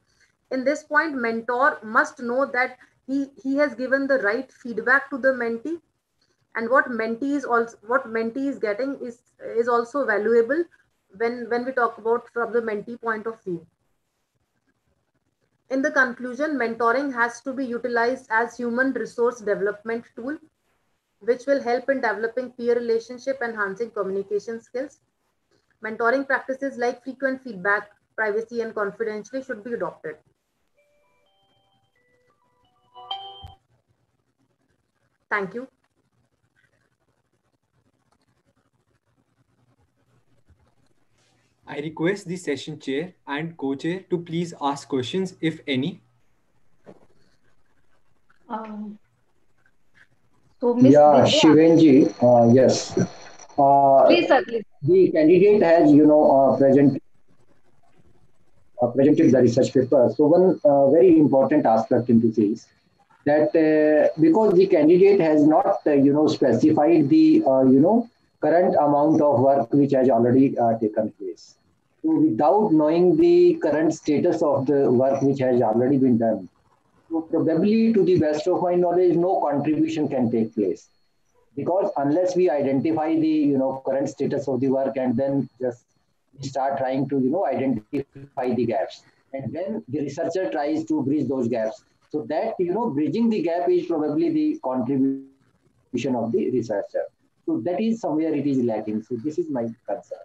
In this point, mentor must know that he has given the right feedback to the mentee, and what mentee is getting is also valuable when we talk about from the mentee point of view. In the conclusion, mentoring has to be utilized as human resource development tool, which will help in developing peer relationship, enhancing communication skills. Mentoring practices like frequent feedback, privacy, and confidentiality should be adopted. Thank you. I request the session chair and co-chair to please ask questions, if any. Um, so, Miss Yeah, Divya, Shivenji, yes. please, sir, please. The candidate has, presented the research paper. So one very important aspect in this is that because the candidate has not, specified the, current amount of work which has already taken place. So without knowing the current status of the work which has already been done, so probably to the best of my knowledge, no contribution can take place because unless we identify the current status of the work and then just start trying to identify the gaps, and then the researcher tries to bridge those gaps, so that bridging the gap is probably the contribution of the researcher. So that is somewhere it is lacking. So this is my concern.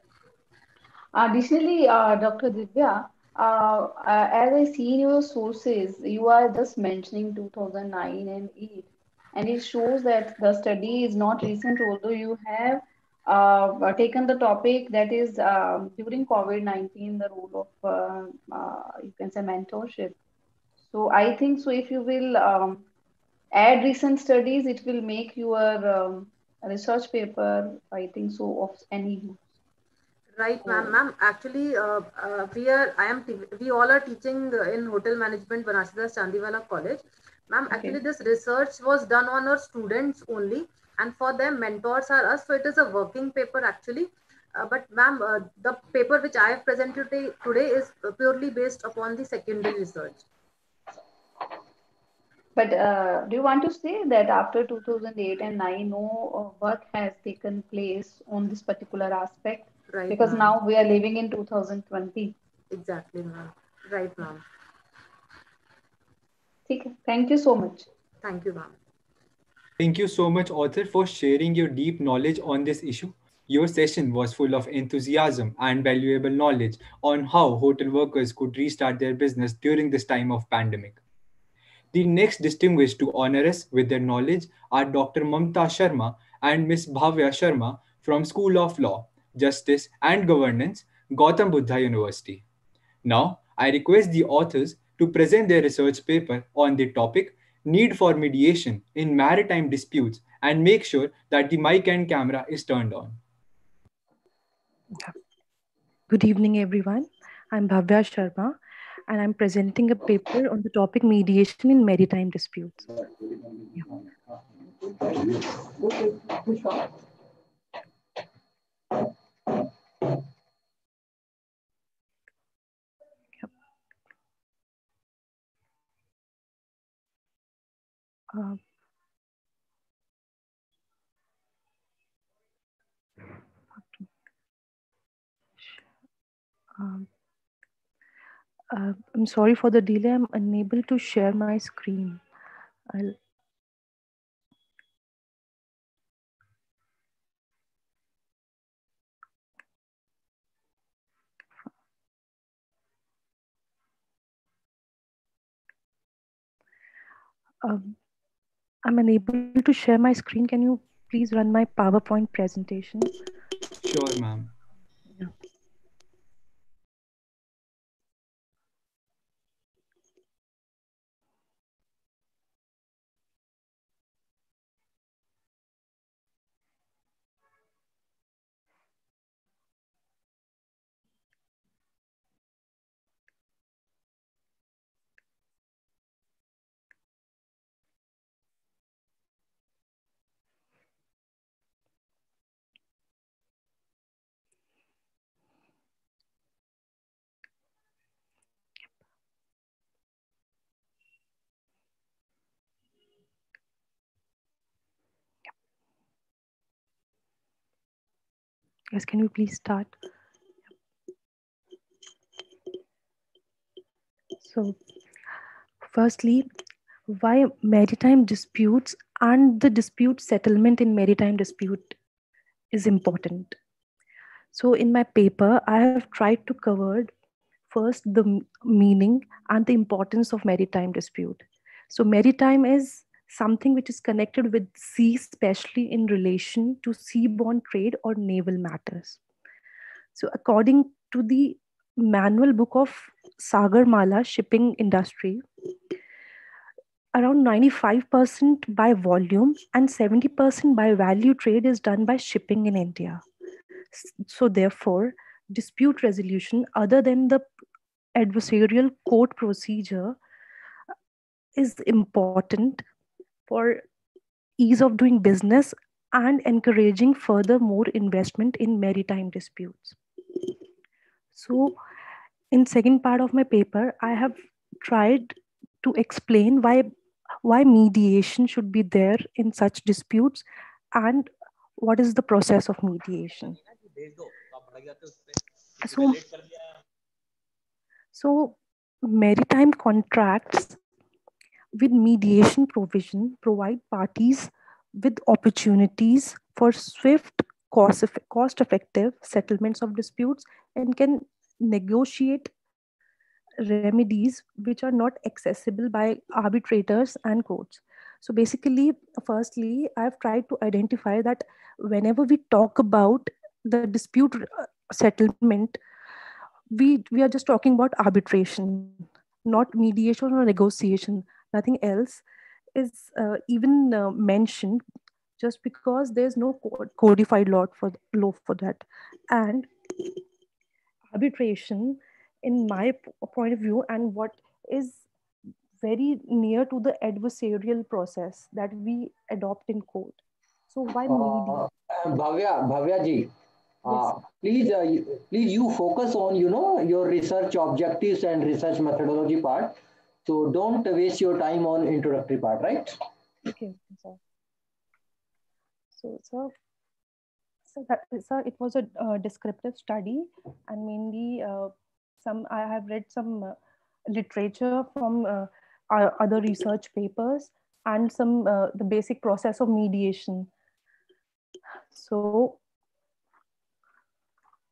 Additionally, Dr. Divya, as I see in your sources, you are just mentioning 2009 and 8, and it shows that the study is not recent, although you have taken the topic that is during COVID-19, the role of, you can say, mentorship. So I think so if you will add recent studies, it will make your research paper, I think so, of any use. Right, ma'am. So, Ma'am, actually, we all are teaching in hotel management, Banasida Chandiwala College. Ma'am, okay. actually, this research was done on our students only, and for them, mentors are us. So it is a working paper actually. But ma'am, the paper which I have presented today is purely based upon the secondary research. But do you want to say that after 2008 and 9, no work has taken place on this particular aspect? Right, Because ma'am. now we are living in 2020. Exactly, ma'am. Right, ma'am. Okay. Thank you so much. Thank you, ma'am. Thank you so much, author, for sharing your deep knowledge on this issue. Your session was full of enthusiasm and valuable knowledge on how hotel workers could restart their business during this time of pandemic. The next distinguished to honor us with their knowledge are Dr. Mamta Sharma and Ms. Bhavya Sharma from School of Law, Justice and Governance, Gautam Buddha University. Now, I request the authors to present their research paper on the topic Need for Mediation in Maritime Disputes and make sure that the mic and camera is turned on. Good evening, everyone. I'm Bhavya Sharma, and I'm presenting a paper on the topic mediation in maritime disputes. Yeah. Uh, um, I'm sorry for the delay. I'm unable to share my screen. I'll um, I'm unable to share my screen. Can you please run my PowerPoint presentation? Sure, ma'am. Yeah. Yes, can you please start? So, firstly, why maritime disputes and the dispute settlement in maritime dispute is important. So in my paper, I have tried to cover first the meaning and the importance of maritime dispute. So maritime is something which is connected with sea, especially in relation to seaborne trade or naval matters. So according to the manual book of Sagarmala shipping industry, around 95% by volume and 70% by value trade is done by shipping in India. So therefore, dispute resolution other than the adversarial court procedure is important for ease of doing business and encouraging further more investment in maritime disputes. So in second part of my paper, I have tried to explain why mediation should be there in such disputes and what is the process of mediation. So, so maritime contracts with mediation provision provide parties with opportunities for swift, cost effective settlements of disputes and can negotiate remedies which are not accessible by arbitrators and courts. So basically, firstly, I've tried to identify that whenever we talk about the dispute settlement, we are just talking about arbitration, not mediation or negotiation. Nothing else is even mentioned, just because there's no codified law for that. And arbitration, in my point of view, and what is very near to the adversarial process that we adopt in court. So why mediation? Bhavya ji, Yes. please you focus on your research objectives and research methodology part. So don't waste your time on introductory part, right? Okay, sir. So it was a descriptive study, and mainly I have read some literature from other research papers and some the basic process of mediation. So,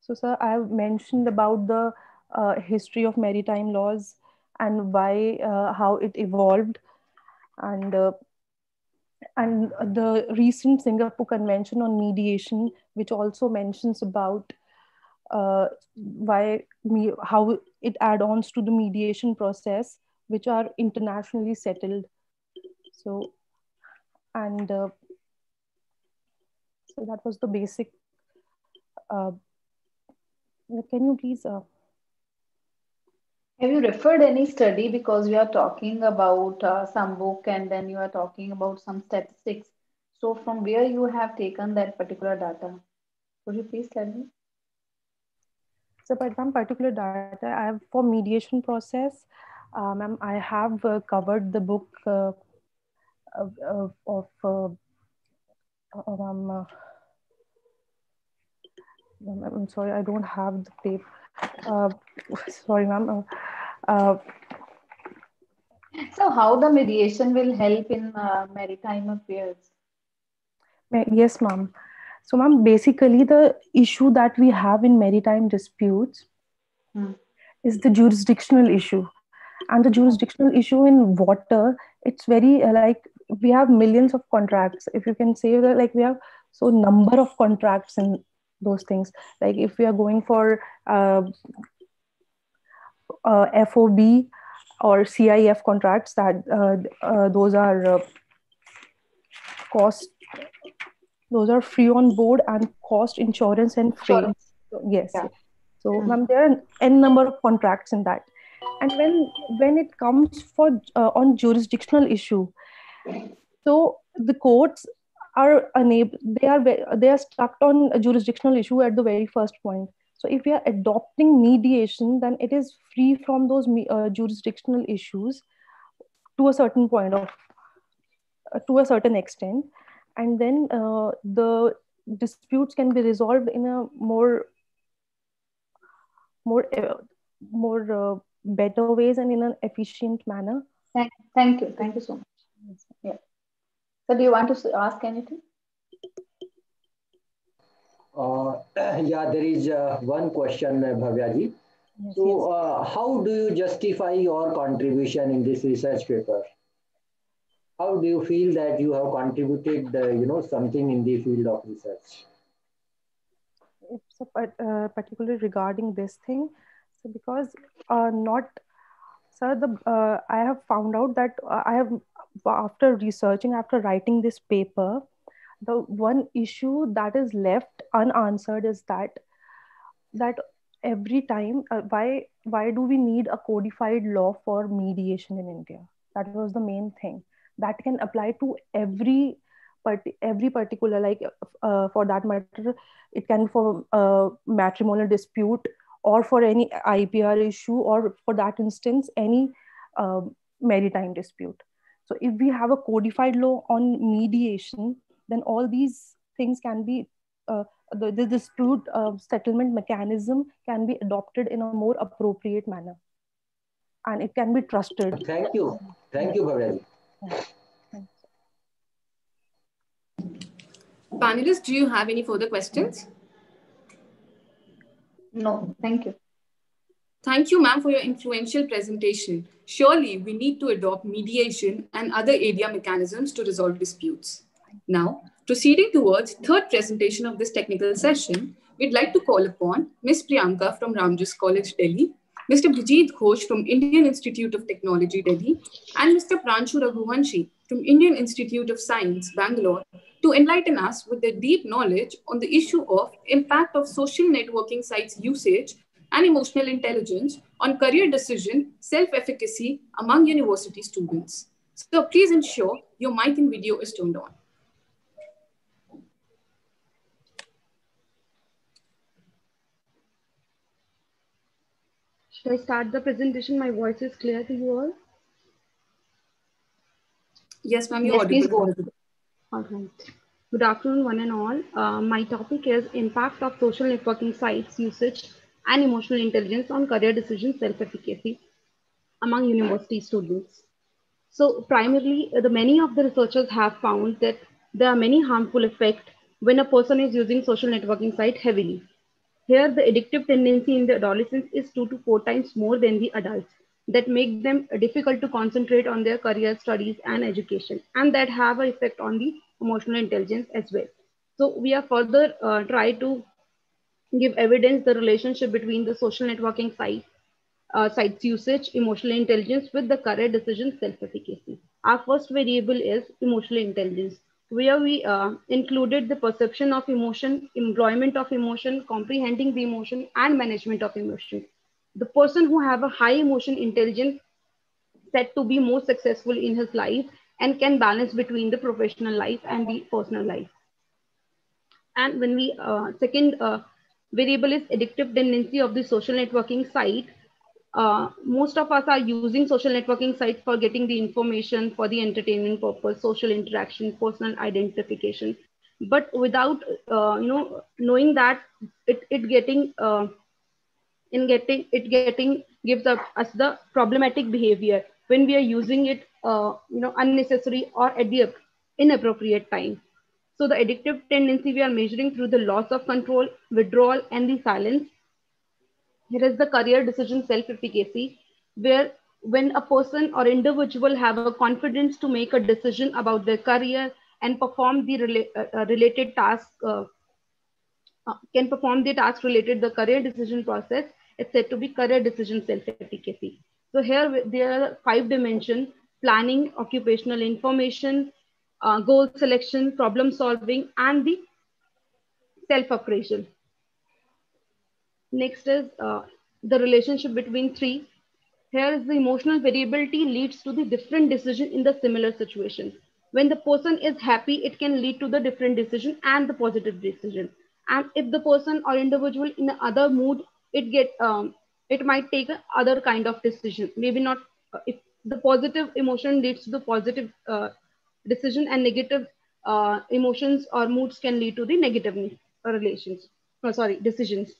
sir, I have mentioned about the history of maritime laws and why how it evolved, and the recent Singapore Convention on Mediation, which also mentions about how it add-ons to the mediation process, which are internationally settled. So, and so that was the basic. Uh, can you please? Have you referred any study, because we are talking about some book and then you are talking about some statistics. So from where you have taken that particular data? Could you please tell me? So, but some particular data I have for mediation process, ma'am, I have covered the book I'm sorry, I don't have the tape. Sorry, ma'am. So how the mediation will help in maritime affairs? Yes, ma'am. So, ma'am, basically the issue that we have in maritime disputes is the jurisdictional issue. And the jurisdictional issue in water, it's very like we have millions of contracts. If you can say that, like we have so number of contracts and those things. Like if we are going for FOB or CIF contracts, that those are cost. Those are free on board and cost, insurance, and freight. Insurance. Yes. Yeah. Yes. So, ma'am, there are n number of contracts in that. And when it comes for on jurisdictional issue, so the courts are unable. They are stuck on a jurisdictional issue at the very first point. So if we are adopting mediation, then it is free from those jurisdictional issues to a certain point of to a certain extent, and then the disputes can be resolved in a more better ways and in an efficient manner. Thank you so much. Yeah. So do you want to ask anything? Yeah, there is one question, Bhavyaji. Yes, so, how do you justify your contribution in this research paper? How do you feel that you have contributed, something in the field of research? it's particularly regarding this thing. So because not, sir, the I have found out that I have, after researching, after writing this paper, the one issue that is left unanswered is that every time, why do we need a codified law for mediation in India? That was the main thing. That can apply to every particular, like, for that matter, it can for matrimonial dispute, or for any IPR issue, or for that instance any uh, maritime dispute. So if we have a codified law on mediation, then all these things can be, the dispute settlement mechanism can be adopted in a more appropriate manner, and it can be trusted. Thank you. Yeah. Thank you, Bhavya. Yeah. Panelists, do you have any further questions? No, thank you. Thank you, ma'am, for your influential presentation. Surely we need to adopt mediation and other area mechanisms to resolve disputes. Now, proceeding towards third presentation of this technical session, we'd like to call upon Ms. Priyanka from Ramjas College, Delhi, Mr. Brijit Ghosh from Indian Institute of Technology, Delhi, and Mr. Pranshu Raghuvanshi from Indian Institute of Science, Bangalore, to enlighten us with their deep knowledge on the issue of impact of social networking sites usage and emotional intelligence on career decision, self-efficacy among university students. So please ensure your mic and video is turned on. Should I start the presentation? My voice is clear to you all? Yes, ma'am, you're Yes, please audible. go ahead. All right. Good afternoon, one and all. My topic is impact of social networking sites usage and emotional intelligence on career decision self-efficacy among university students. So primarily, the many of the researchers have found that there are many harmful effects when a person is using social networking site heavily. Here, the addictive tendency in the adolescents is 2 to 4 times more than the adults, that make them difficult to concentrate on their career, studies, and education, and that have an effect on the emotional intelligence as well. So we are further try to give evidence the relationship between the social networking sites usage, emotional intelligence with the career decision self-efficacy. Our first variable is emotional intelligence, where we included the perception of emotion, employment of emotion, comprehending the emotion, and management of emotion. The person who have a high emotion intelligence said to be more successful in his life and can balance between the professional life and the personal life. And when we second variable is addictive tendency of the social networking site. Most of us are using social networking sites for getting the information for the entertainment purpose, social interaction, personal identification, but without knowing that it getting in getting gives us the problematic behavior when we are using it unnecessary or at the inappropriate time. So the addictive tendency we are measuring through the loss of control, withdrawal, and the silence. Here is the career decision self-efficacy, where when a person or individual have a confidence to make a decision about their career and perform the related task, can perform the task related the career decision process, it's said to be career decision self-efficacy. So here there are 5 dimensions: planning, occupational information, goal selection, problem solving, and the self-appraisal. Next is the relationship between three. Here is the emotional variability leads to the different decision in the similar situation. When the person is happy, it can lead to the different decision and the positive decision. And if the person or individual in other mood, it might take a other kind of decision. Maybe not if the positive emotion leads to the positive decision, and negative emotions or moods can lead to the negative relations. Oh, sorry, decisions.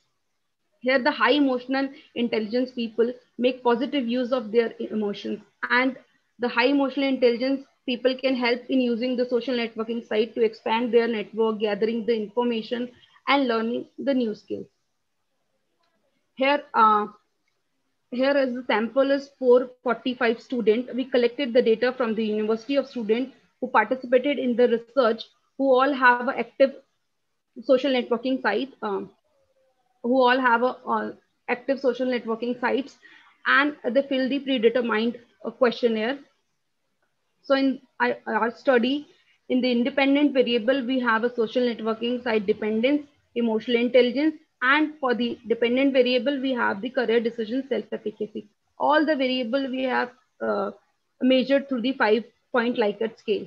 Here, the high emotional intelligence people make positive use of their emotions, and the high emotional intelligence people can help in using the social networking site to expand their network, gathering the information, and learning the new skills. Here, here is the sample is 445 students. We collected the data from the University of Students who participated in the research, who all have an active social networking site. who all have active social networking sites, and they fill the predetermined questionnaire. So in our study, in the independent variable, we have a social networking site dependence, emotional intelligence, and for the dependent variable, we have the career decision self-efficacy. All the variable we have measured through the 5-point Likert scale.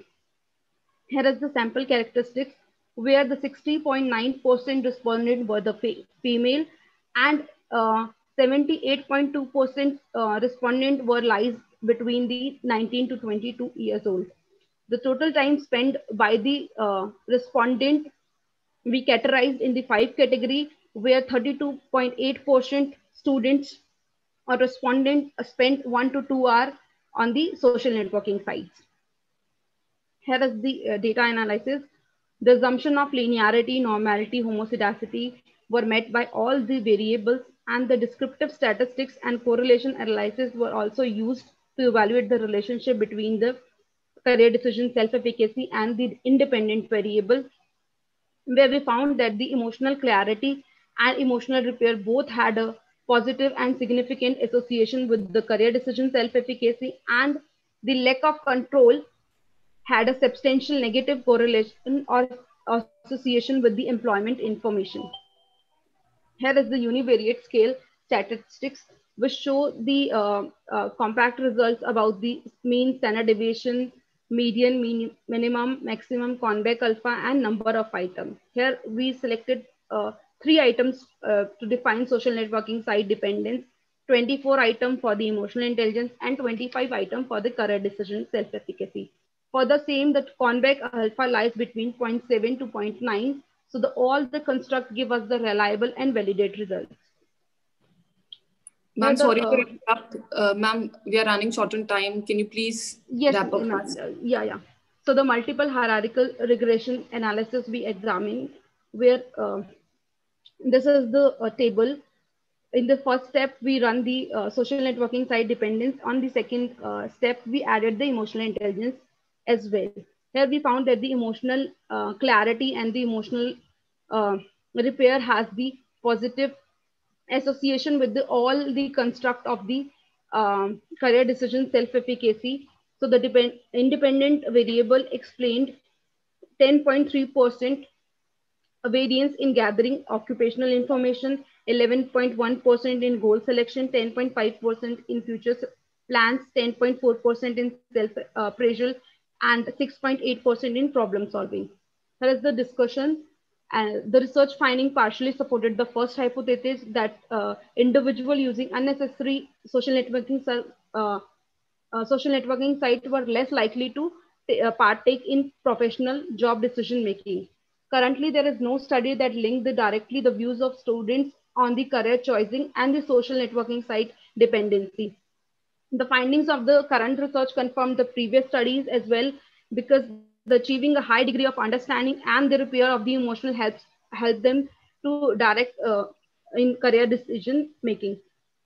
Here is the sample characteristics where the 60.9% respondent were the female, and 78.2% respondent were lies between the 19 to 22 years old. The total time spent by the respondent we categorized in the 5 category, where 32.8% students or respondent spent 1 to 2 hours on the social networking sites. Here is the data analysis. The assumption of linearity, normality, homoscedasticity were met by all the variables, and the descriptive statistics and correlation analysis were also used to evaluate the relationship between the career decision self-efficacy and the independent variable, where we found that the emotional clarity and emotional repair both had a positive and significant association with the career decision self-efficacy, and the lack of control had a substantial negative correlation or association with the employment information. Here is the univariate scale statistics, which show the compact results about the mean, standard deviation, median, minimum, maximum, convex alpha, and number of items. Here we selected 3 items to define social networking site dependence, 24 items for the emotional intelligence, and 25 items for the career decision self-efficacy. For the same, the convex alpha lies between 0.7 to 0.9. So all the construct give us the reliable and validate results. Ma'am, sorry to interrupt. Ma'am, we are running short on time. Can you please wrap up? Yeah. So the multiple hierarchical regression analysis we examine, where this is the table. In the first step, we run the social networking site dependence. On the second step, we added the emotional intelligence as well. Here we found that the emotional clarity and the emotional repair has the positive association with all the construct of the career decision self-efficacy. So the independent variable explained 10.3% variance in gathering occupational information, 11.1% in goal selection, 10.5% in future plans, 10.4% in self-appraisal, and 6.8% in problem solving. Here is the discussion. And the research finding partially supported the first hypothesis that individual using unnecessary social networking sites were less likely to partake in professional job decision making. Currently, there is no study that linked directly the views of students on the career choosing and the social networking site dependency. The findings of the current research confirm the previous studies as well, because the achieving a high degree of understanding and the repair of the emotional help them to direct in career decision making.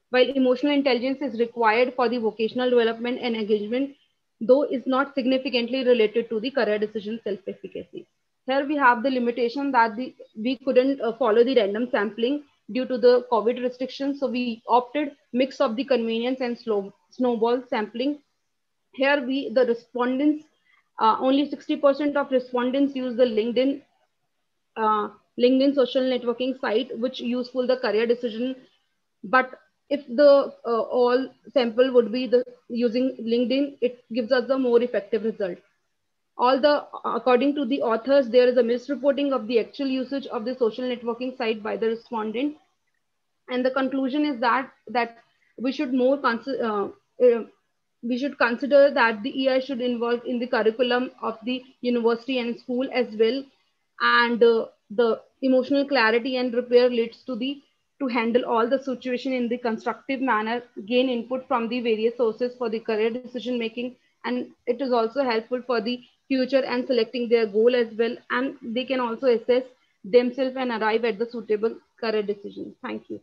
While emotional intelligence is required for the vocational development and engagement, though is not significantly related to the career decision self-efficacy. Here we have the limitation that we couldn't follow the random sampling due to the COVID restrictions. So we opted mix of the convenience and snowball sampling. Here the respondents, only 60% of respondents use the uh, LinkedIn social networking site, which useful the career decision. But if the all sample would be the using LinkedIn, it gives us the more effective result. According to the authors, there is a misreporting of the actual usage of the social networking site by the respondent, and the conclusion is that we should uh, we should consider that the EI should involve in the curriculum of the university and school as well, and the emotional clarity and repair leads to handle all the situation in the constructive manner, gain input from the various sources for the career decision making, and it is also helpful for the future and selecting their goal as well, and they can also assess themselves and arrive at the suitable career decision. Thank you.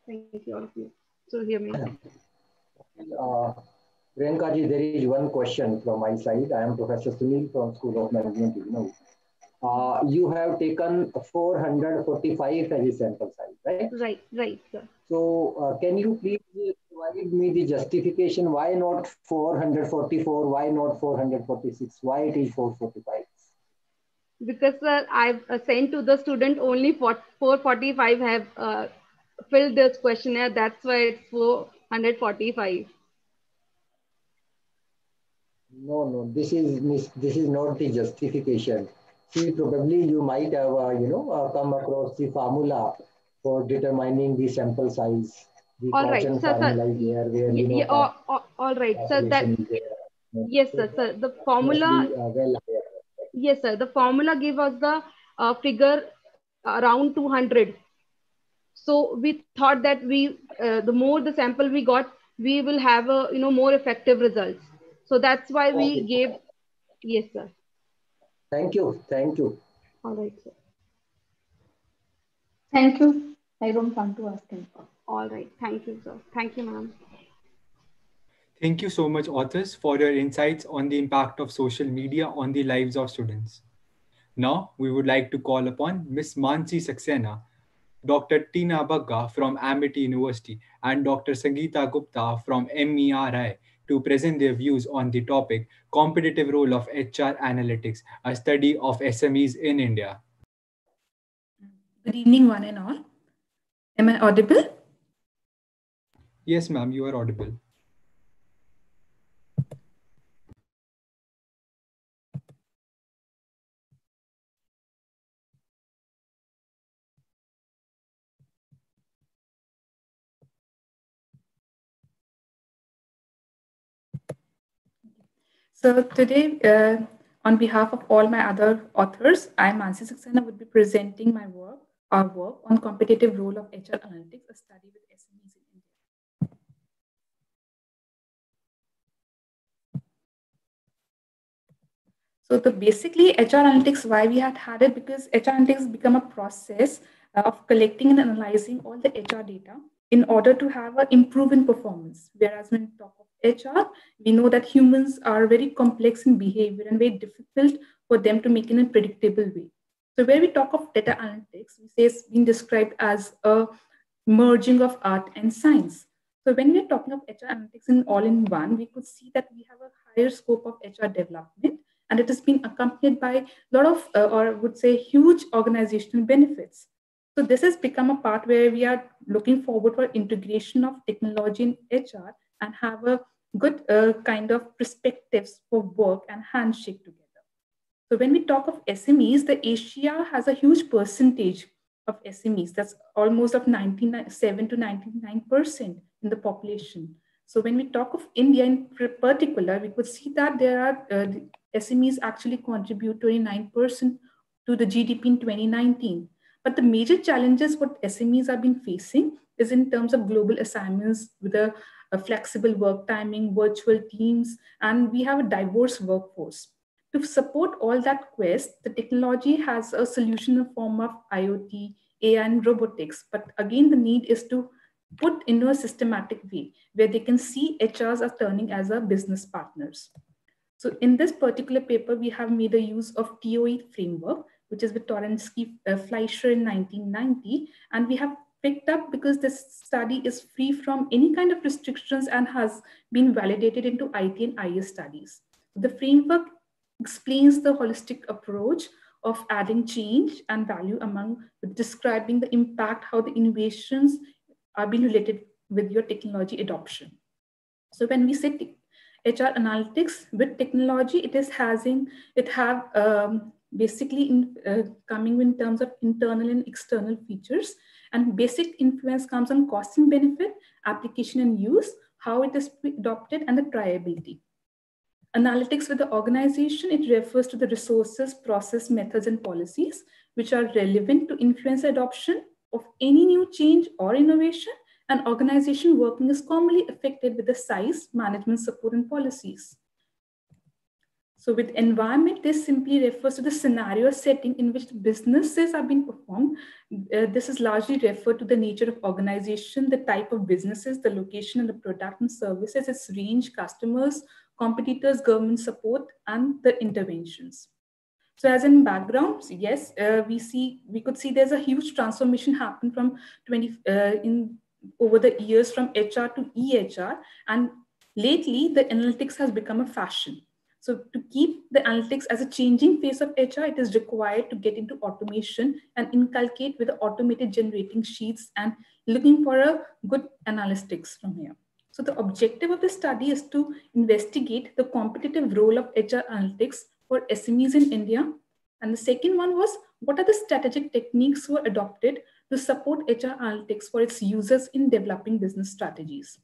Thank you all of you. So hear me. Priyanka ji, there is one question from my side. I am Professor Sunil from School of Management, Lucknow. you have taken 445 as a sample size, right? Right, sir. So, can you please provide me the justification why not 444, why not 446, why it is 445? Because I've sent to the student only 445 have filled this questionnaire. That's why it's 445. No, no, this is not the justification. See, probably you might have, come across the formula for determining the sample size. The All right, Cochrane sir. formula is there, where Yeah, all right, sir. That calculation is there. yes, So sir. Sir, that the must formula. be well higher. Yes, sir. The formula give us the figure around 200. So we thought that the more the sample we got, we will have a more effective results. So that's why we Okay, gave. Yes, sir. thank you, thank you. All right, sir. Thank you. I don't want to ask him. All right. Thank you, sir. Thank you, ma'am. Thank you so much, authors, for your insights on the impact of social media on the lives of students. Now, we would like to call upon Ms. Mansi Saxena, Dr. Tina Bagga from Amity University, and Dr. Sangeeta Gupta from MERI to present their views on the topic Competitive Role of HR Analytics, a study of SMEs in India. Good evening, one and all. Am I audible? Yes, ma'am, you are audible. So today, on behalf of all my other authors, I, Mansi Saxena, would be presenting our work on competitive role of HR analytics, a study with SMEs in India. So basically HR analytics, why we had it, because HR analytics become a process of collecting and analyzing all the HR data in order to have an improvement performance. Whereas when we talk of HR, we know that humans are very complex in behavior and very difficult for them to make in a predictable way. So where we talk of data analytics, we say it's been described as a merging of art and science. So when we're talking of HR analytics in all in one, we could see that we have a higher scope of HR development, and it has been accompanied by a lot of, or I would say, huge organizational benefits. So this has become a part where we are looking forward for integration of technology in HR and have a good kind of perspectives for work and handshake together. So when we talk of SMEs, the Asia has a huge percentage of SMEs. That's almost of 97 to 99% in the population. So when we talk of India in particular, we could see that there are SMEs actually contribute 29% to the GDP in 2019. But the major challenges what SMEs have been facing is in terms of global assignments with a flexible work timing, virtual teams, and we have a diverse workforce. To support all that quest, the technology has a solution in the form of IoT, AI, and robotics. But again, the need is to put into a systematic way where they can see HRs as turning as a business partners. So in this particular paper, we have made a use of TOE framework, which is with Torensky Fleischer in 1990. And we have picked up because this study is free from any kind of restrictions and has been validated into IT and IS studies. The framework explains the holistic approach of adding change and value among describing the impact, how the innovations are being related with your technology adoption. So when we say HR analytics with technology, it have basically coming in terms of internal and external features, and basic influence comes on cost and benefit, application and use, how it is adopted, and the triability. Analytics with the organization, it refers to the resources, process, methods, and policies which are relevant to influence adoption of any new change or innovation. An organization working is commonly affected with the size, management support, and policies. So with environment, this simply refers to the scenario setting in which businesses are being performed. This is largely referred to the nature of organization, the type of businesses, the location and the product and services, its range, customers, competitors, government support, and the interventions. So as in backgrounds, yes, we could see there's a huge transformation happen from over the years from HR to EHR, and lately the analytics has become a fashion. So to keep the analytics as a changing face of HR, it is required to get into automation and inculcate with the automated generating sheets and looking for a good analytics from here. So the objective of the study is to investigate the competitive role of HR analytics for SMEs in India. And the second one was, what are the strategic techniques were adopted to support HR analytics for its users in developing business strategies?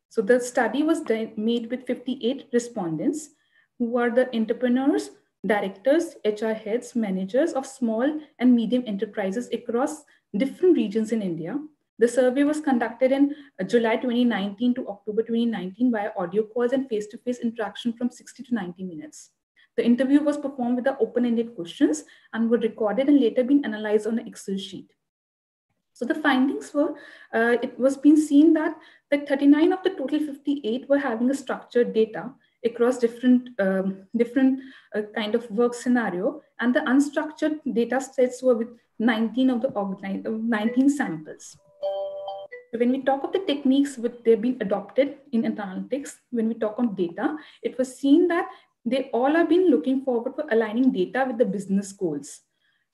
So the study was made with 58 respondents who are the entrepreneurs, directors, HR heads, managers of small and medium enterprises across different regions in India. The survey was conducted in July 2019 to October 2019 via audio calls and face-to-face interaction from 60 to 90 minutes. The interview was performed with the open-ended questions and were recorded and later been analyzed on an Excel sheet. So the findings were, it was being seen that 39 of the total 58 were having a structured data across different kind of work scenario, and the unstructured data sets were with 19 of the 19 samples. So when we talk of the techniques which they've been adopted in analytics, when we talk on data, it was seen that they all have been looking forward for aligning data with the business goals.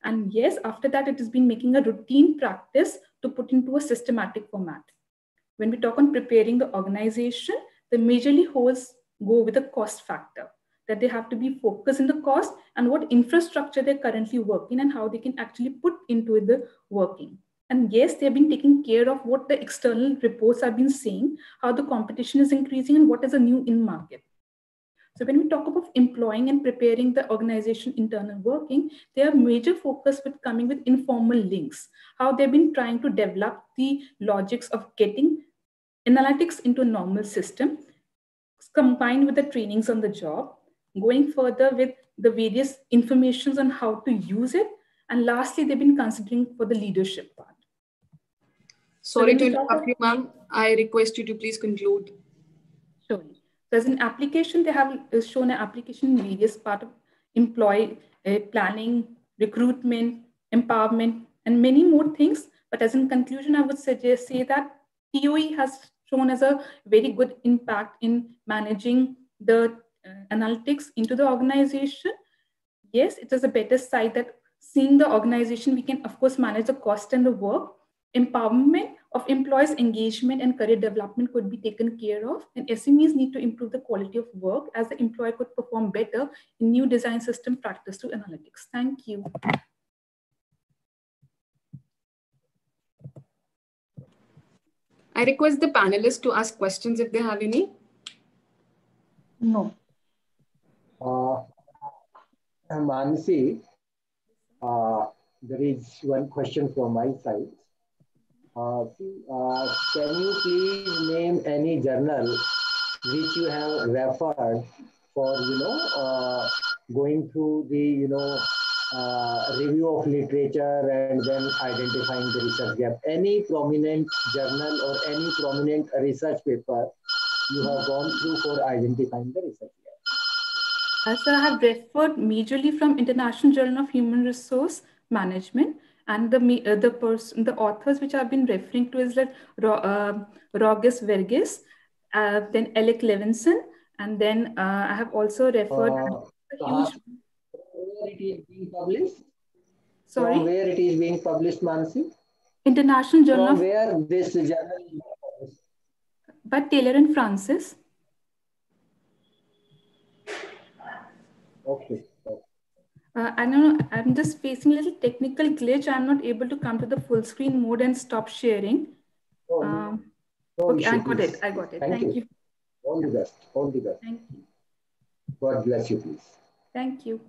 And yes, after that, it has been making a routine practice to put into a systematic format. When we talk on preparing the organization, the majorly holes go with the cost factor, that they have to be focused in the cost and what infrastructure they're currently working and how they can actually put into the working. And yes, they've been taking care of what the external reports have been saying, how the competition is increasing and what is a new in market. So when we talk about employing and preparing the organization internal working, they have major focus with coming with informal links, how they've been trying to develop the logics of getting analytics into a normal system, combined with the trainings on the job, going further with the various informations on how to use it. And lastly, they've been considering for the leadership part. Sorry to interrupt you, ma'am. I request you to please conclude. Sure. So as an application, they have shown an application in various parts of employee planning, recruitment, empowerment, and many more things. But as in conclusion, I would say that TOE has shown as a very good impact in managing the analytics into the organization. Yes, it is a better side that seeing the organization, we can of course manage the cost and the work. Empowerment of employees' engagement and career development could be taken care of, and SMEs need to improve the quality of work as the employee could perform better in new design system practice to analytics. Thank you. I request the panelists to ask questions if they have any. No. Mansi, there is one question from my side. Can you please name any journal which you have referred for, going through the, review of literature and then identifying the research gap? Any prominent journal or any prominent research paper you have gone through for identifying the research gap? So I have referred majorly from International Journal of Human Resource Management, and the authors which I've been referring to is like Rogus Verghese, then Alec Levinson, and then I have also referred a huge. Where it is being published? Sorry? From where it is being published, Mansi? International Journal From of... where this journal is published? By Taylor and Francis. Okay. I don't know, I'm just facing a little technical glitch. I'm not able to come to the full screen mode and stop sharing. No okay, issue, I got please. it. I got it. Thank you. All the best. All the best. Thank you. God bless you, please. Thank you.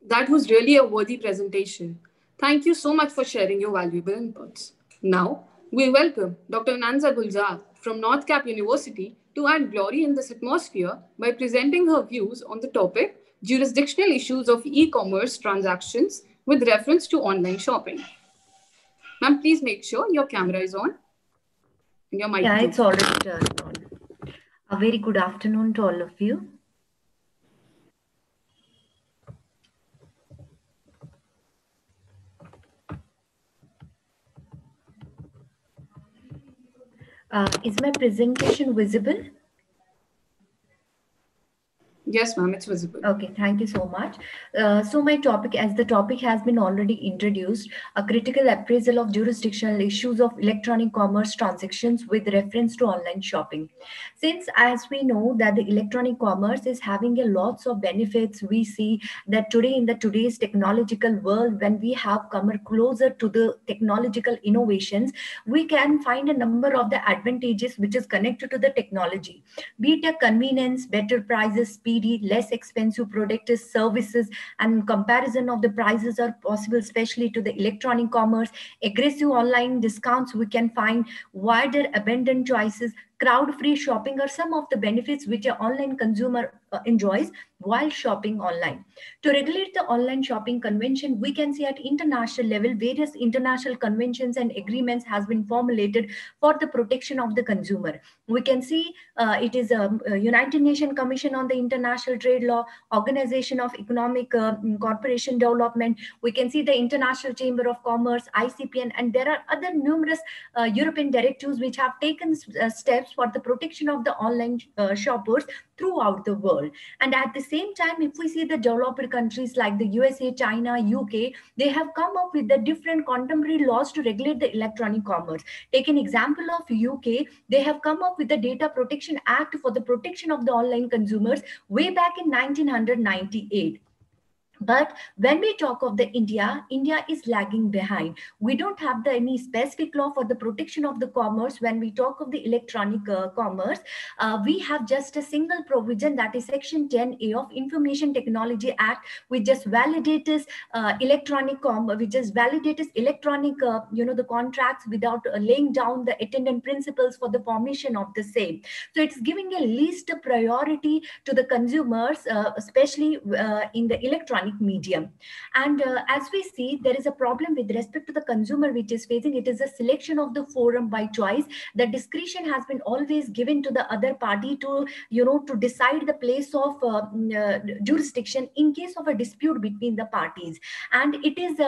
That was really a worthy presentation. Thank you so much for sharing your valuable inputs. Now, we welcome Dr. Nanza Gulzar from North Cap University to add glory in this atmosphere by presenting her views on the topic jurisdictional issues of e-commerce transactions with reference to online shopping. Ma'am, please make sure your camera is on. And your mic it's already turned on. A very good afternoon to all of you. Is my presentation visible? Yes, ma'am, it's visible. Okay, thank you so much. So my topic, as the topic has been already introduced, a critical appraisal of jurisdictional issues of electronic commerce transactions with reference to online shopping. Since as we know that the electronic commerce is having a lots of benefits, we see that today in the today's technological world, when we have come closer to the technological innovations, we can find a number of the advantages which is connected to the technology, be it a convenience, better prices, speedy, less expensive products, services, and comparison of the prices are possible, especially to the electronic commerce, aggressive online discounts we can find, wider abundant choices, crowd-free shopping are some of the benefits which an online consumer enjoys while shopping online. To regulate the online shopping convention, we can see at international level, various international conventions and agreements has been formulated for the protection of the consumer. We can see it is a United Nations Commission on the International Trade Law, Organization of Economic Corporation Development. We can see the International Chamber of Commerce, ICPN, and there are other numerous European directives which have taken steps for the protection of the online shoppers throughout the world. And at the same time, if we see the developed countries like the USA, China, UK, they have come up with the different contemporary laws to regulate the electronic commerce. Take an example of UK, they have come up with the Data Protection Act for the protection of the online consumers way back in 1998. But when we talk of the India is lagging behind. We don't have any specific law for the protection of the commerce. When we talk of the electronic commerce, we have just a single provision, that is Section 10A of Information Technology Act, which just validates electronic, the contracts without laying down the attendant principles for the formation of the same. So it's giving a least priority to the consumers, especially in the electronic medium. And as we see, there is a problem with respect to the consumer which is facing. It is a selection of the forum by choice. The discretion has been always given to the other party to to decide the place of jurisdiction in case of a dispute between the parties. And it is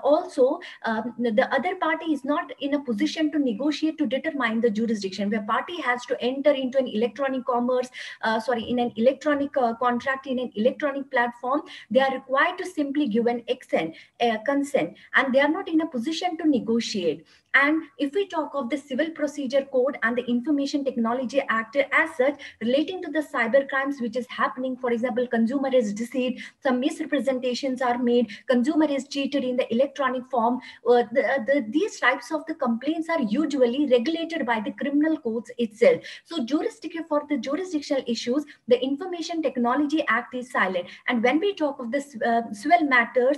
also the other party is not in a position to negotiate to determine the jurisdiction, where party has to enter into an electronic commerce in an electronic contract in an electronic platform. They are required to simply give an consent, and they are not in a position to negotiate. And if we talk of the Civil Procedure Code and the Information Technology Act as such, relating to the cyber crimes which is happening, for example, consumer is deceived, some misrepresentations are made, consumer is cheated in the electronic form, these types of the complaints are usually regulated by the criminal courts itself. So jurisdiction for the jurisdictional issues, the Information Technology Act is silent. And when we talk of this civil matters,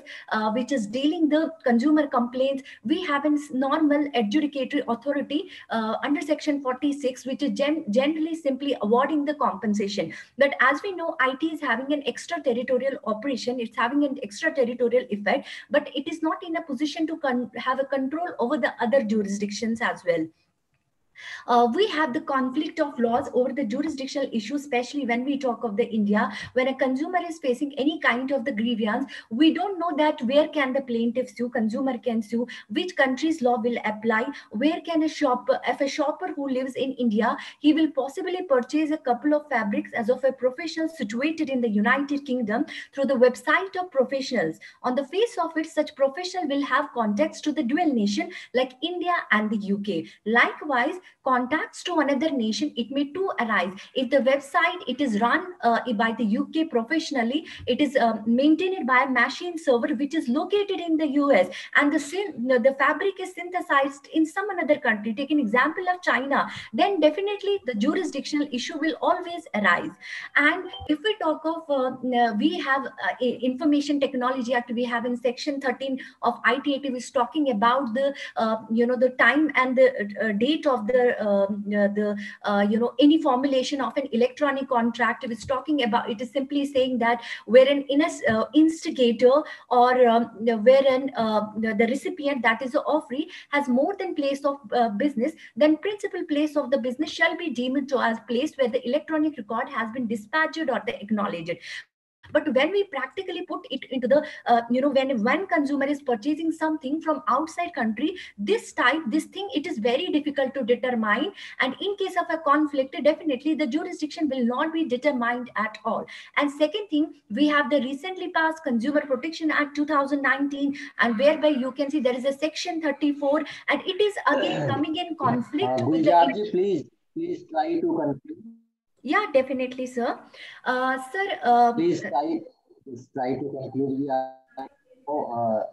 which is dealing the consumer complaints, we have a normal adjudicatory authority under Section 46, which is generally simply awarding the compensation. But as we know, IT is having an extraterritorial operation, it's having an extraterritorial effect, but it is not in a position to have a control over the other jurisdictions as well. We have the conflict of laws over the jurisdictional issue, especially when we talk of the India. When a consumer is facing any kind of the grievance, we don't know that where can the plaintiff sue, consumer can sue, which country's law will apply, where can a shopper, if a shopper who lives in India, he will possibly purchase a couple of fabrics as of a professional situated in the United Kingdom through the website of professionals. On the face of it, such professional will have contacts to the dual nation like India and the UK. Likewise, contacts to another nation, it may too arise. If the website, it is run by the UK professionally, it is maintained by a machine server which is located in the US, and the fabric is synthesized in some another country, take an example of China, then definitely the jurisdictional issue will always arise. And if we talk of, we have Information Technology Act, we have in Section 13 of ITAT, which is talking about the, the time and the date of any formulation of an electronic contract. It's talking about, it is simply saying that wherein in a instigator or wherein the recipient, that is the offeree, has more than place of business, then principal place of the business shall be deemed to as place where the electronic record has been dispatched or the acknowledged. But when we practically put it into the when consumer is purchasing something from outside country, this thing, it is very difficult to determine. And in case of a conflict, definitely the jurisdiction will not be determined at all. And second thing, we have the recently passed Consumer Protection Act 2019, and whereby you can see there is a section 34, and it is again coming in conflict with the Guljarji, please try to conclude. yeah, definitely, sir. Sir, Please try to conclude. We are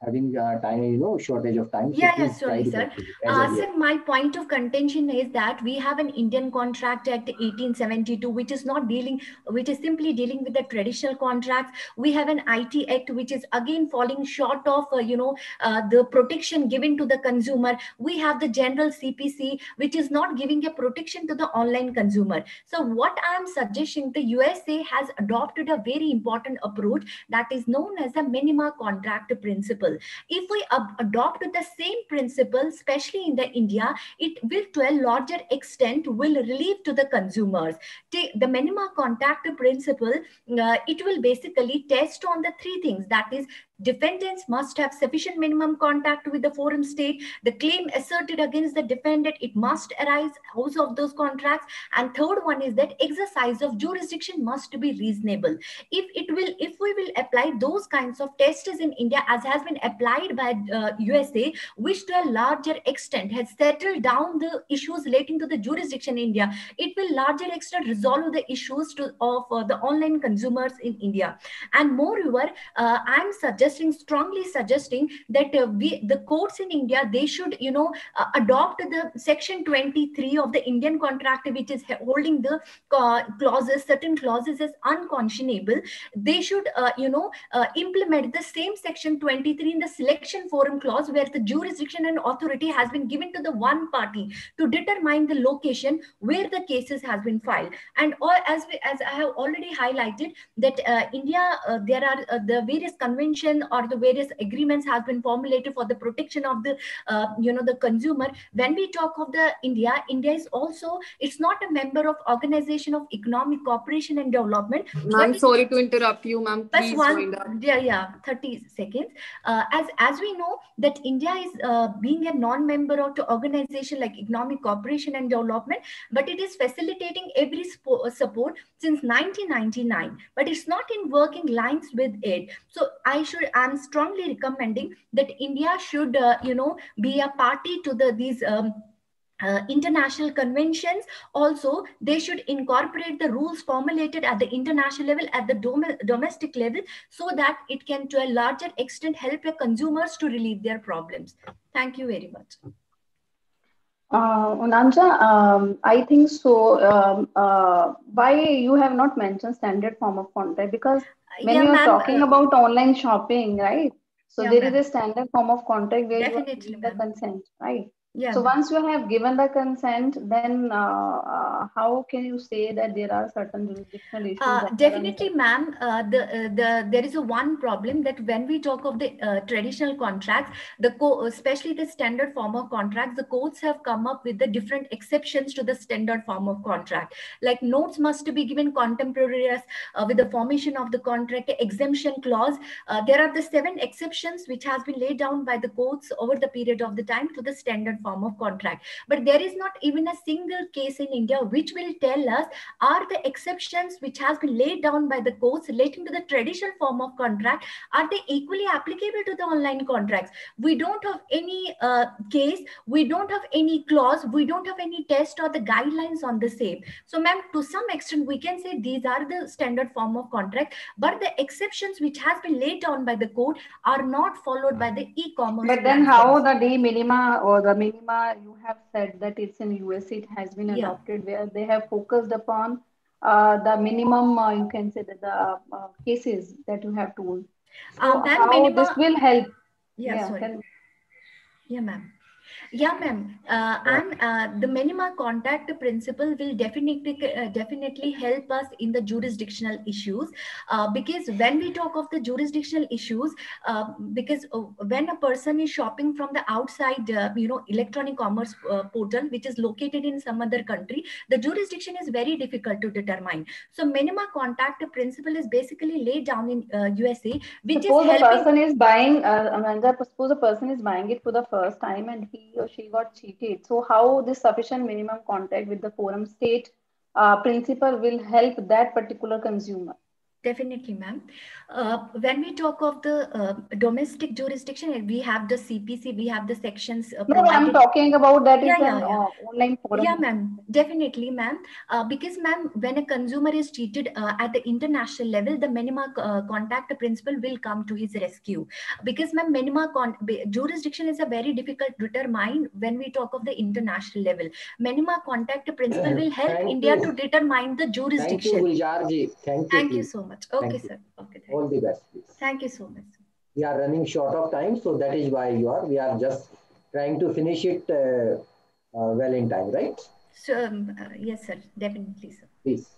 having time, shortage of time. So yeah, please try sorry, to sir. conclude as earlier. Sir, my point of contention is that we have an Indian Contract Act 1872, which is not dealing, which is simply dealing with the traditional contracts. We have an IT Act, which is again falling short of, the protection given to the consumer. We have the general CPC, which is not giving a protection to the online consumer. So what I'm suggesting, the USA has adopted a very important approach that is known as the minima contract principle. If we adopt the same principle, especially in the India, it will to a larger extent will relieve to the consumers. The minima contact principle, it will basically test on the three things, that is, defendants must have sufficient minimum contact with the foreign state, the claim asserted against the defendant, it must arise out of those contracts, and third one is that exercise of jurisdiction must be reasonable. If we will apply those kinds of tests in India as has been applied by USA, which to a larger extent has settled down the issues relating to the jurisdiction in India, it will larger extent resolve the issues of the online consumers in India. And moreover, I'm strongly suggesting that the courts in India, they should adopt the section 23 of the Indian contract, which is holding the certain clauses as unconscionable. They should implement the same section 23 in the selection forum clause, where the jurisdiction and authority has been given to the one party to determine the location where the cases has been filed. And as I have already highlighted that India, there are the various convention or the various agreements has been formulated for the protection of the the consumer. When we talk of the India is also, it's not a member of Organization of Economic Cooperation and Development. I'm sorry to interrupt you, ma'am. That's Please one, wind up. yeah, 30 seconds. As we know that India is being a non-member of the organization like Economic Cooperation and Development, but it is facilitating every support since 1999, but it's not in working lines with it. So I'm strongly recommending that India should, be a party to these international conventions. Also, they should incorporate the rules formulated at the international level, at the domestic level, so that it can to a larger extent help the consumers to relieve their problems. Thank you very much. Unanja, I think so. Why you have not mentioned standard form of contract? Because when Yeah, you are ma'am. talking about online shopping, right? So Yeah, there is ma'am. a standard form of contract where you are Definitely, giving the ma'am. consent, right? Yeah, So ma'am. once you have given the consent, then how can you say that there are certain jurisdictional issues occurring? Definitely, ma'am. There is a one problem that when we talk of the traditional contracts, especially the standard form of contracts, the courts have come up with the different exceptions to the standard form of contract. Like notes must be given contemporaneous with the formation of the contract, exemption clause. There are the 7 exceptions which has been laid down by the courts over the period of the time to the standard form of contract. But there is not even a single case in India which will tell us are the exceptions which has been laid down by the courts relating to the traditional form of contract, are they equally applicable to the online contracts? We don't have any case, we don't have any clause, we don't have any test or the guidelines on the same. So ma'am, to some extent we can say these are the standard form of contract, but the exceptions which has been laid down by the court are not followed by the e-commerce But then platforms. how the de minima or the minima, you have said that it's in US, it has been Yeah. adopted where they have focused upon the minimum, you can say that the cases that you have told. So Ma'am, how this minima. will help? Yeah, Yeah, sorry. can Yeah, ma'am. Yeah, ma'am. And the minima contact principle will definitely help us in the jurisdictional issues, because when we talk of the jurisdictional issues, because when a person is shopping from the outside, electronic commerce portal, which is located in some other country, the jurisdiction is very difficult to determine. So minima contact principle is basically laid down in USA, which Suppose is a helping. person is buying, Amanda, suppose a person is buying it for the first time and he or she got cheated. So how this sufficient minimum contact with the forum state principle will help that particular consumer? Definitely, ma'am. When we talk of the domestic jurisdiction, we have the CPC, we have the sections No, no, I'm provided. talking about that is Yeah, an yeah, yeah. online forum. Yeah, ma'am. Definitely, ma'am. Because, ma'am, when a consumer is cheated at the international level, the minima contact principle will come to his rescue. Because, ma'am, jurisdiction is a very difficult to determine when we talk of the international level. Minima contact principle will help Thank India you. to determine the Thank you, jurisdiction. Guljarji. Thank you, Thank you please. so much. Okay, Thank you. sir. Okay, All the best, please. thank you so much. We are running short of time, so that is why we are just trying to finish it well in time, right? So, yes, sir. Definitely, sir. Please.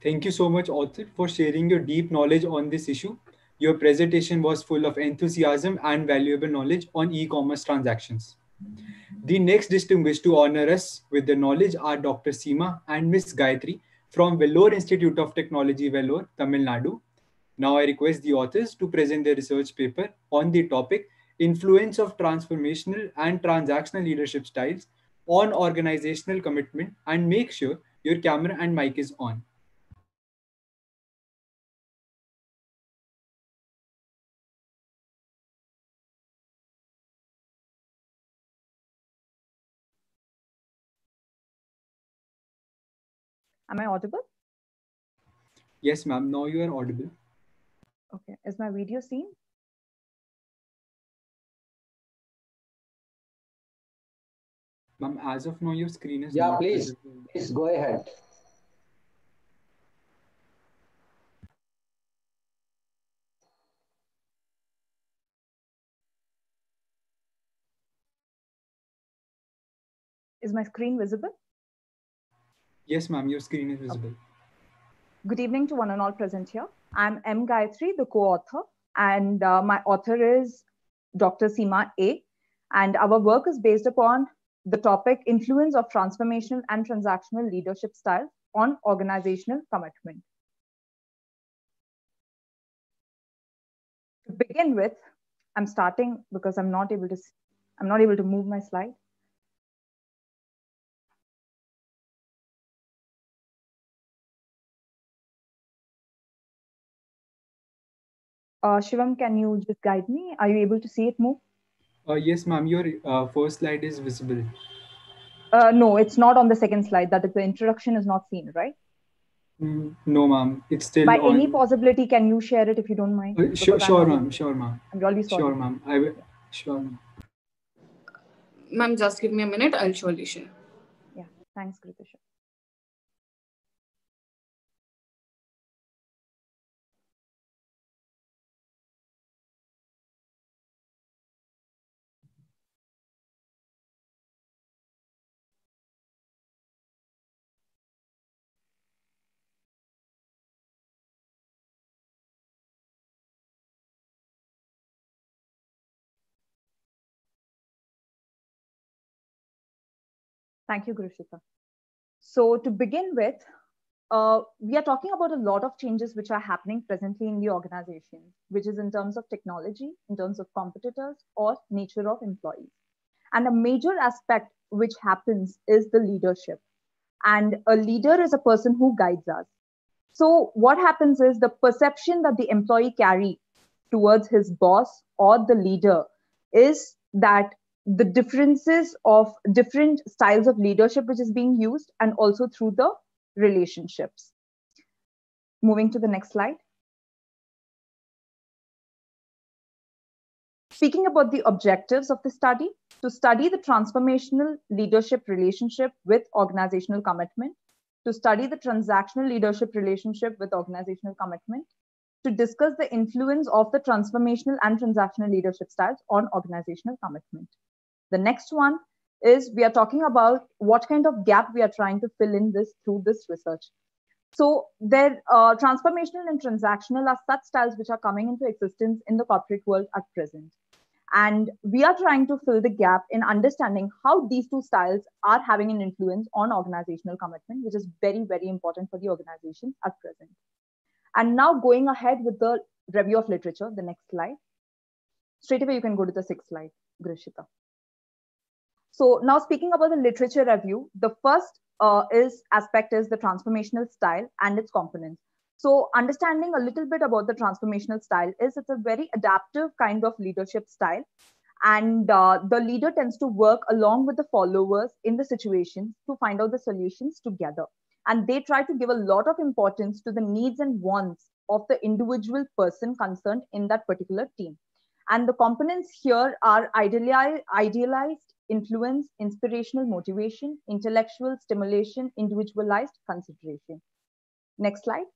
Thank you so much, author, for sharing your deep knowledge on this issue. Your presentation was full of enthusiasm and valuable knowledge on e-commerce transactions. The next distinguished to honor us with the knowledge are Dr. Seema and Ms. Gayatri from Vellore Institute of Technology, Vellore, Tamil Nadu. Now I request the authors to present their research paper on the topic Influence of Transformational and Transactional Leadership Styles on Organizational Commitment, and make sure your camera and mic is on. Am I audible? Yes, ma'am. Now you are audible. Okay. Is my video seen? Ma'am, as of now, your screen is Yeah, not please. visible. Please go ahead. Is my screen visible? Yes, ma'am. Your screen is visible. Okay. Good evening to one and all present here. I'm M. Gayatri, the co-author, and my author is Dr. Seema A. And our work is based upon the topic Influence of Transformational and Transactional Leadership Styles on Organizational Commitment. To begin with, I'm starting because I'm not able to move my slide. Shivam, can you just guide me? Are you able to see it move? Yes, ma'am. Your first slide is visible. No, it's not on the second slide. That is, the introduction is not seen, right? No, ma'am. It's still By on. any possibility, can you share it if you don't mind? Sure, ma'am. Sure, ma'am. I'm really sorry. Sure, ma'am. I will. Sure, ma'am. Ma'am, just give me a minute. I'll surely share. Yeah. Thanks, Kritisha. Thank you, Grushika. So to begin with, we are talking about a lot of changes which are happening presently in the organization, which is in terms of technology, in terms of competitors, or nature of employees. And a major aspect which happens is the leadership. And a leader is a person who guides us. So what happens is the perception that the employee carry towards his boss or the leader is that the differences of different styles of leadership which is being used, and also through the relationships. Moving to the next slide. Speaking about the objectives of the study, to study the transformational leadership relationship with organizational commitment, to study the transactional leadership relationship with organizational commitment, to discuss the influence of the transformational and transactional leadership styles on organizational commitment. The next one is we are talking about what kind of gap we are trying to fill in this through this research. So their transformational and transactional are such styles which are coming into existence in the corporate world at present. And we are trying to fill the gap in understanding how these two styles are having an influence on organizational commitment, which is very, very important for the organization at present. And now going ahead with the review of literature, the next slide. Straight away, you can go to the sixth slide, Grishita. So now speaking about the literature review, the first aspect is the transformational style and its components. So understanding a little bit about the transformational style is it's a very adaptive kind of leadership style. And the leader tends to work along with the followers in the situation to find out the solutions together. And they try to give a lot of importance to the needs and wants of the individual person concerned in that particular team. And the components here are idealized influence, inspirational motivation, intellectual stimulation, individualized consideration. Next slide.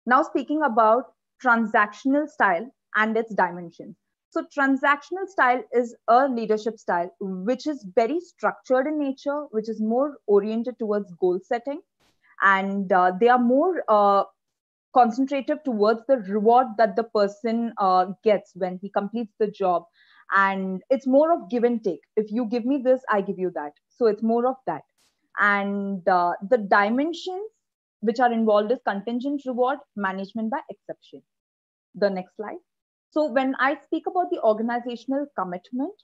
Now speaking about transactional style and its dimensions. So transactional style is a leadership style which is very structured in nature, which is more oriented towards goal setting, and they are more concentrated towards the reward that the person gets when he completes the job. And it's more of give and take. If you give me this, I give you that. So it's more of that. And the dimensions which are involved is contingent reward, management by exception. The next slide. So when I speak about the organizational commitment,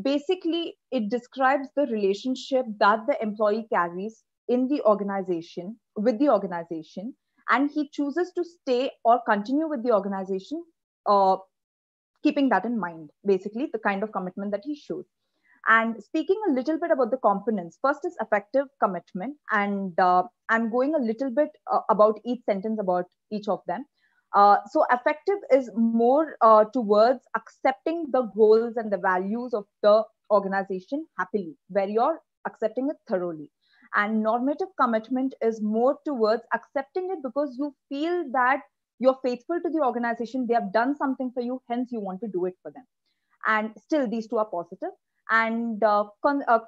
basically it describes the relationship that the employee carries in the organization with the organization, and he chooses to stay or continue with the organization, keeping that in mind, basically the kind of commitment that he shows. And speaking a little bit about the components, first is effective commitment, and I'm going a little bit about each sentence about each of them. So effective is more towards accepting the goals and the values of the organization happily, where you're accepting it thoroughly. And normative commitment is more towards accepting it because you feel that you're faithful to the organization, they have done something for you, hence you want to do it for them. And still these two are positive. And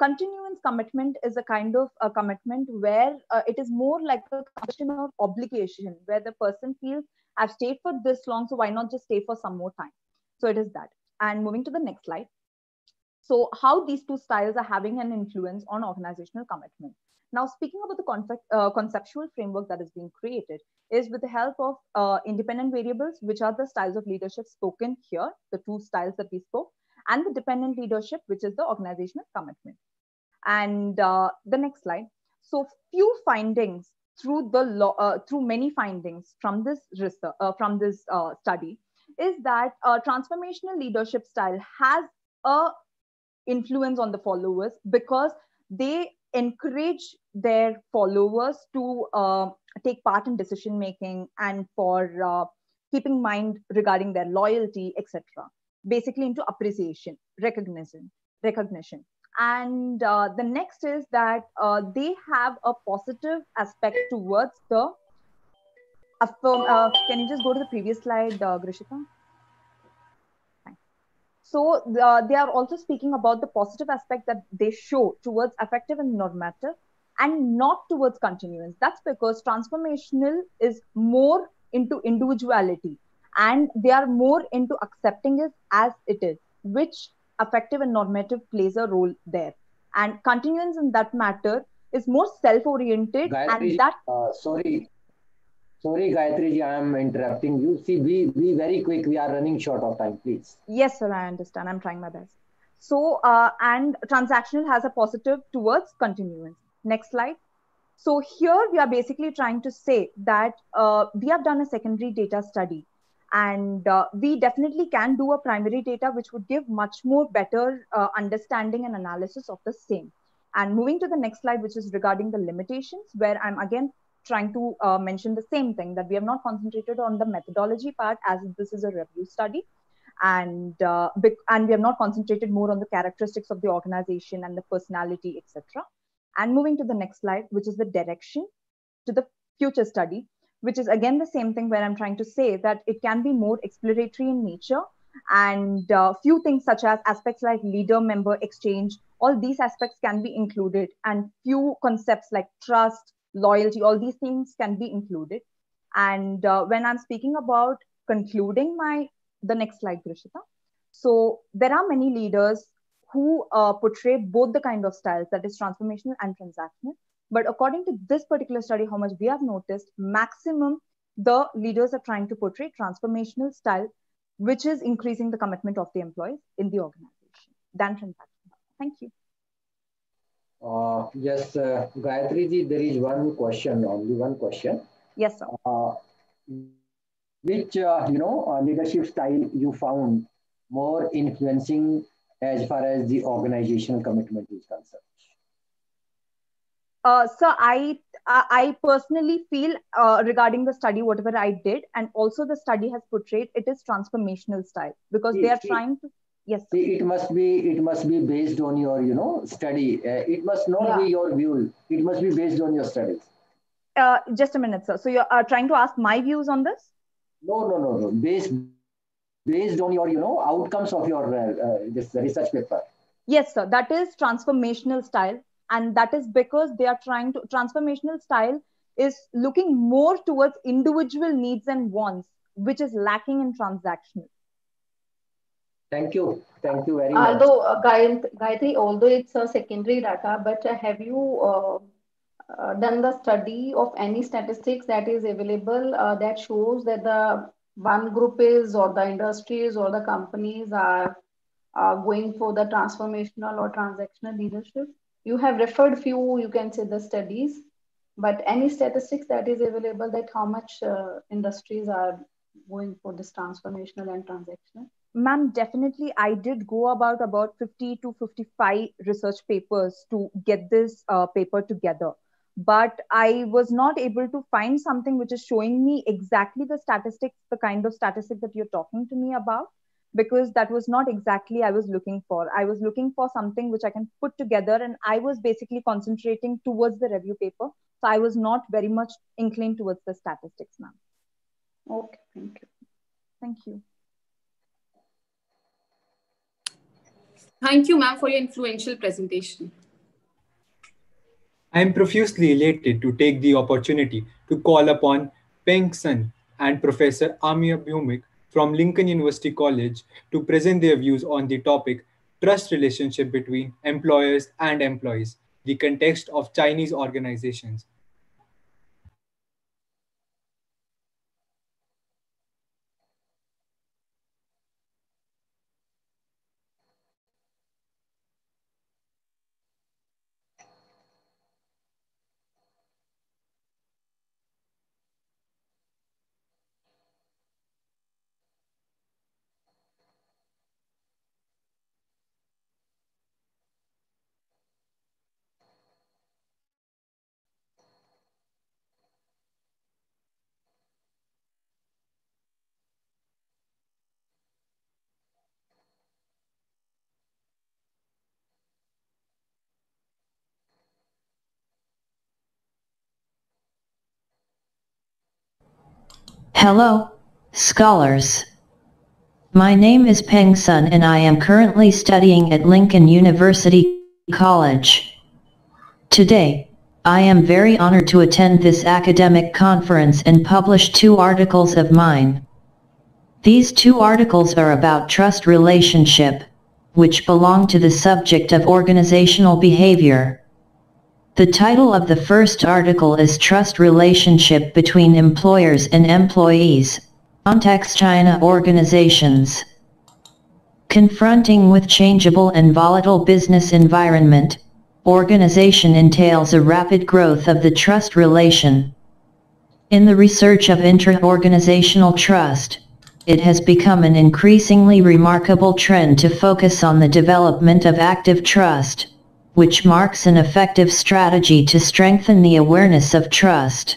continuance commitment is a kind of a commitment where it is more like a condition or obligation, where the person feels I've stayed for this long, so why not just stay for some more time? So it is that. And moving to the next slide. So how these two styles are having an influence on organizational commitment. Now, speaking about the conceptual framework that is being created is with the help of independent variables, which are the styles of leadership spoken here, the two styles that we spoke, and the dependent leadership, which is the organizational commitment. And the next slide. So few findings through through many findings from this research, from this study, is that transformational leadership style has a influence on the followers because they encourage their followers to take part in decision making and for keeping mind regarding their loyalty, etc. Basically into appreciation, recognition. And the next is that they have a positive aspect towards the can you just go to the previous slide, Grishita? So they are also speaking about the positive aspect that they show towards effective and normative and not towards continuance. That's because transformational is more into individuality and they are more into accepting it as it is, which effective and normative plays a role there. And continuance in that matter is more self-oriented and that... Sorry, Gayatri ji, I am interrupting you. See, be very quick. We are running short of time, please. Yes, sir, I understand. I'm trying my best. So, and transactional has a positive towards continuance. Next slide. So here we are basically trying to say that we have done a secondary data study and we definitely can do a primary data which would give much more better understanding and analysis of the same. And moving to the next slide, which is regarding the limitations, where I'm again trying to mention the same thing, that we have not concentrated on the methodology part as this is a review study, and we have not concentrated more on the characteristics of the organization and the personality, etc. And moving to the next slide, which is the direction to the future study. which is again the same thing where I'm trying to say that it can be more exploratory in nature, and few things such as aspects like leader member exchange, all these aspects can be included, and few concepts like trust, loyalty, all these things can be included. And when I'm speaking about concluding my the next slide, Grishita, so there are many leaders who portray both the kind of styles, that is transformational and transactional. But according to this particular study, how much we have noticed, maximum the leaders are trying to portray transformational style, which is increasing the commitment of the employees in the organization than transactional. Thank you. Yes, Gayatri ji, there is one question, only one question. Yes, sir. Which leadership style you found more influencing as far as the organizational commitment is concerned? So I personally feel regarding the study, whatever I did, and also the study has portrayed it is transformational style because they are trying to. Yes. See, it must be based on your study. It must not be your view. It must be based on your studies. Just a minute, sir. So you are trying to ask my views on this? No. Based on your outcomes of your this research paper. Yes, sir. That is transformational style, and that is because they are trying to. Transformational style is looking more towards individual needs and wants, which is lacking in transactional. Thank you very much. Although Gayatri, although it's a secondary data, but have you done the study of any statistics that is available that shows that the one group is, or the industries or the companies are going for the transformational or transactional leadership? You have referred few, you can say, the studies, but any statistics that is available that how much industries are going for this transformational and transactional? Ma'am, definitely I did go about 50 to 55 research papers to get this paper together. But I was not able to find something which is showing me exactly the statistics, the kind of statistic that you're talking to me about, because that was not exactly I was looking for. I was looking for something which I can put together, and I was basically concentrating towards the review paper. So I was not very much inclined towards the statistics, ma'am. Okay, thank you. Thank you. Thank you, ma'am, for your influential presentation. I am profusely elated to take the opportunity to call upon Peng Sun and Professor Amir Bhumik from Lincoln University College to present their views on the topic Trust Relationship Between Employers and Employees, the context of Chinese organizations. Hello, scholars. My name is Peng Sun and I am currently studying at Lincoln University College. Today, I am very honored to attend this academic conference and publish 2 articles of mine. These 2 articles are about trust relationship, which belong to the subject of organizational behavior. The title of the first article is Trust Relationship Between Employers and Employees, Context China Organizations. Confronting with changeable and volatile business environment, organization entails a rapid growth of the trust relation. In the research of intra-organizational trust, it has become an increasingly remarkable trend to focus on the development of active trust, which marks an effective strategy to strengthen the awareness of trust.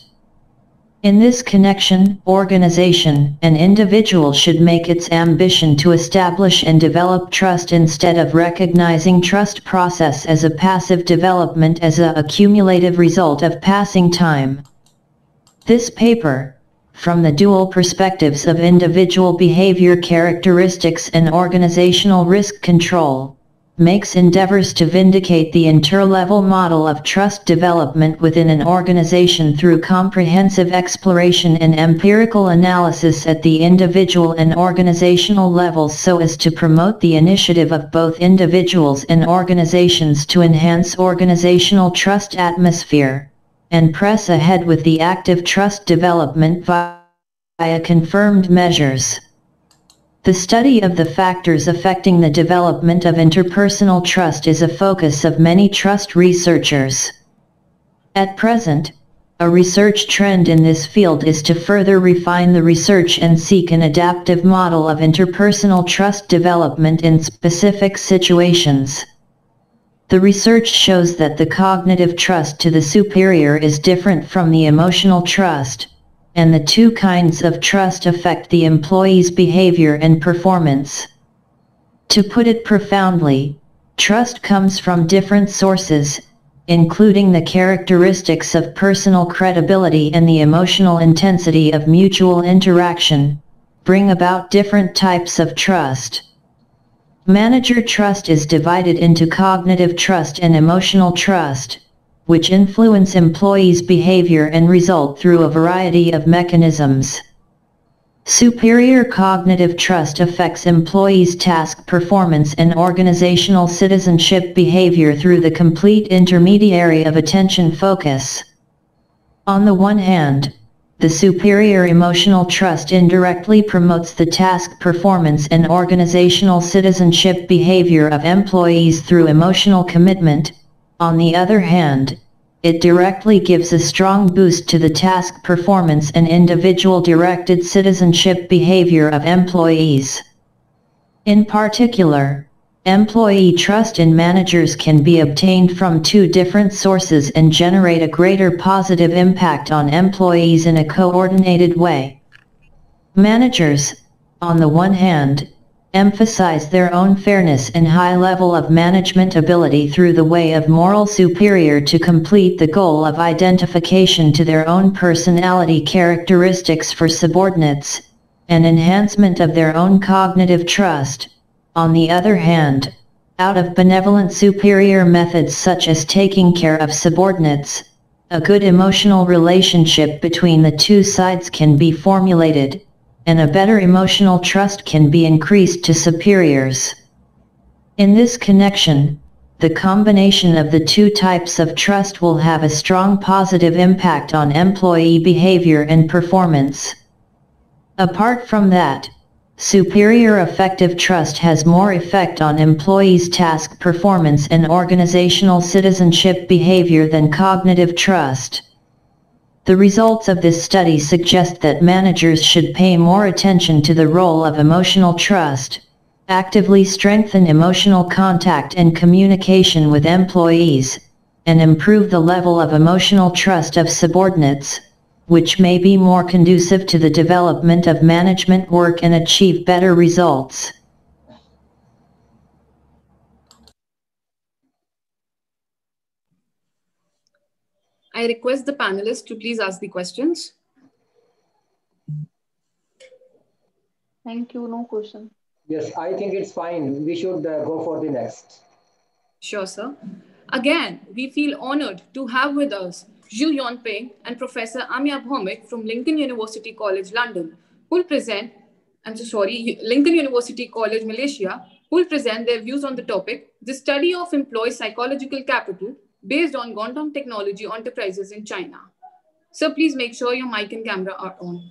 In this connection, organization and individual should make its ambition to establish and develop trust instead of recognizing trust process as a passive development as a accumulative result of passing time. This paper, from the dual perspectives of individual behavior characteristics and organizational risk control, makes endeavors to vindicate the interlevel model of trust development within an organization through comprehensive exploration and empirical analysis at the individual and organizational levels so as to promote the initiative of both individuals and organizations to enhance organizational trust atmosphere, and press ahead with the active trust development via confirmed measures. The study of the factors affecting the development of interpersonal trust is a focus of many trust researchers. At present, a research trend in this field is to further refine the research and seek an adaptive model of interpersonal trust development in specific situations. The research shows that the cognitive trust to the superior is different from the emotional trust, and the two kinds of trust affect the employee's behavior and performance. To put it profoundly, trust comes from different sources, including the characteristics of personal credibility and the emotional intensity of mutual interaction, bring about different types of trust. Manager trust is divided into cognitive trust and emotional trust, which influence employees' behavior and result through a variety of mechanisms. Superior cognitive trust affects employees' task performance and organizational citizenship behavior through the complete intermediary of attention focus. On the one hand, the superior emotional trust indirectly promotes the task performance and organizational citizenship behavior of employees through emotional commitment. On the other hand, it directly gives a strong boost to the task performance and individual-directed citizenship behavior of employees. In particular, employee trust in managers can be obtained from two different sources and generate a greater positive impact on employees in a coordinated way. Managers, on the one hand, emphasize their own fairness and high level of management ability through the way of moral superior to complete the goal of identification to their own personality characteristics for subordinates, and enhancement of their own cognitive trust. On the other hand, out of benevolent superior methods such as taking care of subordinates, a good emotional relationship between the two sides can be formulated, and a better emotional trust can be increased to superiors. In this connection, the combination of the two types of trust will have a strong positive impact on employee behavior and performance. Apart from that, superior affective trust has more effect on employees' task performance and organizational citizenship behavior than cognitive trust. The results of this study suggest that managers should pay more attention to the role of emotional trust, actively strengthen emotional contact and communication with employees, and improve the level of emotional trust of subordinates, which may be more conducive to the development of management work and achieve better results. I request the panelists to please ask the questions. Thank you. No question. Yes, I think it's fine. We should go for the next. Sure, sir. Again, we feel honored to have with us Zhu Yonping and Professor Amia Bhomik from Lincoln University College, London, who will present, Lincoln University College, Malaysia, who will present their views on the topic, the study of employee psychological capital based on quantum technology enterprises in China. Sir, please make sure your mic and camera are on.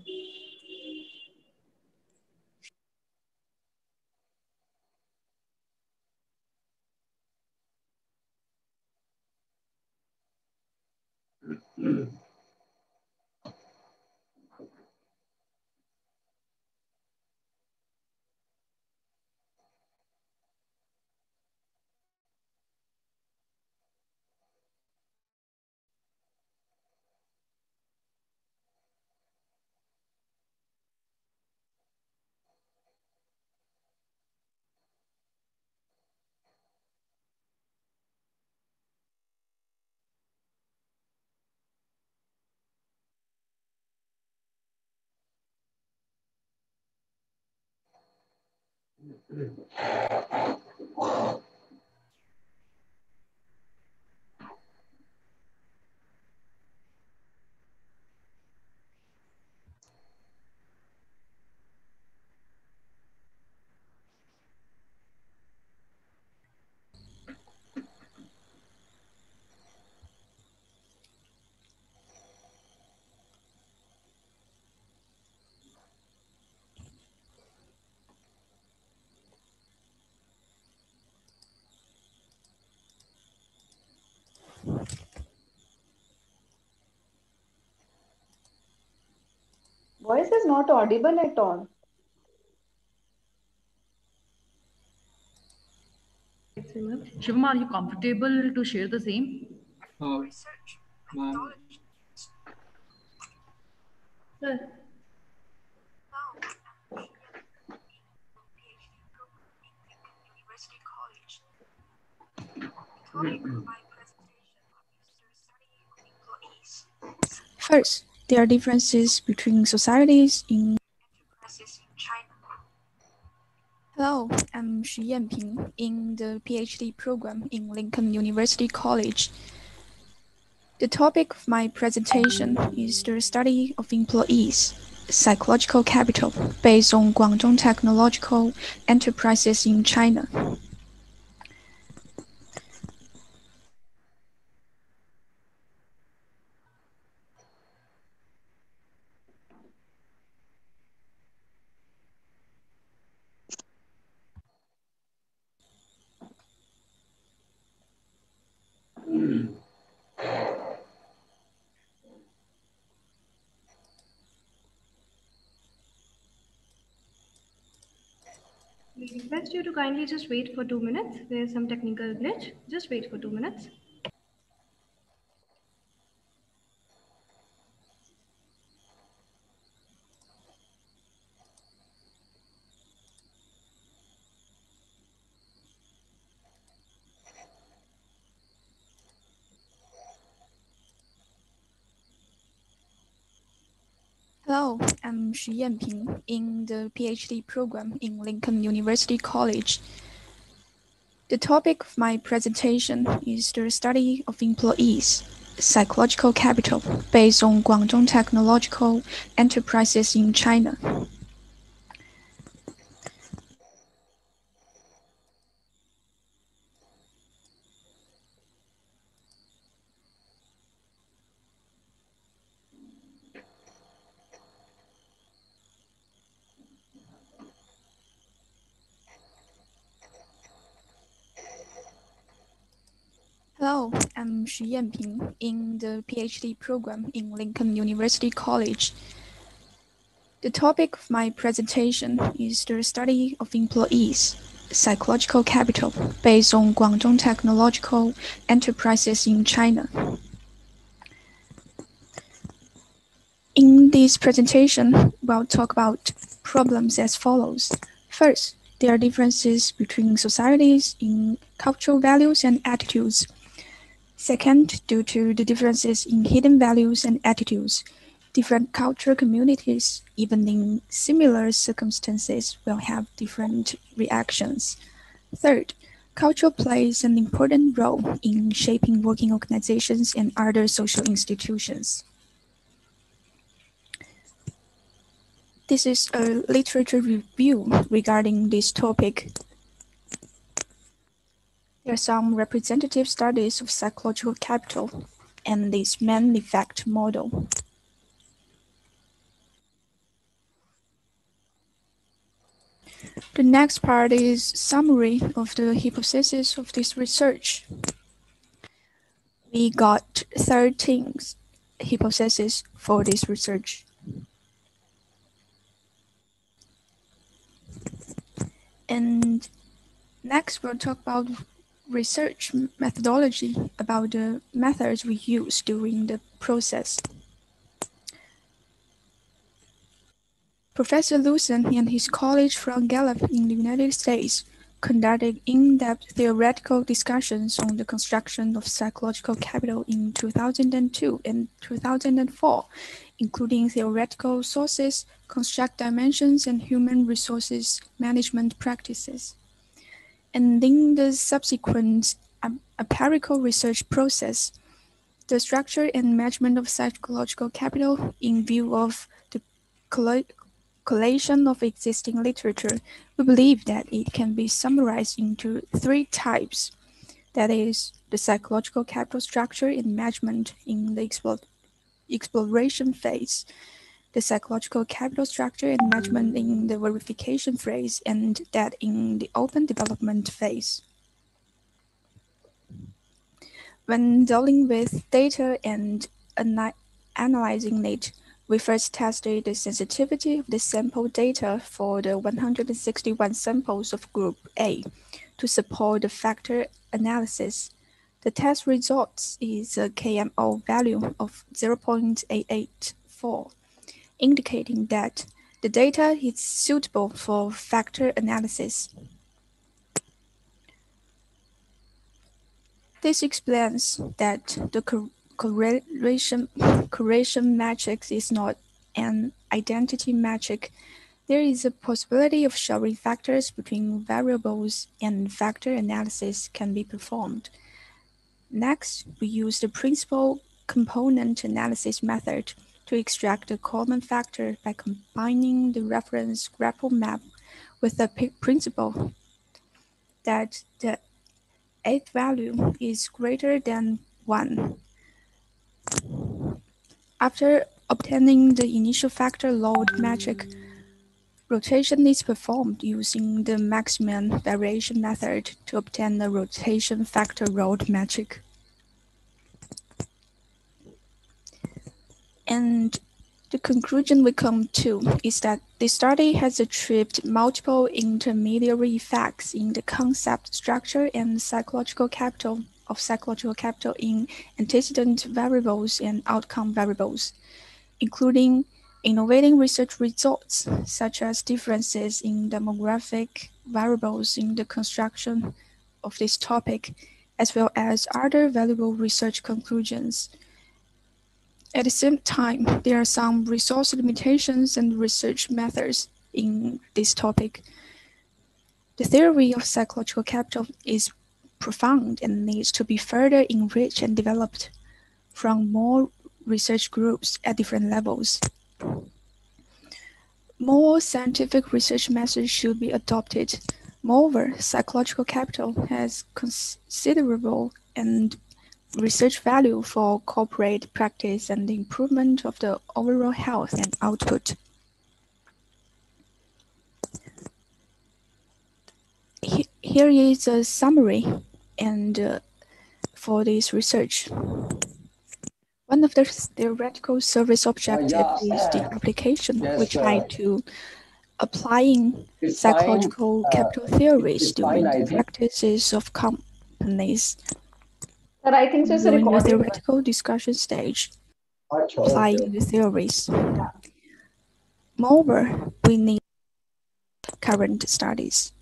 Voice is not audible at all. Shivam, are you comfortable to share the same? Ma'am, Sir. First, there are differences between societies in. Hello, I'm Xu Yanping in the PhD program in Lincoln University College. The topic of my presentation is the study of employees, psychological capital, based on Guangdong Technological Enterprises in China. We request you to kindly just wait for 2 minutes. There's some technical glitch. Just wait for 2 minutes. Hello, I'm Xu Yanping in the PhD program in Lincoln University College. The topic of my presentation is the study of employees, psychological capital, based on Guangdong Technological Enterprises in China. Hello, I'm Xu Yanping in the PhD program in Lincoln University College. The topic of my presentation is the study of employees, psychological capital, based on Guangdong Technological Enterprises in China. In this presentation, we'll talk about problems as follows. First, there are differences between societies in cultural values and attitudes. Second, due to the differences in hidden values and attitudes, different cultural communities, even in similar circumstances, will have different reactions. Third, culture plays an important role in shaping working organizations and other social institutions. This is a literature review regarding this topic. There are some representative studies of psychological capital and this main effect model. The next part is summary of the hypothesis of this research. We got 13 hypotheses for this research. And next, we'll talk about research methodology, about the methods we use during the process. Professor Lucen and his colleagues from Gallup in the United States conducted in-depth theoretical discussions on the construction of psychological capital in 2002 and 2004, including theoretical sources, construct dimensions, and human resources management practices. And in the subsequent empirical research process, the structure and management of psychological capital in view of the collation of existing literature, we believe that it can be summarized into three types. That is, the psychological capital structure and management in the exploration phase, the psychological capital structure and management in the verification phase, and that in the open development phase. When dealing with data and analyzing it, we first tested the sensitivity of the sample data for the 161 samples of Group A to support the factor analysis. The test results is a KMO value of 0.884, indicating that the data is suitable for factor analysis. This explains that the correlation matrix is not an identity metric. There is a possibility of showing factors between variables and factor analysis can be performed. Next, we use the principal component analysis method to extract the common factor by combining the reference grapple map with the principle that the eighth value is greater than 1. After obtaining the initial factor load metric, rotation is performed using the maximum variation method to obtain the rotation factor load metric. And the conclusion we come to is that the study has achieved multiple intermediary effects in the concept, structure, and psychological capital in antecedent variables and outcome variables, including innovating research results, such as differences in demographic variables in the construction of this topic, as well as other valuable research conclusions. At the same time, there are some resource limitations and research methods in this topic. The theory of psychological capital is profound and needs to be further enriched and developed from more research groups at different levels. More scientific research methods should be adopted. Moreover, psychological capital has considerable and research value for corporate practice and the improvement of the overall health and output. Here is a summary and for this research. One of the theoretical service objectives is the application, which led to applying psychological capital theories during the practices of companies. Sir, I think so it's a During the recording. theoretical discussion stage, applying the theories. Moreover, we need current studies.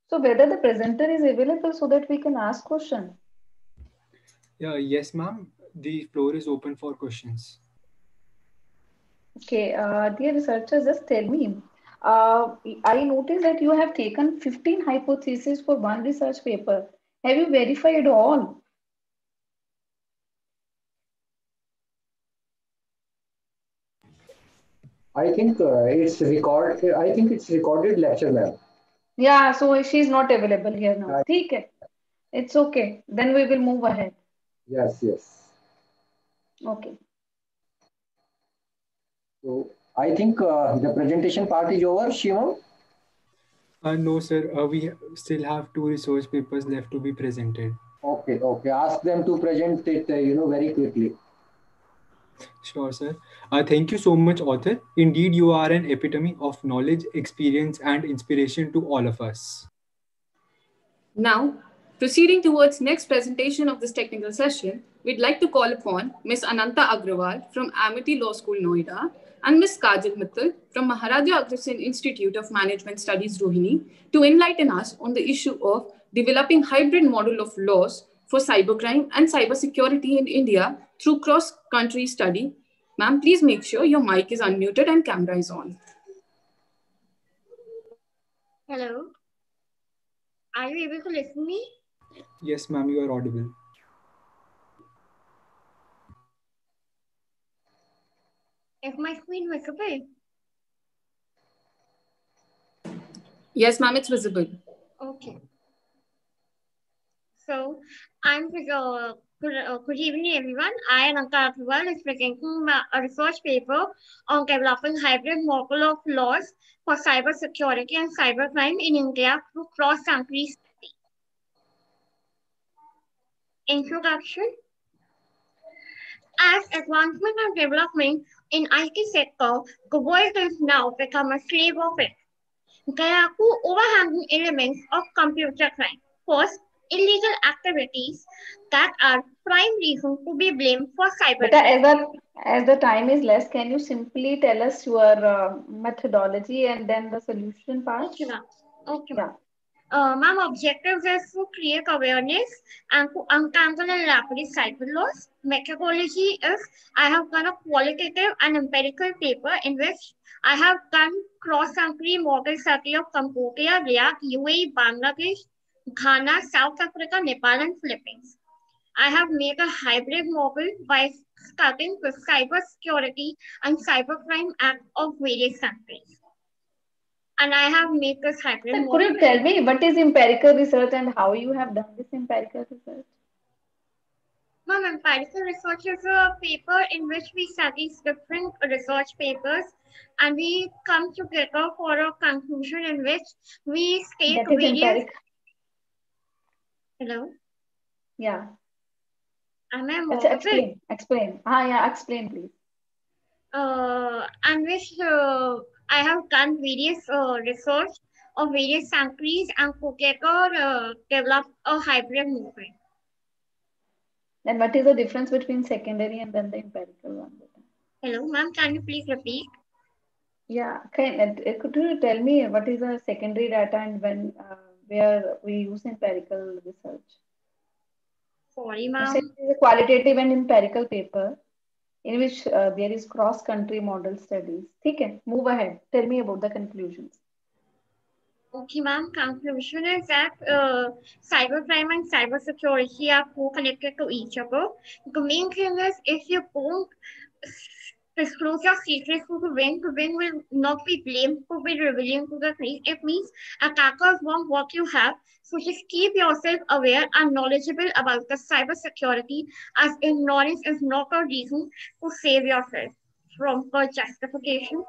So whether the presenter is available so that we can ask question. Yes, ma'am. The floor is open for questions. Okay, dear researchers, just tell me. I noticed that you have taken 15 hypotheses for one research paper. Have you verified all? I think it's record. I think it's recorded lecture, ma'am. Yeah, so she's not available here now. Okay, it's okay. Then we will move ahead. Yes, yes. Okay. So I think the presentation part is over, Shivam. No, sir. We still have 2 research papers left to be presented. Okay, okay. Ask them to present it, very quickly. Sure, sir. Thank you so much, author. Indeed, you are an epitome of knowledge, experience, and inspiration to all of us. Now, Proceeding towards next presentation of this technical session, we'd like to call upon Ms. Ananta Agrawal from Amity Law School, Noida, and Ms. Kajal Mittal from Maharaja Agrasen Institute of Management Studies, Rohini, to enlighten us on the issue of developing hybrid model of laws for cybercrime and cybersecurity in India through cross-country study. Ma'am, please make sure your mic is unmuted and camera is on. Hello. Are you able to listen to me? Yes, ma'am, you are audible. Is my screen visible? Yes, ma'am, it's visible. Okay. So, good evening, everyone. I am Ananta Agrawal is presenting a research paper on developing hybrid model of laws for cybersecurity and cybercrime in India through cross-country study. Introduction. As advancement and development in IT sector, the world is now become a slave of it. There are two overhanging elements of computer crime. First, illegal activities that are prime reason to be blamed for Beta, cybercrime. as the time is less, can you simply tell us your methodology and then the solution part? Okay, ma'am. Okay, Yeah. Ma'am, objectives is to create awareness and to untangle and rapidly cyber laws. Methodology is I have done a qualitative and empirical paper in which I have done cross-country model study of Cambodia, Iraq, UAE, Bangladesh, Ghana, South Africa, Nepal, and Philippines. I have made a hybrid model by starting with cybersecurity and cybercrime act of various countries. And I have made this hybrid Sir, model. could you tell me what is empirical research and how you have done this empirical research? Ma'am, empirical research is a paper in which we study different research papers and we come together for a conclusion in which we state That is various. empirical. Hello? Yeah. Am I Let's audible? explain. Yeah, explain please. And which I have done various research of various countries and together developed a hybrid movement. Then what is the difference between secondary and then the empirical one? Hello, ma'am, can you please repeat? Yeah, could you tell me what is a secondary data and when where we use empirical research? Sorry, You ma'am. said it is a qualitative and empirical paper in which there is cross-country model studies. Okay, move ahead. Tell me about the conclusions. Okay, ma'am. Conclusion is that cybercrime and cybersecurity are co-connected to each other. The main thing is if you don't disclose your secrets to the wing will not be blamed to be revealing to the police. It means attackers want what you have. So just keep yourself aware and knowledgeable about the cybersecurity, as ignorance is not a reason to save yourself from a justification.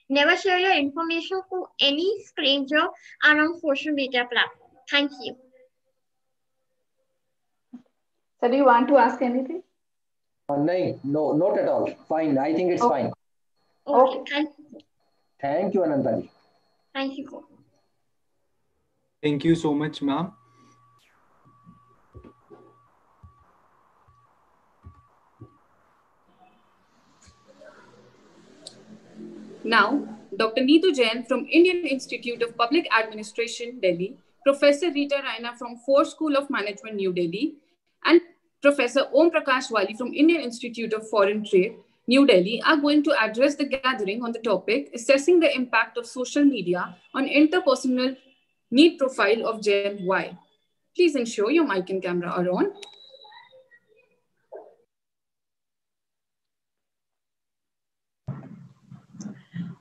Never share your information to any stranger and on social media platform. Thank you. So do you want to ask anything? No, not at all. Fine. I think it's fine. Okay, thank you. Thank you, Anantali. Thank you. Thank you so much, ma'am. Now, Dr. Neetu Jain from Indian Institute of Public Administration, Delhi, Professor Rita Raina from Ford School of Management, New Delhi, and Professor Om Prakash Wali from Indian Institute of Foreign Trade, New Delhi, are going to address the gathering on the topic assessing the impact of social media on interpersonal need profile of Gen Y. Please ensure your mic and camera are on.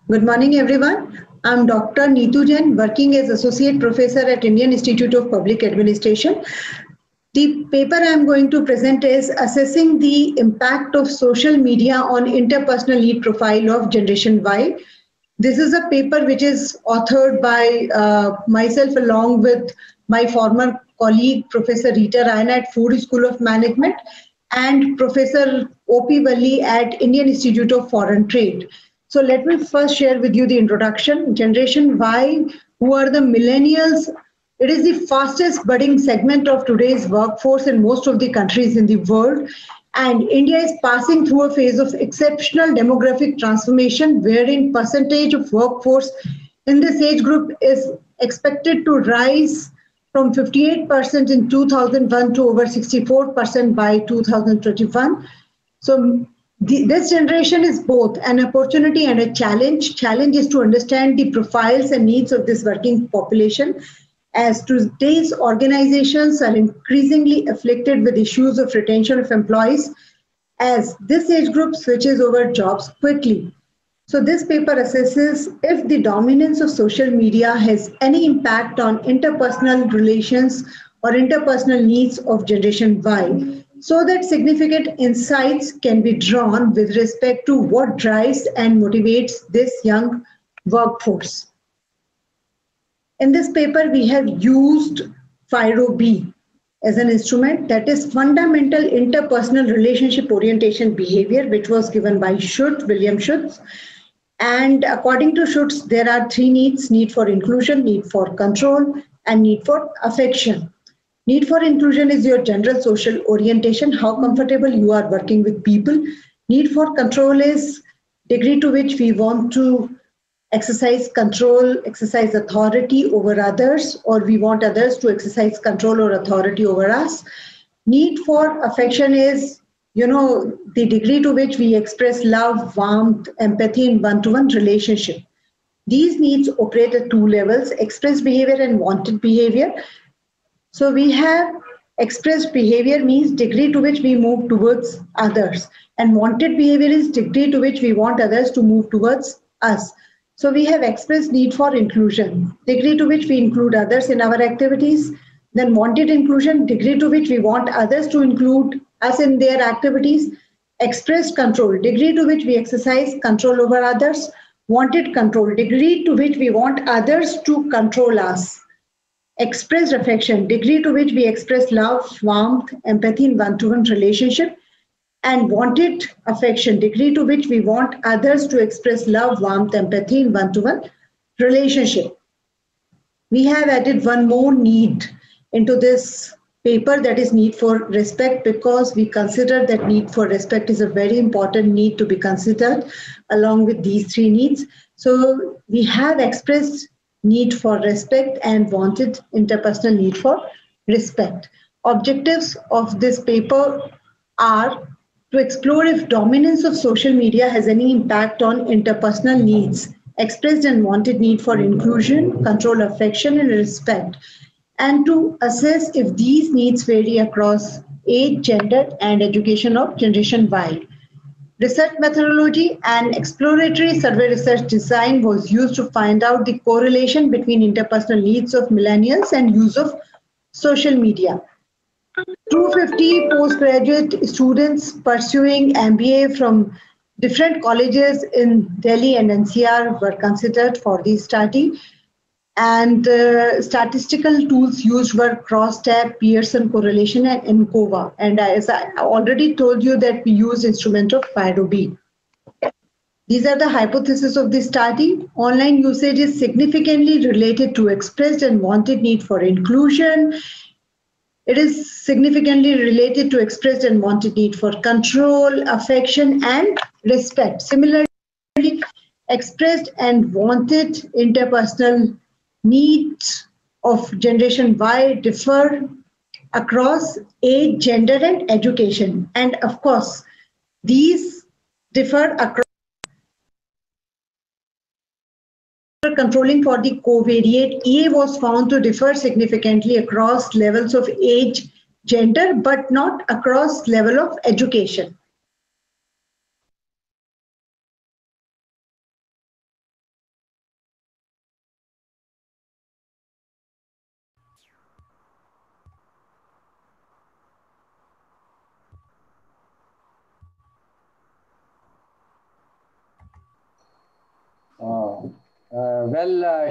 Good morning, everyone. I'm Dr. Neetu Jain, working as Associate Professor at Indian Institute of Public Administration. The paper I'm going to present is Assessing the Impact of Social Media on Interpersonal Need Profile of Generation Y. This is a paper which is authored by myself along with my former colleague, Professor Rita Raina at Ford School of Management and Professor O.P. Valli at Indian Institute of Foreign Trade. So let me first share with you the introduction. Generation Y, who are the millennials, it is the fastest budding segment of today's workforce in most of the countries in the world. And India is passing through a phase of exceptional demographic transformation, wherein percentage of workforce in this age group is expected to rise from 58% in 2001 to over 64% by 2021. So this generation is both an opportunity and a challenge. Challenge is to understand the profiles and needs of this working population, as today's organizations are increasingly afflicted with issues of retention of employees as this age group switches over jobs quickly. So this paper assesses if the dominance of social media has any impact on interpersonal relations or interpersonal needs of Generation Y, so that significant insights can be drawn with respect to what drives and motivates this young workforce. In this paper, we have used FIRO-B as an instrument, that is fundamental interpersonal relationship orientation behavior, which was given by William Schutz. And according to Schutz, there are three needs: need for inclusion, need for control, and need for affection. Need for inclusion is your general social orientation, how comfortable you are working with people. Need for control is degree to which we want to exercise control, exercise authority over others, or we want others to exercise control or authority over us. Need for affection is, the degree to which we express love, warmth, empathy in one-to-one relationship. These needs operate at two levels: expressed behavior and wanted behavior. So we have expressed behavior means degree to which we move towards others, and wanted behavior is degree to which we want others to move towards us. So we have expressed need for inclusion, degree to which we include others in our activities. Then wanted inclusion, degree to which we want others to include us in their activities. Expressed control, degree to which we exercise control over others. Wanted control, degree to which we want others to control us. Expressed affection, degree to which we express love, warmth, empathy in one-to-one relationship. And wanted affection, degree to which we want others to express love, warmth, empathy in one-to-one relationship. We have added one more need into this paper, that is need for respect, because we consider that need for respect is a very important need to be considered along with these three needs. So we have expressed need for respect and wanted interpersonal need for respect. Objectives of this paper are to explore if dominance of social media has any impact on interpersonal needs, expressed and wanted need for inclusion, control, affection, and respect, and to assess if these needs vary across age, gender, and education of Generation Y. Research methodology and exploratory survey research design was used to find out the correlation between interpersonal needs of millennials and use of social media. 250 postgraduate students pursuing MBA from different colleges in Delhi and NCR were considered for the study. And statistical tools used were crosstab, Pearson correlation, and ENCOVA. And as I already told you that we use instrument of FIRO-B. These are the hypotheses of the study. Online usage is significantly related to expressed and wanted need for inclusion. It is significantly related to expressed and wanted need for control, affection, and respect. Similarly, expressed and wanted interpersonal needs of Generation Y differ across age, gender, and education. And of course, these differ across controlling for the covariate. EA was found to differ significantly across levels of age, gender, but not across level of education.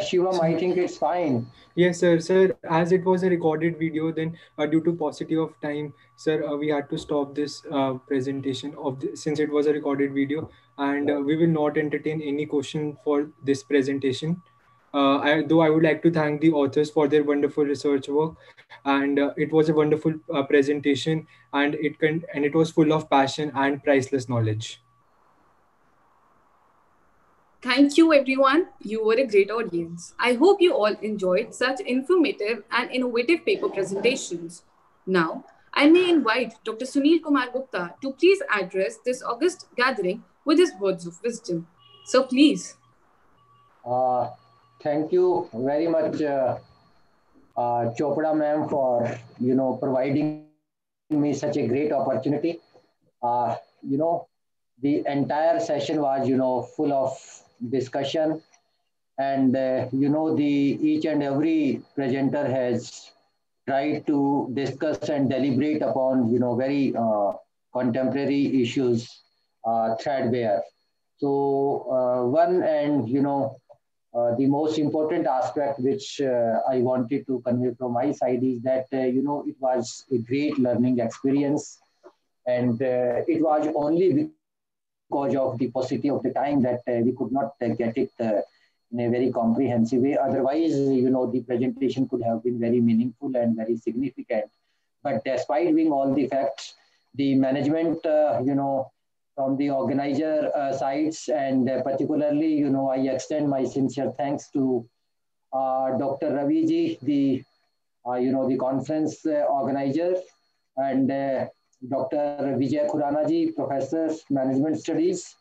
Shivam, I think it's fine. Yes, sir. Sir, as it was a recorded video, then due to paucity of time, sir, we had to stop this presentation of since it was a recorded video. and we will not entertain any question for this presentation. Though I would like to thank the authors for their wonderful research work, and it was a wonderful presentation, and it was full of passion and priceless knowledge. Thank you, everyone. You were a great audience. I hope you all enjoyed such informative and innovative paper presentations. Now, I may invite Dr. Sunil Kumar Gupta to please address this August gathering with his words of wisdom. So, please. Uh, Thank you very much, Chopra ma'am, for providing me such a great opportunity. You know, the entire session was full of discussion, and the each and every presenter has tried to discuss and deliberate upon very contemporary issues threadbare. So one and the most important aspect which I wanted to convey from my side is that it was a great learning experience, and it was only because of the paucity of the time that we could not get it in a very comprehensive way. Otherwise, the presentation could have been very meaningful and very significant. But despite being all the facts, the management, from the organizer sides, and particularly, I extend my sincere thanks to Dr. Ravi ji, the conference organizer, and Dr. Vijay Khurana ji, Professor Management Studies,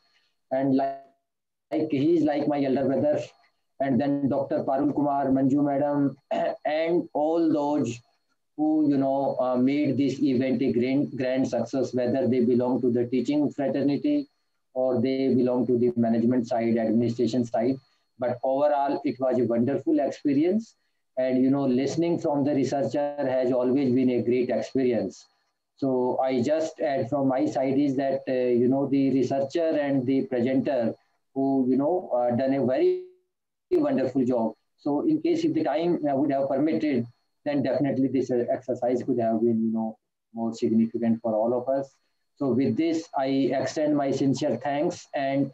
and he is like my elder brother, and then Dr. Parul Kumar, Manju Madam, and all those who made this event a grand success, whether they belong to the teaching fraternity or they belong to the management side, administration side. But overall, it was a wonderful experience, and listening from the researcher has always been a great experience. So I just add from my side is that the researcher and the presenter who done a very wonderful job. So in case if the time would have permitted, then definitely this exercise could have been more significant for all of us. So with this, I extend my sincere thanks, and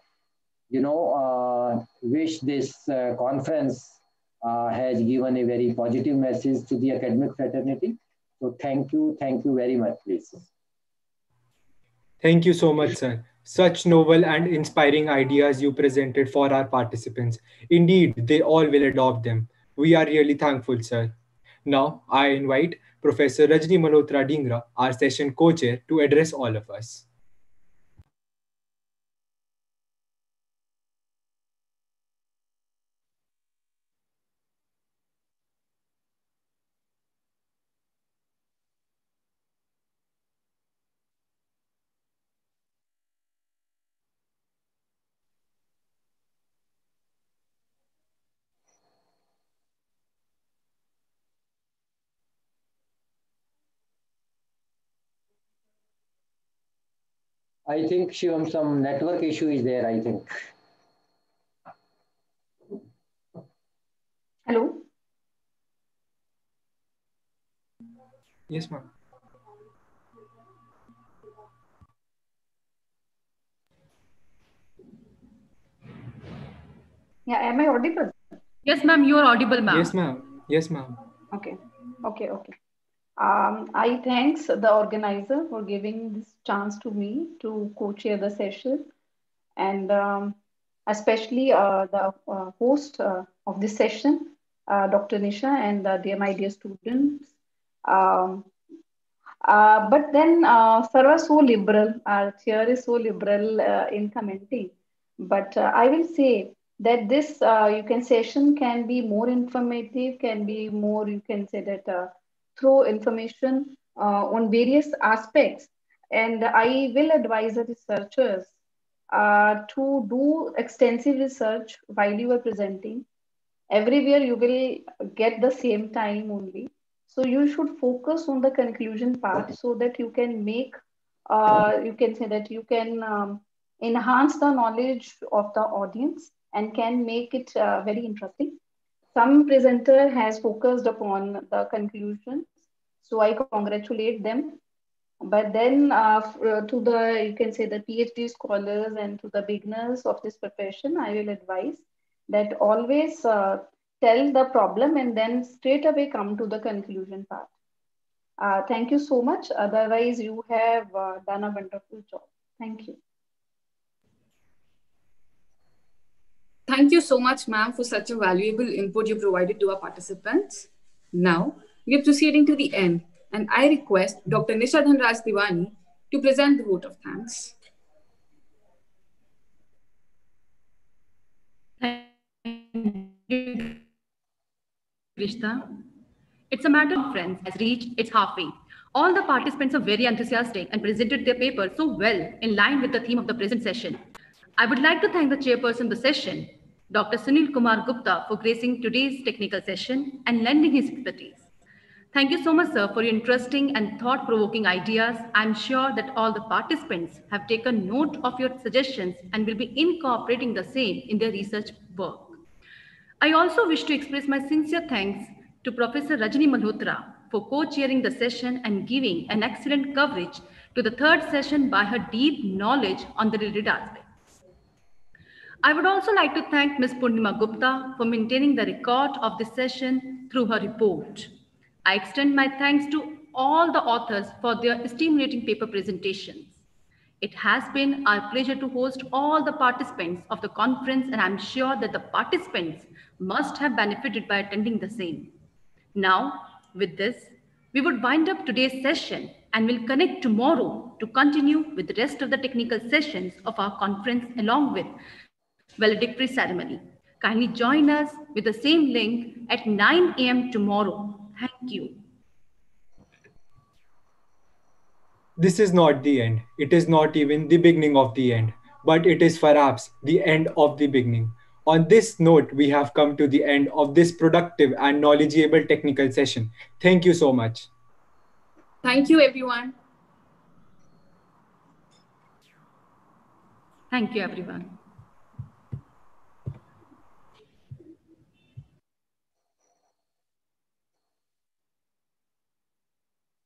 wish this conference has given a very positive message to the academic fraternity. So thank you very much, please. Thank you so much, sir. Such novel and inspiring ideas you presented for our participants. Indeed, they all will adopt them. We are really thankful, sir. Now, I invite Professor Rajni Malhotra Dhingra, our session co-chair, to address all of us. I think Shivam, some network issue is there, I think. Hello? Yes, ma'am. Yeah, am I audible? Yes, ma'am, you are audible, ma'am. Yes, ma'am. Yes, ma'am. Okay, okay. I thanks the organizer for giving this chance to me to co-chair the session, and especially the host of this session, Dr. Nisha, and my dear students. Um, but then Sir was so liberal, our chair is so liberal in commenting. But I will say that this you can session can be more informative, can be more, you can say that throw information on various aspects. And I will advise the researchers to do extensive research while you are presenting. Everywhere you will get the same time only. So you should focus on the conclusion part so that you can make, you can say that you can enhance the knowledge of the audience and can make it very interesting. Some presenter has focused upon the conclusions, so I congratulate them. But then to the, you can say the PhD scholars and to the beginners of this profession, I will advise that always tell the problem and then straight away come to the conclusion part. Thank you so much. Otherwise, you have done a wonderful job. Thank you. Thank you so much, ma'am, for such a valuable input you provided to our participants. Now, we are proceeding to the end, and I request Dr. Nisha Dhanraj Diwani to present the vote of thanks. Thank you, Krishna. It's a matter of friends has reached its halfway. All the participants are very enthusiastic and presented their paper so well in line with the theme of the present session. I would like to thank the chairperson of the session, Dr. Sunil Kumar Gupta, for gracing today's technical session and lending his expertise. Thank you so much, sir, for your interesting and thought-provoking ideas. I'm sure that all the participants have taken note of your suggestions and will be incorporating the same in their research work. I also wish to express my sincere thanks to Professor Rajni Malhotra for co-chairing the session and giving an excellent coverage to the third session by her deep knowledge on the related aspects. I would also like to thank Ms. Purnima Gupta for maintaining the record of this session through her report. I extend my thanks to all the authors for their stimulating paper presentations. It has been our pleasure to host all the participants of the conference, and I'm sure that the participants must have benefited by attending the same. Now, with this, we would wind up today's session and will connect tomorrow to continue with the rest of the technical sessions of our conference along with valedictory ceremony. Kindly join us with the same link at 9 a.m. tomorrow. Thank you. This is not the end. It is not even the beginning of the end, but it is perhaps the end of the beginning. On this note, we have come to the end of this productive and knowledgeable technical session. Thank you so much. Thank you, everyone. Thank you, everyone.